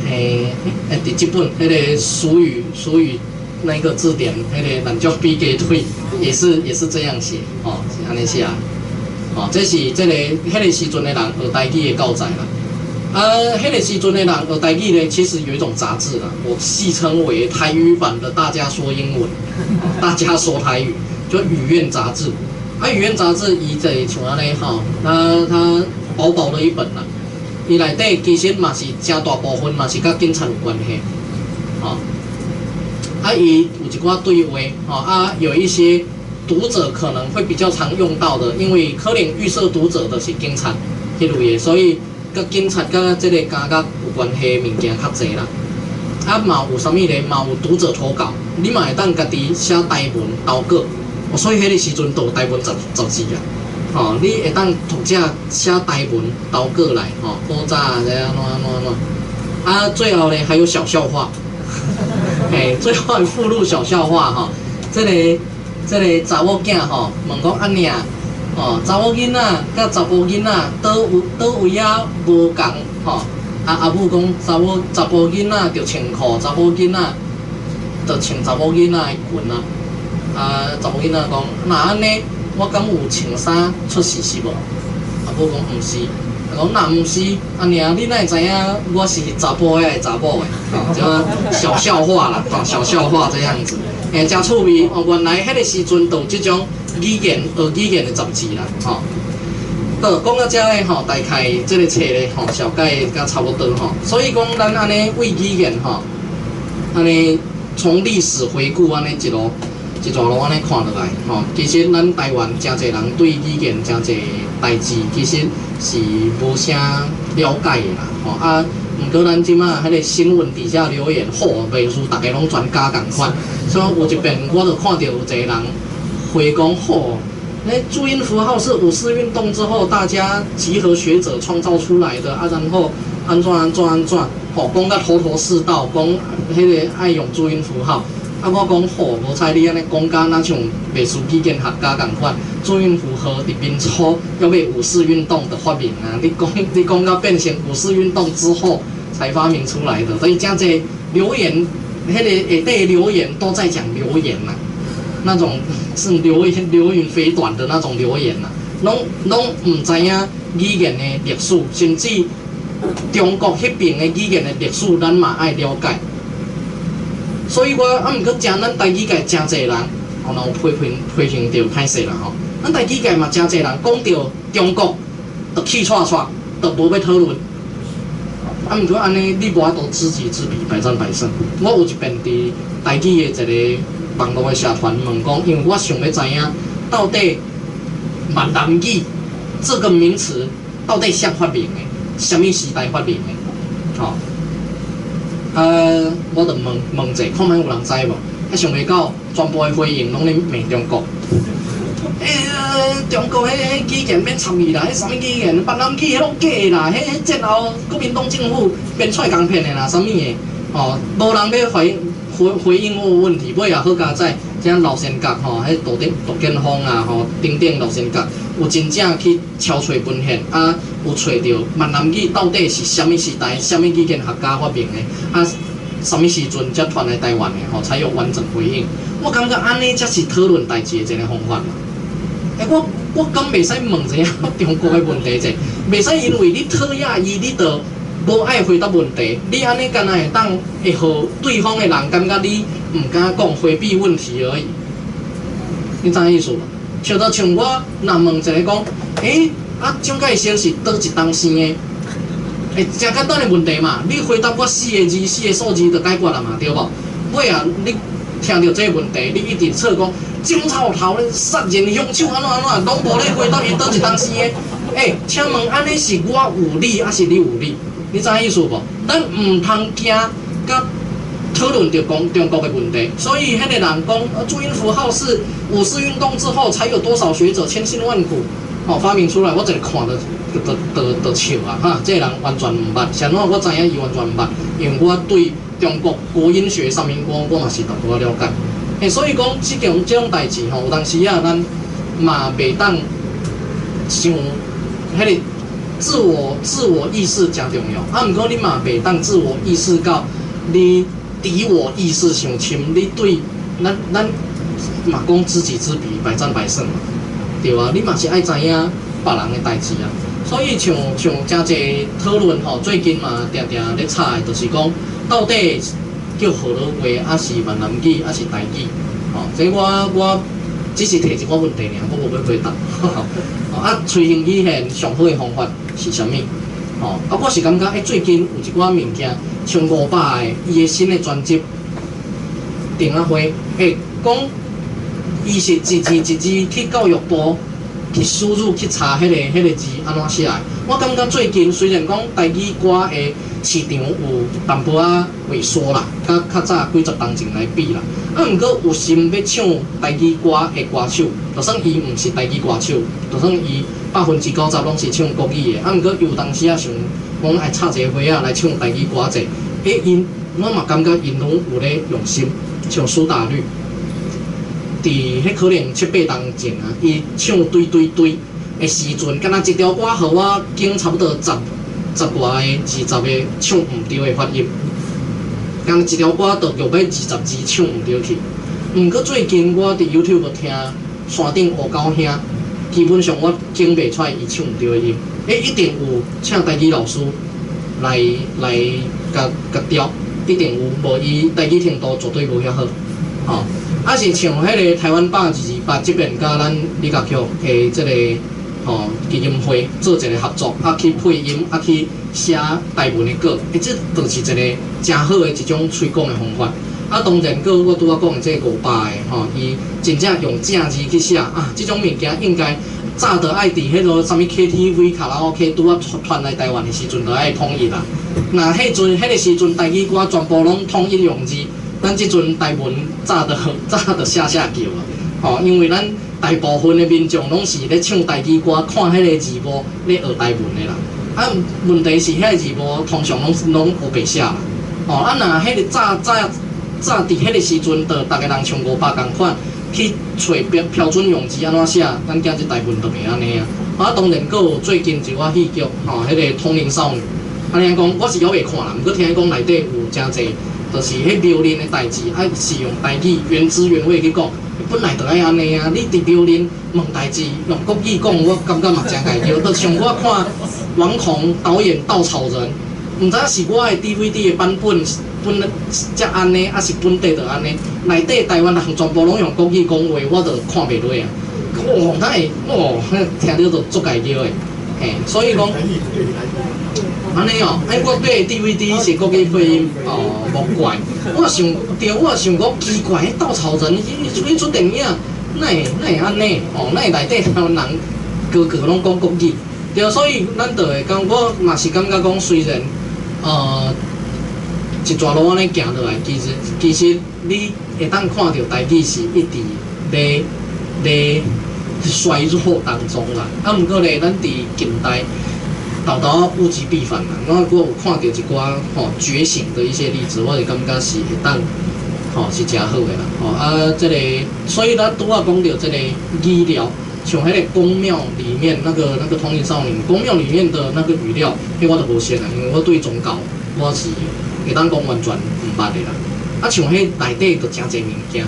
日本迄个俗语。那个字典，那个咱叫笔记腿，也是这样写，是安尼写，这是这个迄个时阵的人学台语的教材啦。迄个时阵的人学台语呢，其实有一种杂志啦，我戏称为台语版的《大家说英文》，大家说台语，就语言杂志。语言杂志伊就像安尼它薄薄的一本啦，伊内底其实嘛是真大部分嘛是甲警察有关系，伊有一寡对话，有一些读者可能会比较常用到的，因为可能预设读者的是警察迄类的，所以甲警察甲这个感觉有关系的物件较侪啦。嘛有啥物咧？嘛有读者投稿，你嘛会当家己写台文投稿，所以迄个时阵都有台文杂志啊。你会当读者写台文投稿来，古早这安怎，最后咧还有小笑话。最后附录小笑话这个查某囝问讲安尼查某囡仔甲查甫囡仔倒位啊无共阿母讲查甫囡仔着穿裤，查甫囡仔着穿查某囡仔的裙啊，查某囡仔讲，那安尼我敢有穿衫出事是无？啊，母讲毋是。讲那毋是，安尼啊，你哪会知影我是查甫的还是查某的？就小笑话啦，小笑话这样子。真趣味哦，原来迄个时阵就有即种语言学语言的杂志啦，吼。好，讲到遮咧吼，大概即个册咧吼，小概甲差不多吼。所以讲，咱安尼为语言吼，安尼从历史回顾安尼一路安尼看落来吼，其实咱台湾真侪人对语言真侪代志，其实是无啥了解的啦，吼啊。毋过咱即马迄个新闻底下留言，吼，袂如大家拢专家共款。所以有一遍我就看到有一个人回讲，吼，那注音符号是五四运动之后大家集合学者创造出来的啊，然后安怎，吼，讲甲头头是道，讲迄个爱用注音符号。啊，我讲吼，无采你安尼讲甲那像美术语言学家共款，注音符号伫民初要被五四运动的发明啊！你讲到变成五四运动之后才发明出来的，所以真侪留言，迄个下底留言都在讲留言呐，那种是流云飞短的那种留言呐，拢唔知影语言的历史，甚至中国迄边的语言的历史，咱嘛爱了解。所以我毋过讲咱台语界真侪人，然后批评着歹势啦吼。咱台语界嘛真侪人讲到中国，就气喘，就无要讨论。啊，毋过安尼你无法度知己知彼，百战百胜。我有一遍伫台语的一个网络的社团问讲，因为我想要知影到底闽南语这个名词到底谁发明的，什么时代发明的？吼。我就问者，看卖有人知无？想袂到，全部的回应拢咧骂中国。中国迄语言免参与啦，迄啥物语言？闽南语迄拢假啦，迄战后国民党政府编出来港片的啦，啥物的？哦，无人要回应我问题，尾也好佳哉，像老仙角吼，迄杜建峰啊，吼，等等老仙角，有真正去敲找文献啊。有找到闽南语到底是什么时代、什么语言学家发明的？啊，什么时阵才传来台湾的？吼，才有完整回应。我感觉安尼才是讨论代志的一个方法嘛。我敢袂使问一下中国的问题者，袂使因为你讨厌伊，你就无爱回答问题。你安尼干那会当会互对方的人感觉你唔敢讲，回避问题而已。你知影意思无？像我若问一个讲，啊，蒋介石是倒一当生的？真简单的问题嘛，你回答我4个字、4个数字就解决了嘛，对无？尾啊，你听到这个问题，你一直测讲蒋草头咧杀人凶手安怎，拢无咧回答伊倒一当生的。请问安尼是我有理，还是你有理？你知影意思无？咱唔通惊甲讨论着讲中国的问题，所以迄个人讲，注音符号是五四运动之后才有多少学者千辛万苦。发明出来，我一个看就笑啊！哈，这个人完全唔捌，像我知影伊完全唔捌，因为我对中国国音学上面我嘛是淡薄仔了解。所以讲这种代志吼，有当时啊，咱嘛袂当想迄个自我意识真重要。啊，毋过你嘛袂当自我意识到你敌我意识上深，你对咱嘛讲知己知彼，百战百胜嘛。对啊，你嘛是爱知影别人的代志啊，所以像真侪讨论吼，最近嘛常常咧吵的，就是讲到底叫河洛话，还是闽南语，还是台语？这我只是提一个问题尔，我无要回答。啊，推行语言上好的方法是啥物？我是感觉最近有一寡物件，像500个伊的新的专辑，订啊会讲。伊是一字去教育部去输入去查迄个字安怎写。我感觉最近虽然讲台语歌的市场有淡薄仔萎缩啦，甲较早几十年前来比啦，毋过有心要唱台语歌的歌手，就算伊毋是台语歌手，就算伊90%拢是唱国语的，毋过有当时啊想讲爱插一个花来唱台语歌者，因我嘛感觉因拢有咧用心，像苏打绿。伫迄可能7、8年前啊，伊唱对的时阵，敢若一条歌互我经差不多10外个、20个唱毋对的发音，敢若一条歌就要20字唱毋对去。毋过最近我伫 YouTube 听山顶黑狗兄，基本上我整袂出来伊唱毋对的音，一定有请台语老师来甲调，一定有，无伊台语程度绝对无遐好，吼、啊是像迄个台湾828这边甲咱李家曲的即个基金会做一个合作，去配音，去写台文的歌，这就是一个真好的一种推广的方法。当然，我拄仔讲的这个500的伊真正用正字去写这种物件应该早就爱伫迄个什么 KTV 卡拉 OK 拄仔传来台湾的时阵，就爱统一啦。那迄个时阵台语歌全部拢统一用字，咱即阵台文早就写叫啊，因为咱大部分的民众拢是咧唱台语歌，看迄个字幕咧学台文的啦。问题是迄个字幕通常拢有白写啦。若迄个早伫迄个时阵，就逐个人像500共款去找标准用字安怎写，咱今日台文就袂安尼啊。当然，佫有最近一个戏剧，迄个《通灵少女》，安尼讲我是还袂看啦，毋过听伊讲内底有真侪，就是迄庙林的代志，是用台语原汁原味去讲。本来就爱安尼啊！你伫庙林问代志用国语讲，我感觉嘛真介叫。就像我看王孔导演《稻草人》，毋知是我的 DVD 的版本才安尼，还是本地就安尼。内底台湾人全部拢用国语讲话，我就看袂落啊！那会听到就足介叫的，嘿，所以讲安尼我买 DVD 是国语配音无怪。我想讲奇怪，稻草人伊出电影，哪会安尼？哪会内底台湾人个拢讲国语？对，所以咱就会讲，我嘛是感觉讲，虽然一段路安尼行落来，其实你会当看到台语是一直咧衰弱当中啦。毋过咧，咱伫近代豆豆物极必反啦。我有看到一寡觉醒的一些例子，我就感觉是会当是真好的啦。这个所以咱拄仔讲到这个医疗。像迄个宫庙里面那个通灵少女，宫庙里面的那个语料，迄我都无熟啦，因为我对宗教我是会当讲完全毋捌的啦。像迄内底就真侪物件，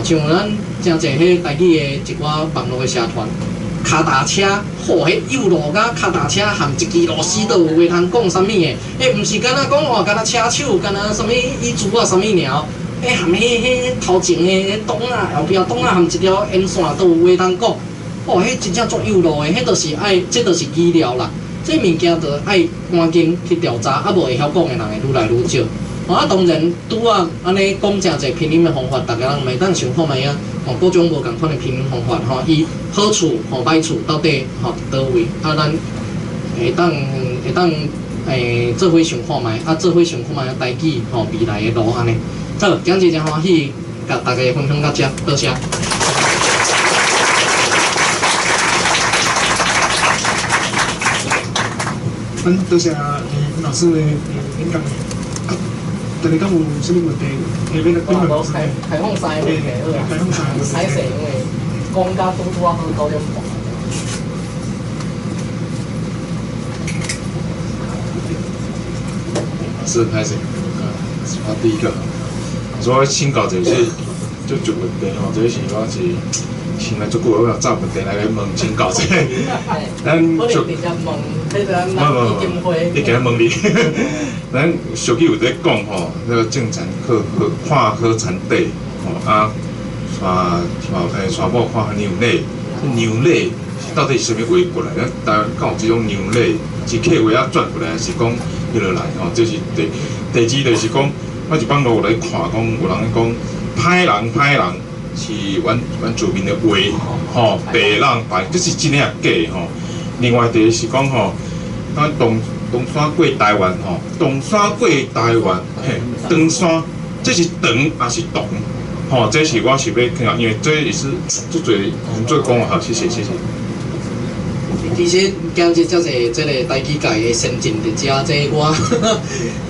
像咱真侪迄台语的一寡网络的社团，脚踏车，迄幼路甲脚踏车含一支螺丝都有话通讲啥物的，毋是干那讲干那车手，干那啥物衣珠啊啥物尔。含迄头前的洞啊，后壁洞啊，含一条烟线都有话通讲。迄真正足幼路的，迄就是这就是医疗啦。这物件就爱赶紧去调查，无会晓讲的人会愈来愈少。当然拄仔安尼讲真侪拼音的方法，大家人袂当想看觅啊。各种无共款的拼音方法，伊好处歹处到底倒位？咱会当做伙想看觅，做伙想看觅台语未来的路安尼。好，今日真欢喜，甲大家分享到这，多谢。多谢林老师的演讲。大家敢有啥物问题？要问老师。开放3个问题，开放3个问题。歹势，因为讲甲拄好9点半。是歹势，我第一个，所以请教就是就问题这是我是。现在足久，我找问题来问，请教者。咱就直接问，你今日问你，咱俗语有在讲那个正常看好田地，传某看牛奶，牛奶到底是啥物话过来？咱台湾讲有这种牛奶，是客话啊转过来，是讲迄落来这是第二就是讲，我一帮路来看讲，有人讲歹人。是阮住民的话，白人白，这是真诶假吼。另外第是讲咱东山过台湾东山过台湾，长山，这是长还是长？这是我是要听，因为这也是足侪做讲好，谢谢。其实今日遮侪即个台语界的先进伫遮，这我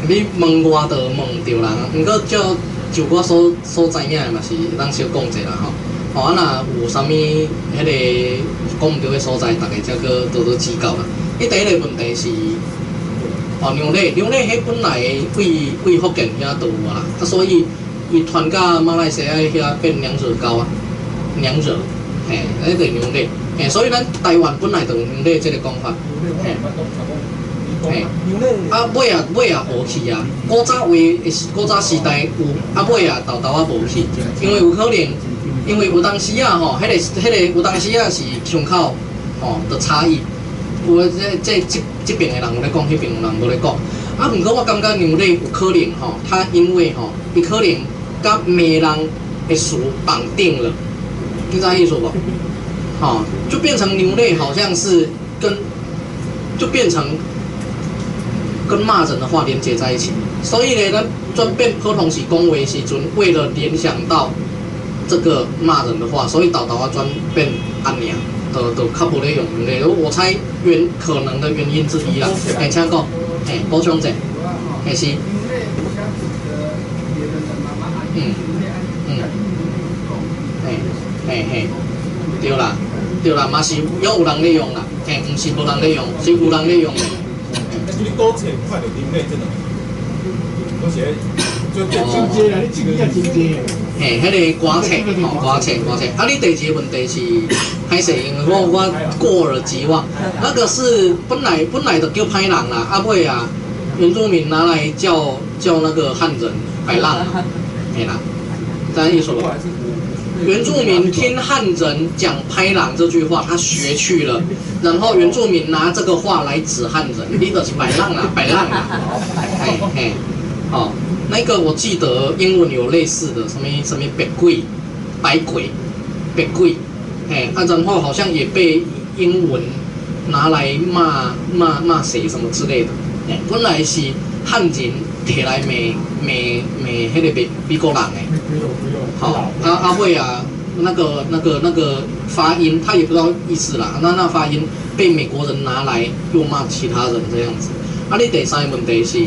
你问我就问着人，毋过就我所知影的嘛是会当小讲者啦若有啥物迄个讲毋对的所在，大家则搁多多指教啦。第一个问题是牛奶迄本来为福建遐都有啦，所以伊传到马来西亚遐变娘惹糕啊，娘惹，嘿，迄个牛肋，嘿，所以咱台湾本来就有牛肋这个讲法，嘿，嘿，啊尾啊无去啊，古早时代有，啊尾啊豆豆啊无去，因为有可能，因为有当时啊吼，迄个有当时啊是腔口吼的差异，有这边的人有咧讲，迄边的人无咧讲。啊，不过我感觉牛肋有可能吼，它因为吼，伊可能甲闽人的词绑定了，你知道意思不？吼，就变成牛肋好像是就变成跟骂人的话连接在一起，所以呢，咱专变普通是讲话时阵，为了联想到这个骂人的话，所以导啊专变安娘的较无咧用牛肋，我猜可能的原因之一啦。哎，请讲。嘿，补充者，嘿是，嘿，对啦，嘛是有人咧用啦，嘿，唔是无人咧用，是有人咧用。你多钱看到牛肋真的，而且就真济啦，你真正真济。嘿，迄个歌册，歌册。啊，你第二个问题是，歹势，因为我过耳即忘，那个是本来就叫歹人啦，啊尾啊，原住民拿来叫那个汉人白浪，嘿啦，这样意思吧？原住民听汉人讲“拍狼”这句话，他学去了，然后原住民拿这个话来指汉人，你就是白浪啦，白浪啦，嘿，好。那个我记得英文有类似的，什么白鬼、白鬼、白鬼，哎，啊，然后好像也被英文拿来骂谁什么之类的，哎，本来是汉人摕来骂迄个美国人的，好，阿慧啊，那个发音他也不知道意思啦，那发音被美国人拿来又骂其他人这样子，啊，你第三个问题是。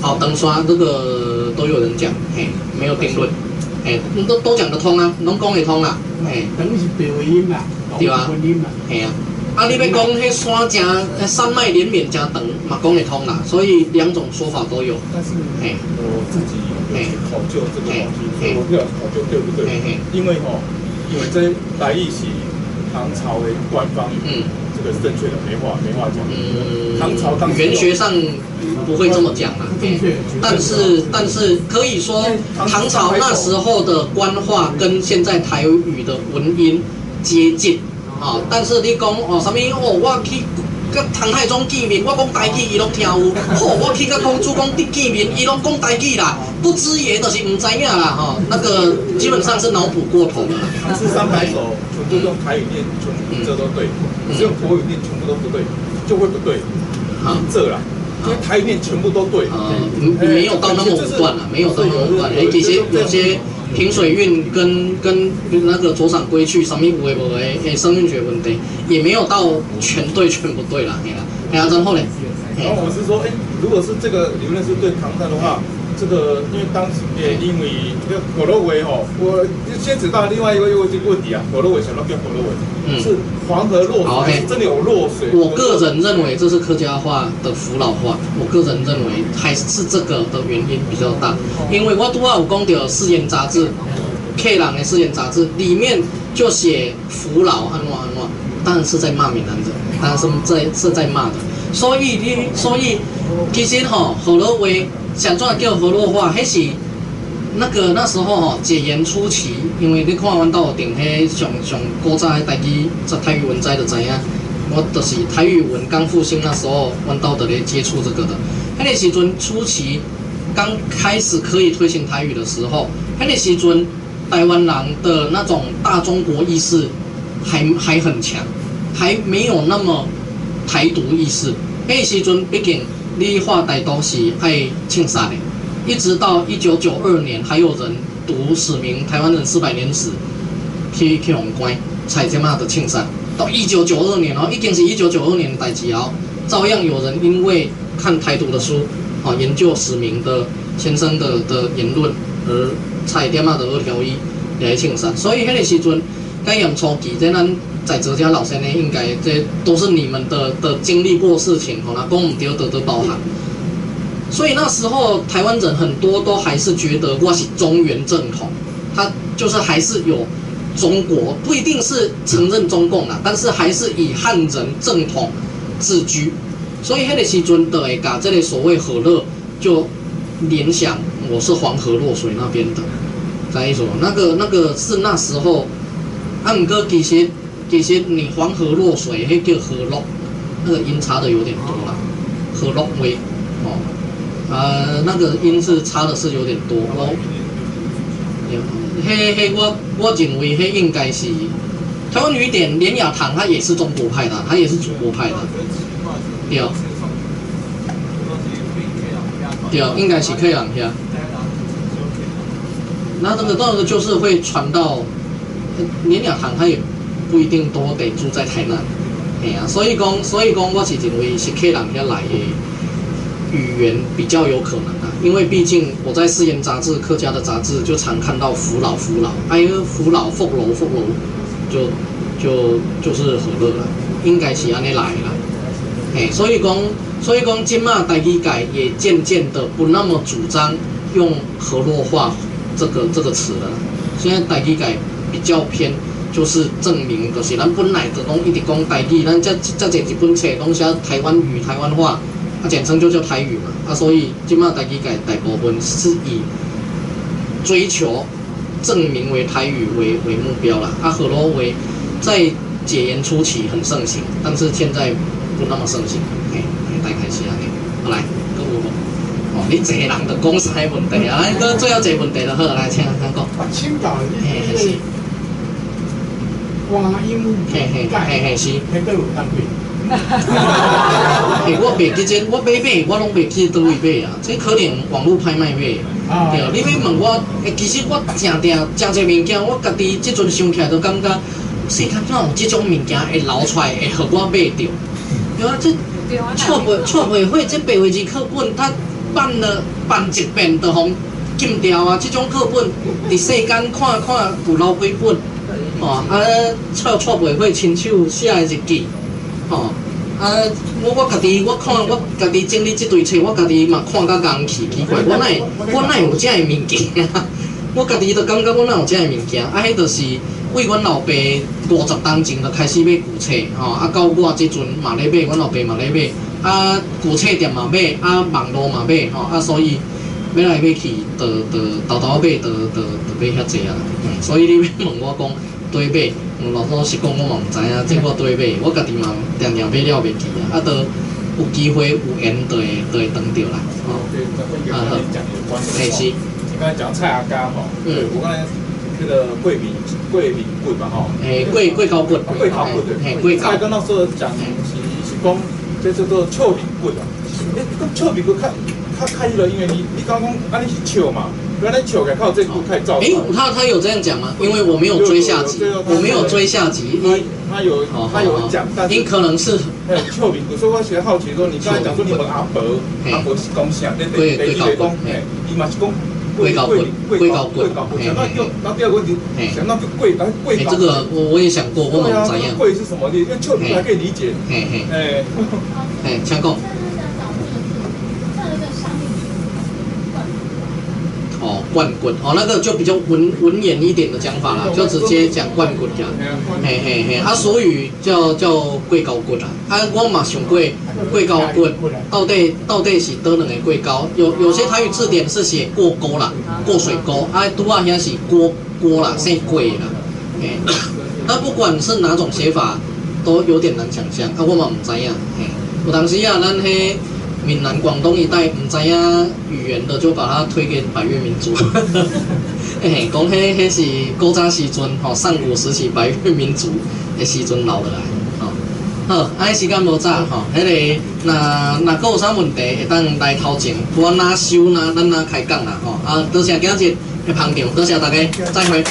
好，登刷这个都有人讲，嘿，没有定论，嘿，都讲得通啊，拢讲得通啦，嘿。等是白话音啦，对啊，嘿啊，啊，你要讲迄山脉连绵加长嘛，讲得通啦，所以两种说法都有。但是，嘿，我自己有去考究这个东西，我不要考究对不对？因为这来意是唐朝的官方，这个正确的没话讲。唐朝当玄学上不会这么讲啦，但是可以说唐朝那时候的官话跟现在台语的文音接近啊。但是你讲什么我去跟唐太宗见面，我讲台语伊拢听有；我去跟公主讲见面，伊拢讲台语啦。不知也就是唔知影啦，那个基本上是脑补过头了。唐诗300首全部用台语念，全部这都对；只用国语念，全部都不对，就会不对。这啦。因为台语念全部都对，没有到那么武断了，没有到那么武断。有些平水韵跟那个左掌归去，什么有的无的，声韵学问题也没有到全对全不对啦，然后呢？然后我是说，如果是这个理论是对唐代的话，这个因为当时因为火罗维我先知道另外一个问题啊，火罗维想到变火罗维，是黄河落水，真的有落水。我个人认为这是客家话的腐老化，我个人认为还是这个的原因比较大，因为我拄好有讲到誓言杂志，K 人的誓言杂志里面就写腐老安怎，当然是在骂闽南人，当然是在骂的，所以其实火罗维。想做叫河洛话，迄是那时候解严初期，因为你看阮兜顶迄上古早的台语文摘就知影，我就是台语文刚复兴那时候，阮兜就咧接触这个的。迄个时阵初期刚开始可以推行台语的时候，迄个时阵台湾人的那种大中国意识还很强，还没有那么台独意识。迄个时阵毕竟。你画台都是爱庆杀的，一直到1992年，还有人读史明台湾人400年史去用关，才这么的庆杀。到1992年已经是1992年的代志哦，照样有人因为看台独的书，研究史明的先生的言论，而才这么的2条1来庆杀。所以迄个时阵，该用初期在咱。在泽家老先生应该这都是你们的经历过事情，那讲唔对都包含。所以那时候台湾人很多都还是觉得我是中原正统，他就是还是有中国，不一定是承认中共啦，但是还是以汉人正统自居。所以那个时阵的会把这个所谓和乐就联想我是黄河洛水那边的，在一说那个是那时候，不过其实你黄河洛水那叫河洛，那个音差的有点多啦，河洛威哦，那个音是差的是有点多我认为那应该是台湾语典连雅堂，它也是中国派的，它也是祖国派的。对，应该是可以让下。那这个就是会传到连雅堂，他也不一定都得住在台南，哎呀，所以讲，我是认为是可以让下来的语言比较有可能啊，因为毕竟我在誓言杂志、客家的杂志就常看到福老，哎呦，福老、福楼，就是和乐啦，应该是安尼来啦。所以讲，今嘛台语界也渐渐的不那么主张用河洛话这个词了。现在台语界比较偏，就是证明就是咱本来就拢一直讲台语，咱这一本册拢写台湾语、台湾话，简称就叫台语嘛。所以今嘛台语界大部分是以追求证明为台语为目标啦。河洛为在解严初期很盛行，但是现在不那么盛行，大概是安尼。好来，各有无？你一个人就讲三个问题啊，咱最后一个问题就好，来请讲。请教你是观音界，是。迄个有当对。我袂记真，我买我拢袂记倒位买啊，这可能网络拍卖买。对，你要问我，其实我真侪物件，我家己即阵想起来都感觉。世间哪有这种物件会流出来，会互我买着？对啊，这错袂会这白话字课本，它办一遍就互禁掉啊！这种课本伫世间看有留几本，错袂会亲手写的日记，我家己我家己整理这堆册，我家己嘛看甲硬气，奇怪，我哪有这样的物件？我家己就感觉我哪有这样的物件？迄就是为阮老爸50当前就开始买旧册，到我即阵嘛咧买，阮老爸嘛咧买，旧册店嘛买，网络嘛买，所以买来买去，豆买，买遐济啊。所以你要问我讲对买，老实讲我嘛毋知影，这我对买，我家己嘛定买了袂记啊，都有机会有缘就会当着啦。好，是。刚才讲蔡阿家吼，我刚才那个桂林棍嘛吼，桂高棍，桂高棍对，蔡刚那时候讲是讲这叫做笑柄棍啊，咁笑柄棍较开了，因为你刚讲啊你是笑嘛，原来笑靠这棍开始造。他有这样讲吗？因为我没有追下集，他有讲，但是可能是笑柄棍，所以我其实好奇说，你刚才讲说你们阿伯是讲啥？桂高棍，伊嘛是讲。贵高棍，那第二个问题，想到贵高这个我也想过，我冇知影。贵是什么？因为臭名还可以理解。请讲。冠棍，那个就比较文言一点的讲法啦，就直接讲冠棍讲。俗语叫贵高棍啦。我嘛想过贵高棍，到底是倒两个贵高？有些台语字典是写过沟啦，过水沟，拄啊遐是锅啦，姓贵啦。那不管是哪种写法，都有点难想象。我嘛唔知影。有当时咱迄。闽南、广东一带唔知影语言的，就把它推给百越民族。讲迄是古早时阵上古时期百越民族的时阵留落来。好，时间无早迄个若有啥问题，会当来头前，我哪收咱开讲啦多谢今日的捧场，多谢大家，再会。